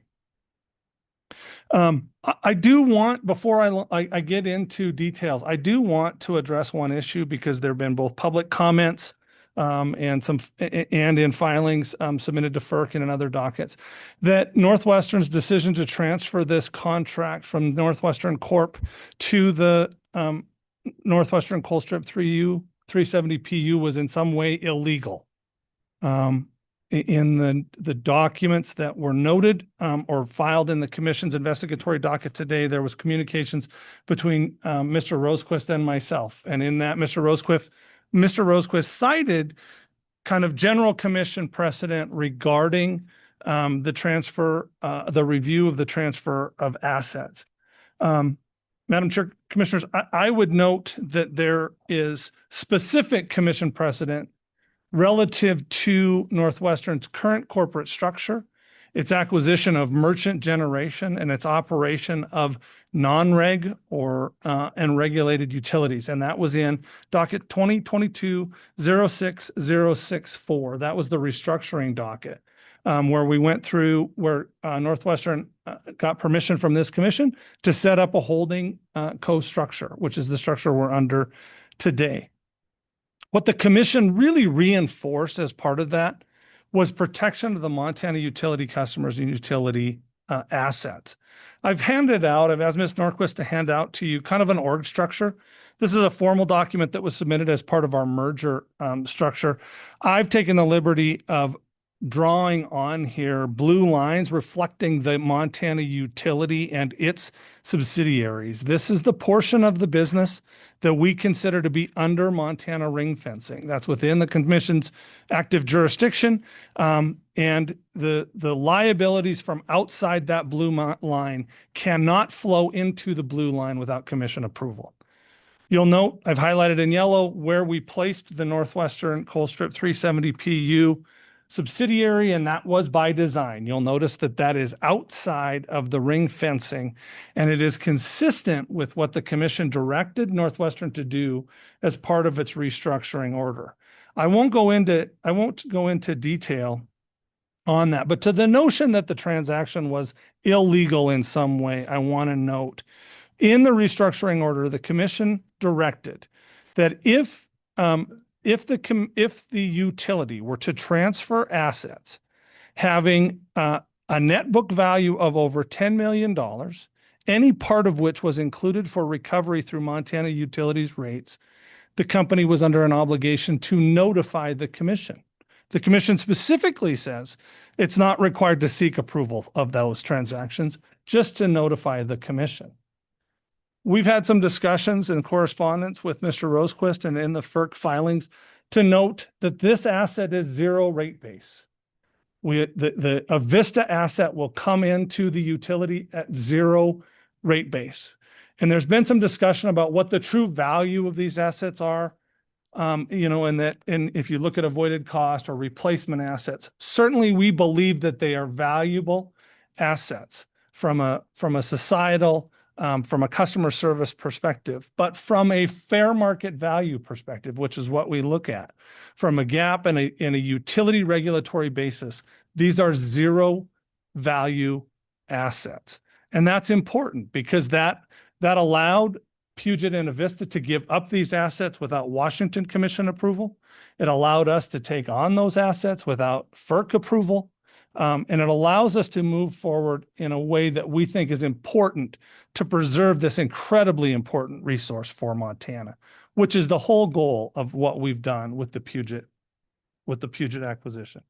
I do want, before I get into details, I do want to address one issue because there have been both public comments and in filings submitted to FERC and in other dockets, that Northwestern's decision to transfer this contract from Northwestern Corp to the Northwestern Colstrip 370 PU was in some way illegal. In the documents that were noted or filed in the commission's investigatory docket today, there was communications between Mr. Rosequist and myself. And in that, Mr. Rosequist cited kind of general commission precedent regarding the transfer, the review of the transfer of assets. Madam Chair, Commissioners, I would note that there is specific commission precedent relative to Northwestern's current corporate structure, its acquisition of merchant generation, and its operation of non-reg or and regulated utilities. And that was in docket 2022-06064. That was the restructuring docket, where we went through where Northwestern got permission from this commission to set up a holding co-structure, which is the structure we're under today. What the commission really reinforced as part of that was protection of the Montana utility customers and utility assets. I've asked Ms. Norquist to hand out to you kind of an org structure. This is a formal document that was submitted as part of our merger structure. I've taken the liberty of drawing on here blue lines reflecting the Montana utility and its subsidiaries. This is the portion of the business that we consider to be under Montana ring fencing. That's within the commission's active jurisdiction. And the liabilities from outside that blue line cannot flow into the blue line without commission approval. You'll note I've highlighted in yellow where we placed the Northwestern Colstrip 370 PU subsidiary, and that was by design. You'll notice that that is outside of the ring fencing, and it is consistent with what the commission directed Northwestern to do as part of its restructuring order. I won't go into detail on that, but to the notion that the transaction was illegal in some way, I want to note in the restructuring order, the commission directed that if the utility were to transfer assets having a net book value of over $10 million, any part of which was included for recovery through Montana Utilities rates, the company was under an obligation to notify the commission. The commission specifically says it's not required to seek approval of those transactions, just to notify the commission. We've had some discussions and correspondence with Mr. Rosequist and in the FERC filings to note that this asset is zero rate base. the Avista asset will come into the utility at zero rate base. And there's been some discussion about what the true value of these assets are. And if you look at avoided cost or replacement assets, certainly we believe that they are valuable assets from a societal, from a customer service perspective, but from a fair market value perspective, which is what we look at from a gap and a utility regulatory basis, these are zero value assets. And that's important because that allowed Puget and Avista to give up these assets without Washington Commission approval. It allowed us to take on those assets without FERC approval. And it allows us to move forward in a way that we think is important to preserve this incredibly important resource for Montana, which is the whole goal of what we've done with the Puget acquisition.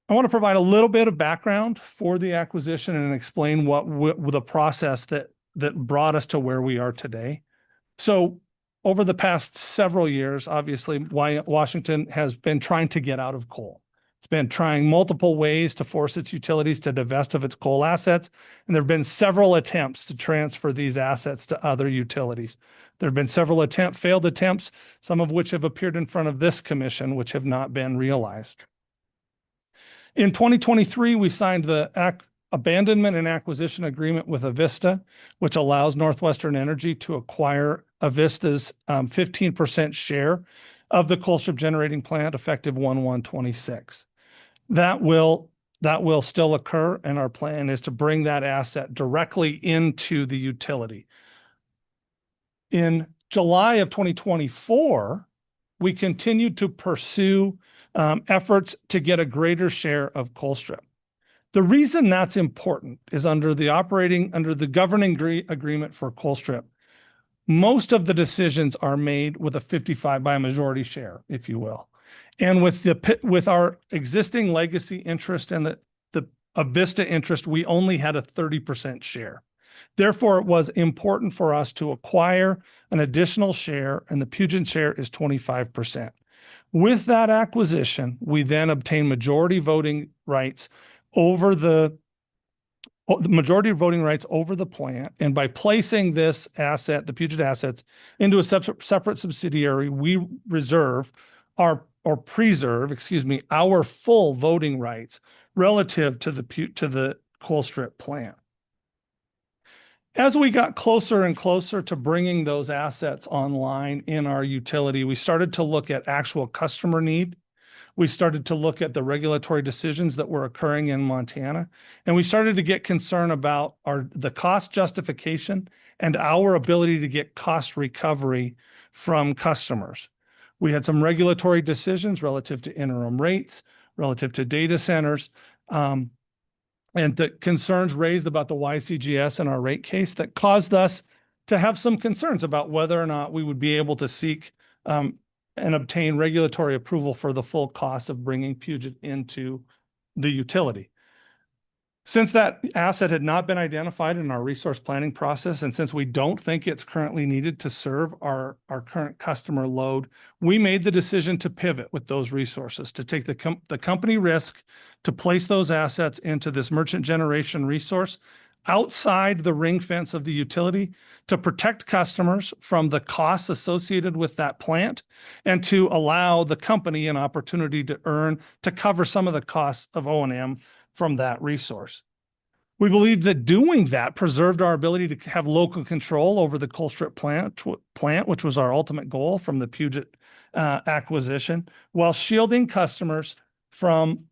I want to provide a little bit of background for the acquisition and explain what the process that brought us to where we are today. So over the past several years, obviously, Washington has been trying to get out of coal. It's been trying multiple ways to force its utilities to divest of its coal assets. And there have been several attempts to transfer these assets to other utilities. There have been several failed attempts, some of which have appeared in front of this commission, which have not been realized. In 2023, we signed the abandonment and acquisition agreement with Avista, which allows Northwestern Energy to acquire Avista's 15% share of the Colstrip generating plant effective 1/1/26. That will still occur, and our plan is to bring that asset directly into the utility. In July of 2024, we continued to pursue efforts to get a greater share of Colstrip. The reason that's important is under the governing agreement for Colstrip, most of the decisions are made with a 55 by a majority share, if you will. And with our existing legacy interest and the Avista interest, we only had a 30% share. Therefore, it was important for us to acquire an additional share, and the Puget share is 25%. With that acquisition, we then obtain majority voting rights over the plant. And by placing this asset, the Puget assets, into a separate subsidiary, we preserve our full voting rights relative to the Colstrip plant. As we got closer and closer to bringing those assets online in our utility, we started to look at actual customer need. We started to look at the regulatory decisions that were occurring in Montana, and we started to get concerned about the cost justification and our ability to get cost recovery from customers. We had some regulatory decisions relative to interim rates, relative to data centers, and the concerns raised about the YCGS in our rate case that caused us to have some concerns about whether or not we would be able to seek and obtain regulatory approval for the full cost of bringing Puget into the utility. Since that asset had not been identified in our resource planning process, and since we don't think it's currently needed to serve our current customer load, we made the decision to pivot with those resources, to take the company risk, to place those assets into this merchant generation resource outside the ring fence of the utility, to protect customers from the costs associated with that plant, and to allow the company an opportunity to cover some of the costs of O&M from that resource. We believe that doing that preserved our ability to have local control over the Colstrip plant, which was our ultimate goal from the Puget acquisition, while shielding customers from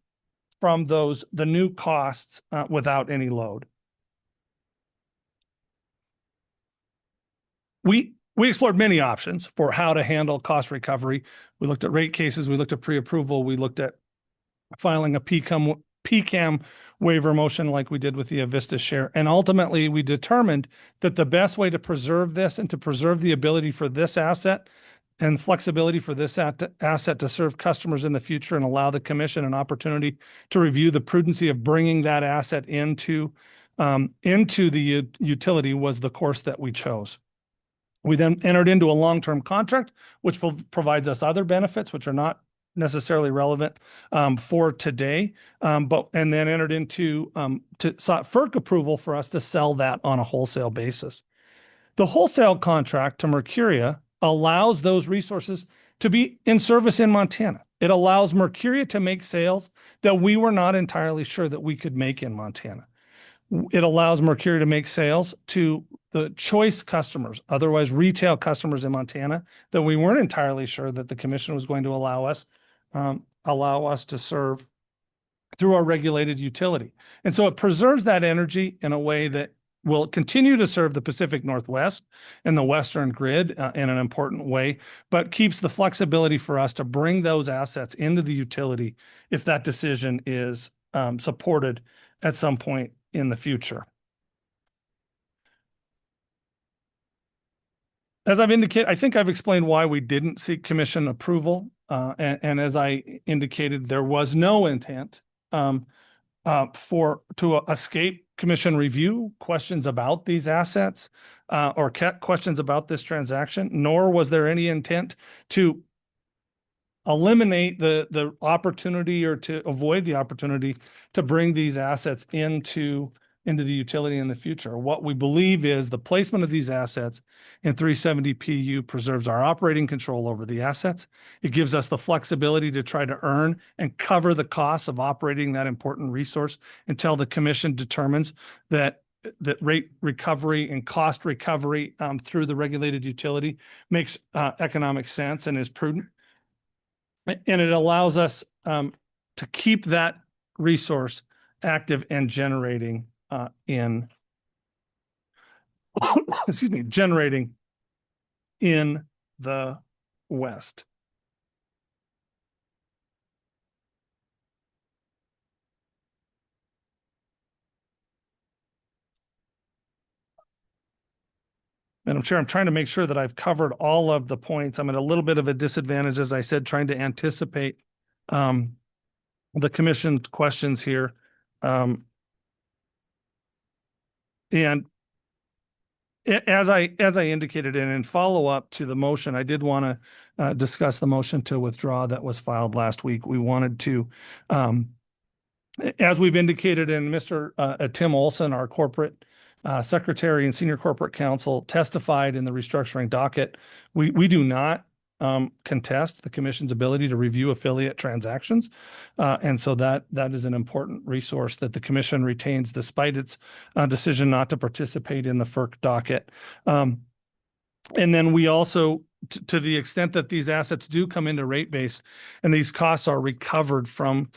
the new costs without any load. We explored many options for how to handle cost recovery. We looked at rate cases, we looked at pre-approval, we looked at filing a PCAM waiver motion like we did with the Avista share. And ultimately, we determined that the best way to preserve this and to preserve the ability for this asset and flexibility for this asset to serve customers in the future and allow the commission an opportunity to review the prudency of bringing that asset into the utility was the course that we chose. We then entered into a long-term contract, which provides us other benefits, which are not necessarily relevant for today, and then entered into sought FERC approval for us to sell that on a wholesale basis. The wholesale contract to Mercuria allows those resources to be in service in Montana. It allows Mercuria to make sales that we were not entirely sure that we could make in Montana. It allows Mercuria to make sales to the choice customers, otherwise retail customers in Montana, that we weren't entirely sure that the commission was going to allow us to serve through our regulated utility. And so it preserves that energy in a way that will continue to serve the Pacific Northwest and the Western grid in an important way, but keeps the flexibility for us to bring those assets into the utility if that decision is supported at some point in the future. As I've indicated, I think I've explained why we didn't seek commission approval. And as I indicated, there was no intent to escape commission review questions about these assets or questions about this transaction, nor was there any intent to eliminate the opportunity or to avoid the opportunity to bring these assets into the utility in the future. What we believe is the placement of these assets in 370 PU preserves our operating control over the assets. It gives us the flexibility to try to earn and cover the costs of operating that important resource until the commission determines that rate recovery and cost recovery through the regulated utility makes economic sense and is prudent. And it allows us to keep that resource active and generating generating in the West. Madam Chair, I'm trying to make sure that I've covered all of the points. I'm at a little bit of a disadvantage, as I said, trying to anticipate the commission's questions here. And as I indicated, and in follow up to the motion, I did want to discuss the motion to withdraw that was filed last week. We wanted to, as we've indicated, and Mr. Tim Olson, our corporate secretary and senior corporate counsel, testified in the restructuring docket. We do not contest the commission's ability to review affiliate transactions. And so that is an important resource that the commission retains despite its decision not to participate in the FERC docket. And then we also, to the extent that these assets do come into rate base and these costs are recovered from,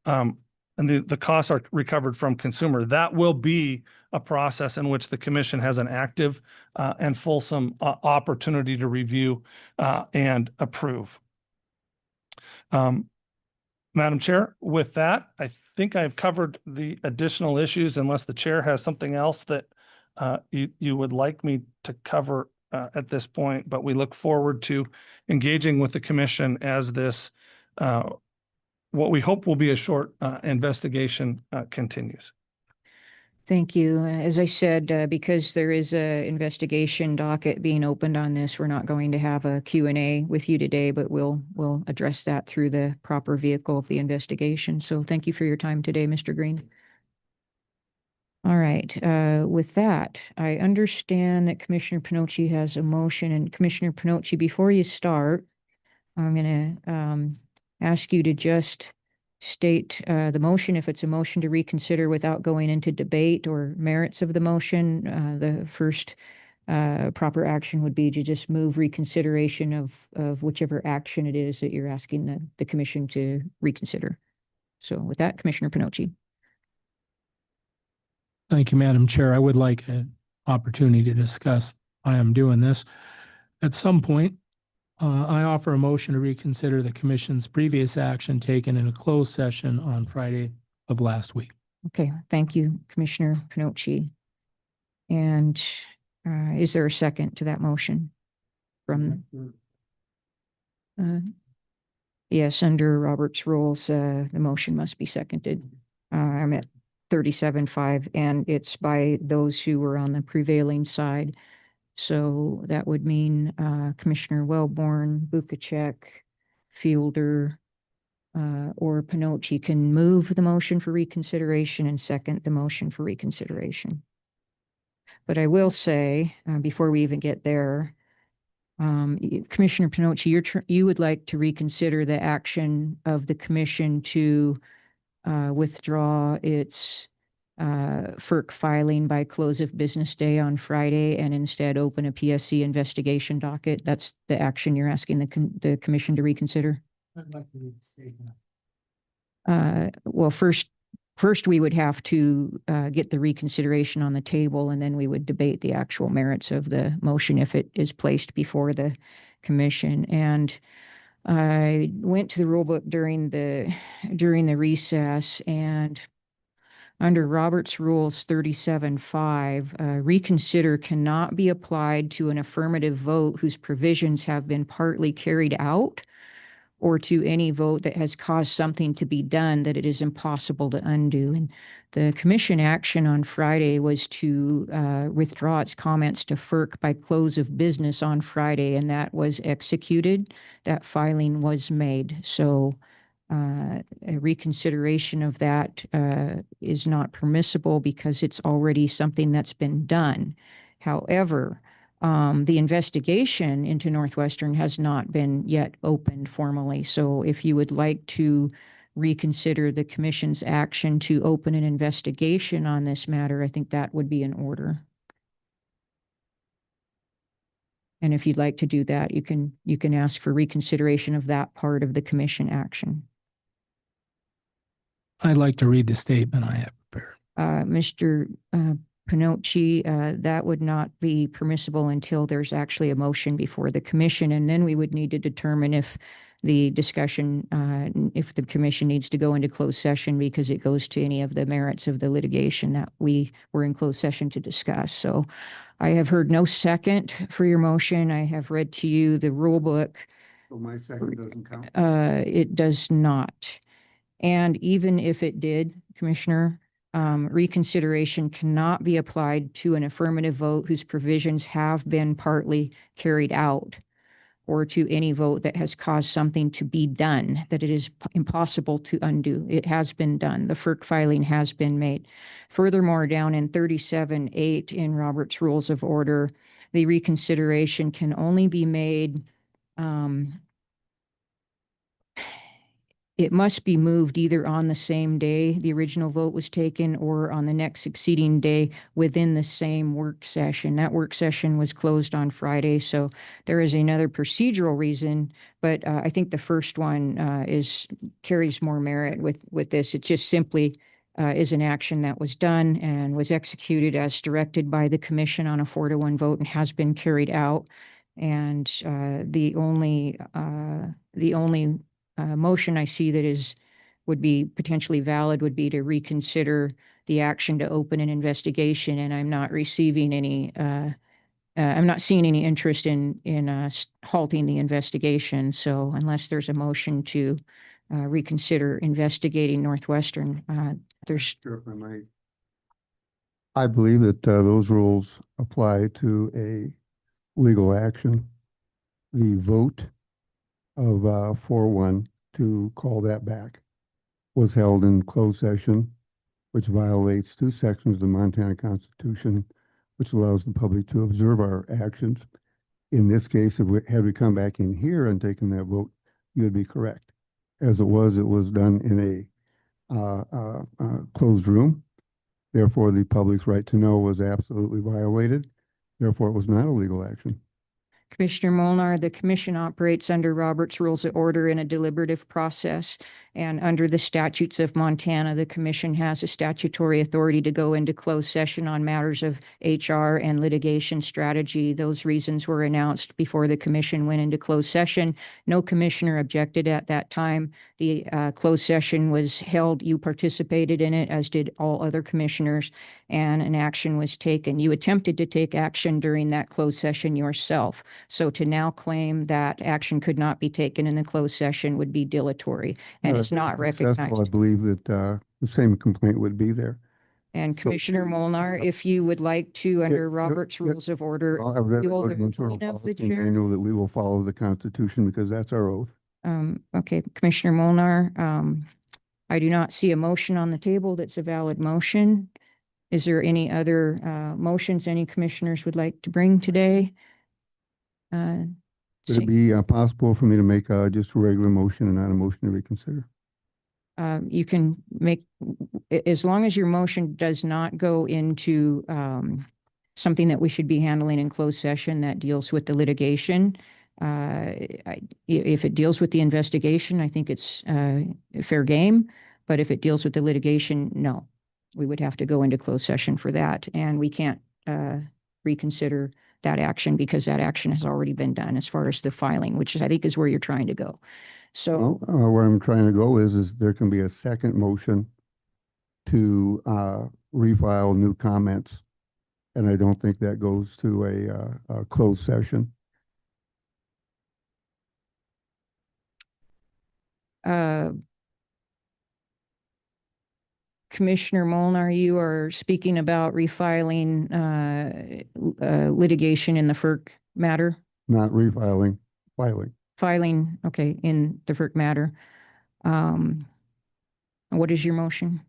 and the costs are recovered from consumer, that will be a process in which the commission has an active and fulsome opportunity to review and approve. Madam Chair, with that, I think I've covered the additional issues unless the chair has something else that you would like me to cover at this point, but we look forward to engaging with the commission as this what we hope will be a short investigation continues. Thank you. As I said, because there is a investigation docket being opened on this, we're not going to have a Q&A with you today, but we'll address that through the proper vehicle of the investigation. So thank you for your time today, Mr. Green. All right. With that, I understand that Commissioner Pinocci has a motion. And Commissioner Pinocci, before you start, I'm going to ask you to just state the motion. If it's a motion to reconsider without going into debate or merits of the motion, the first proper action would be to just move reconsideration of whichever action it is that you're asking the commission to reconsider. So with that, Commissioner Pinocci. Thank you, Madam Chair. I would like an opportunity to discuss why I'm doing this. At some point, I offer a motion to reconsider the commission's previous action taken in a closed session on Friday of last week. Okay, thank you, Commissioner Pinocci. And is there a second to that motion? From yes, under Robert's rules, the motion must be seconded. I'm at 37-5, and it's by those who were on the prevailing side. So that would mean Commissioner Wellborn, Bukacek, Fielder, or Pinochi can move the motion for reconsideration and second the motion for reconsideration. But I will say, before we even get there, Commissioner Pinochi, you would like to reconsider the action of the commission to withdraw its FERC filing by close of business day on Friday and instead open a PSC investigation docket. That's the action you're asking the commission to reconsider? I'd like to read the statement. Well, first we would have to get the reconsideration on the table, and then we would debate the actual merits of the motion if it is placed before the commission. And I went to the rule book during the recess, and under Robert's Rules 37.5, reconsider cannot be applied to an affirmative vote whose provisions have been partly carried out, or to any vote that has caused something to be done that it is impossible to undo. And the commission action on Friday was to withdraw its comments to FERC by close of business on Friday, and that was executed. That filing was made. So a reconsideration of that is not permissible because it's already something that's been done. However, the investigation into Northwestern has not been yet opened formally. So if you would like to reconsider the commission's action to open an investigation on this matter, I think that would be in order. And if you'd like to do that, you can ask for reconsideration of that part of the commission action. I'd like to read the statement I have prepared. Mr. Pinochi, that would not be permissible until there's actually a motion before the commission, and then we would need to determine if the discussion, if the commission needs to go into closed session because it goes to any of the merits of the litigation that we were in closed session to discuss. So I have heard no second for your motion. I have read to you the rule book. So my second doesn't count? It does not. And even if it did, Commissioner, reconsideration cannot be applied to an affirmative vote whose provisions have been partly carried out, or to any vote that has caused something to be done that it is impossible to undo. It has been done. The FERC filing has been made. Furthermore, down in 37.8 in Robert's Rules of Order, the reconsideration can only be made it must be moved either on the same day the original vote was taken or on the next succeeding day within the same work session. That work session was closed on Friday, so there is another procedural reason, but I think the first one carries more merit with this. It just simply is an action that was done and was executed as directed by the commission on a 4-to-1 vote and has been carried out. And the only motion I see that would be potentially valid would be to reconsider the action to open an investigation, and I'm not receiving any. I'm not seeing any interest in halting the investigation. So unless there's a motion to reconsider investigating Northwestern, there's. Sure, if I might. I believe that those rules apply to a legal action. The vote of 4-1 to call that back was held in closed session, which violates 2 sections of the Montana Constitution, which allows the public to observe our actions. In this case, had we come back in here and taken that vote, you would be correct. As it was done in a closed room. Therefore, the public's right to know was absolutely violated. Therefore, it was not a legal action. Commissioner Molnar, the commission operates under Robert's Rules of Order in a deliberative process, and under the statutes of Montana, the commission has a statutory authority to go into closed session on matters of HR and litigation strategy. Those reasons were announced before the commission went into closed session. No commissioner objected at that time. The closed session was held. You participated in it, as did all other commissioners, and an action was taken. You attempted to take action during that closed session yourself. So to now claim that action could not be taken in the closed session would be dilatory and is not recognized. I believe that the same complaint would be there. And Commissioner Molnar, if you would like to, under Robert's Rules of Order, I've read you hold the the internal reading of the policy chair. manual that we will follow the Constitution because that's our oath. Okay, Commissioner Molnar, I do not see a motion on the table that's a valid motion. Is there any other motions any commissioners would like to bring today? Would See- it be possible for me to make just a regular motion and not a motion to reconsider? You can make, as long as your motion does not go into something that we should be handling in closed session that deals with the litigation. If it deals with the investigation, I think it's fair game. But if it deals with the litigation, no, we would have to go into closed session for that. And we can't reconsider that action because that action has already been done as far as the filing, which is, I think is where you're trying to go. So Well, where I'm trying to go is there can be a second motion to refile new comments. And I don't think that goes to a closed session. Commissioner Molnar, you are speaking about refiling litigation in the FERC matter? Not refiling, filing. Filing, okay, in the FERC matter. What is your motion?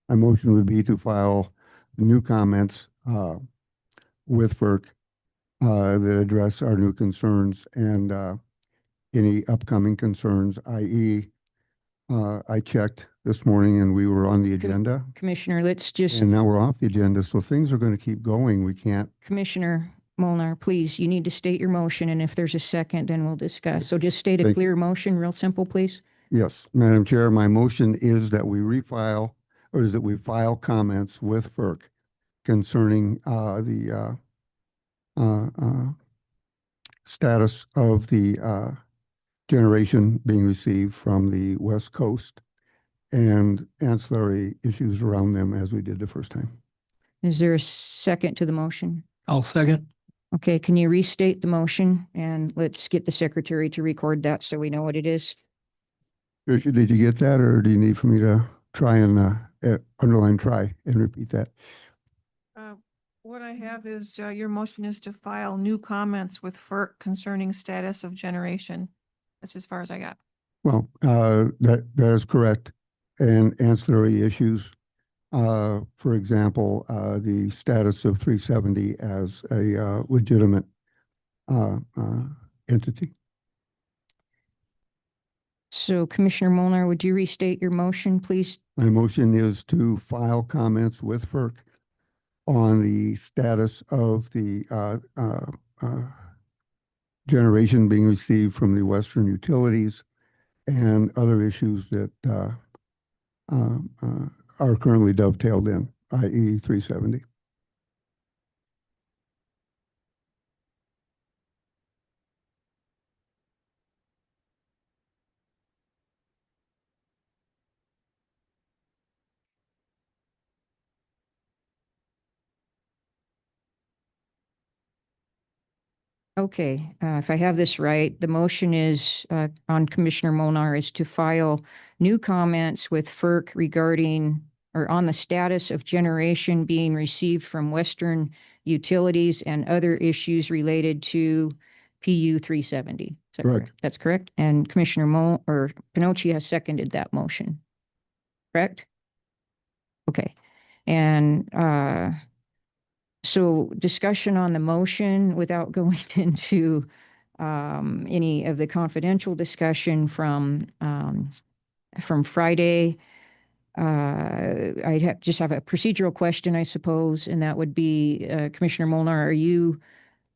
My motion would be to file new comments with FERC that address our new concerns and any upcoming concerns, i.e. I checked this morning and we were on the agenda. Commissioner, let's just, And now we're off the agenda, so things are going to keep going. We can't. Commissioner Molnar, please, you need to state your motion, and if there's a second, then we'll discuss. So just state a Thank you. clear motion, real simple, please. Yes, Madam Chair, my motion is that we refile, or is that we file comments with FERC concerning the status of the generation being received from the West Coast and ancillary issues around them as we did the first time. Is there a second to the motion? I'll second. Okay, can you restate the motion, and let's get the secretary to record that so we know what it is? Richard, did you get that, or do you need for me to try and underline try and repeat that? What I have is your motion is to file new comments with FERC concerning status of generation. That's as far as I got. Well, that is correct. And ancillary issues, for example, the status of 370 as a legitimate entity. So Commissioner Molnar, would you restate your motion, please? My motion is to file comments with FERC on the status of the generation being received from the Western utilities and other issues that are currently dovetailed in, i.e. 370. Okay, if I have this right, the motion is on Commissioner Molnar is to file new comments with FERC regarding or on the status of generation being received from Western utilities and other issues related to PU 370. Is that Correct. That's correct. And Commissioner Pinocci has seconded that motion. Correct? Okay. And so discussion on the motion without going into any of the confidential discussion from Friday. I just have a procedural question, I suppose, and that would be Commissioner Molnar, are you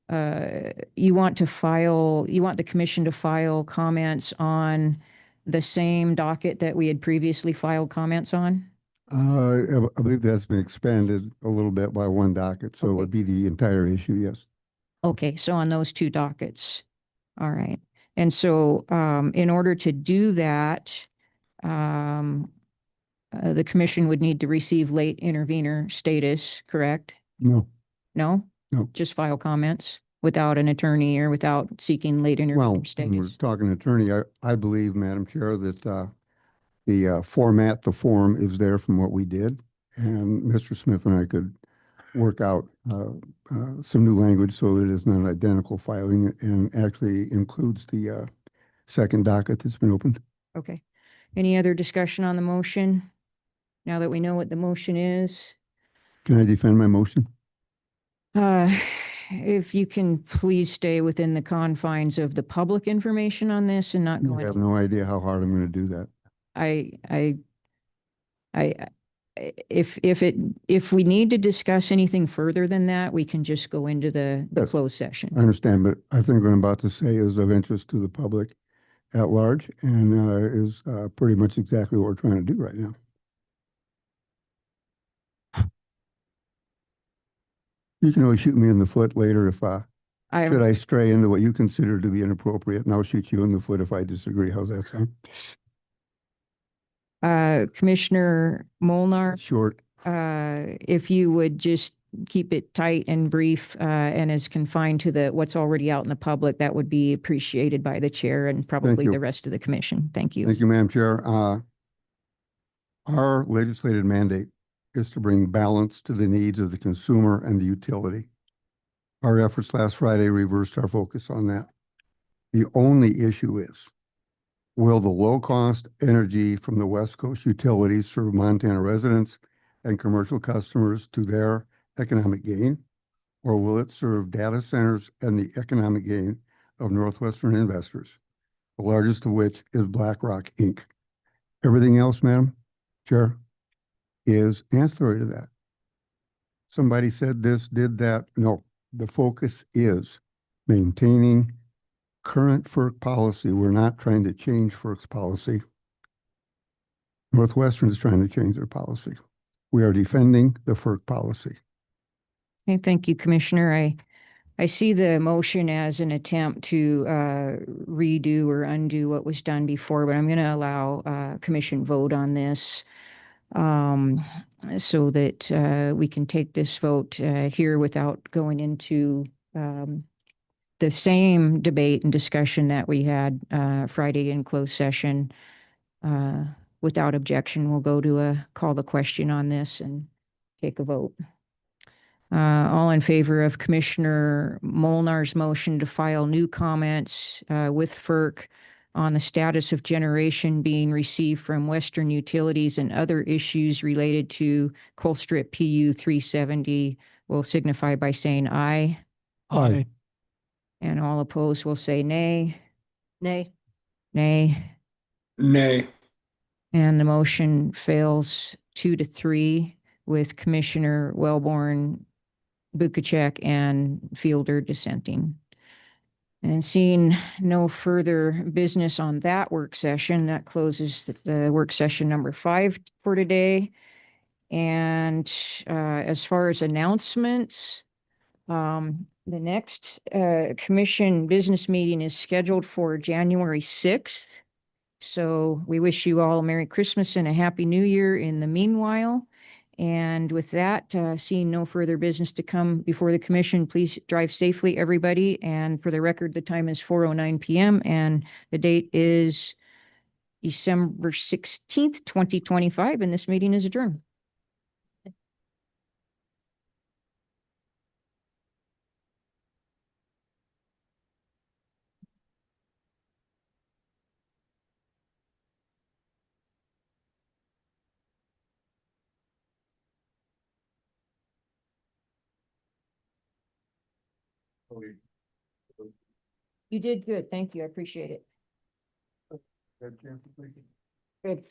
want the commission to file comments on the same docket that we had previously filed comments on? I believe that's been expanded a little bit by one docket, so it would be the entire issue, yes. Okay, so on those two dockets. All right. And so in order to do that, the commission would need to receive late intervener status, correct? No, No? no. Just file comments without an attorney or without seeking late Well, intervener when we're status? talking attorney, I believe, Madam Chair, that the format, the form is there from what we did. And Mr. Smith and I could work out some new language so that it is not identical filing and actually includes the second docket that's been opened. Okay. Any other discussion on the motion? Now that we know what the motion is, Can I defend my motion? if you can please stay within the confines of the public information on this and not I go have into, no idea how hard I'm going to do that. if we need to discuss anything further than that, we can just go into the Yes. closed session. I understand, but I think what I'm about to say is of interest to the public at large and is pretty much exactly what we're trying to do right now. You can always shoot me in the foot later if should I stray into what you consider to be inappropriate, and I'll shoot you in the foot if I disagree. How's that sound? Commissioner Molnar, Short. if you would just keep it tight and brief, and as confined to what's already out in the public, that would be appreciated by the chair and probably you. the rest of the commission. Thank you. Thank you, Madam Chair. Our legislative mandate is to bring balance to the needs of the consumer and the utility. Our efforts last Friday reversed our focus on that. The only issue is, will the low-cost energy from the West Coast utilities serve Montana residents and commercial customers to their economic gain? Or will it serve data centers and the economic gain of Northwestern investors, the largest of which is BlackRock, Inc.? Everything else, Madam Chair, is ancillary to that. Somebody said this, did that. No, the focus is maintaining current FERC policy. We're not trying to change FERC's policy. Northwestern is trying to change their policy. We are defending the FERC policy. Okay, thank you, Commissioner. I see the motion as an attempt to redo or undo what was done before, but I'm going to allow commission vote on this so that we can take this vote here without going into the same debate and discussion that we had Friday in closed session. Without objection, we'll go to call the question on this and take a vote. All in favor of Commissioner Molnar's motion to file new comments with FERC on the status of generation being received from Western Utilities and other issues related to Colstrip PU 370 will signify by saying aye. Aye. And all opposed will say nay. Nay. Nay. Nay. And the motion fails 2-3 with Commissioner Wellborn, Bukacek, and Fielder dissenting. And seeing no further business on that work session, that closes the work session number 5 for today. And as far as announcements, the next commission business meeting is scheduled for January 6th. So we wish you all a Merry Christmas and a Happy New Year in the meanwhile. And with that, seeing no further business to come before the commission, please drive safely, everybody. And for the record, the time is 4:09 p.m. and the date is December 16th, 2025, and this meeting is adjourned. You did good. Thank you. I appreciate it. Good.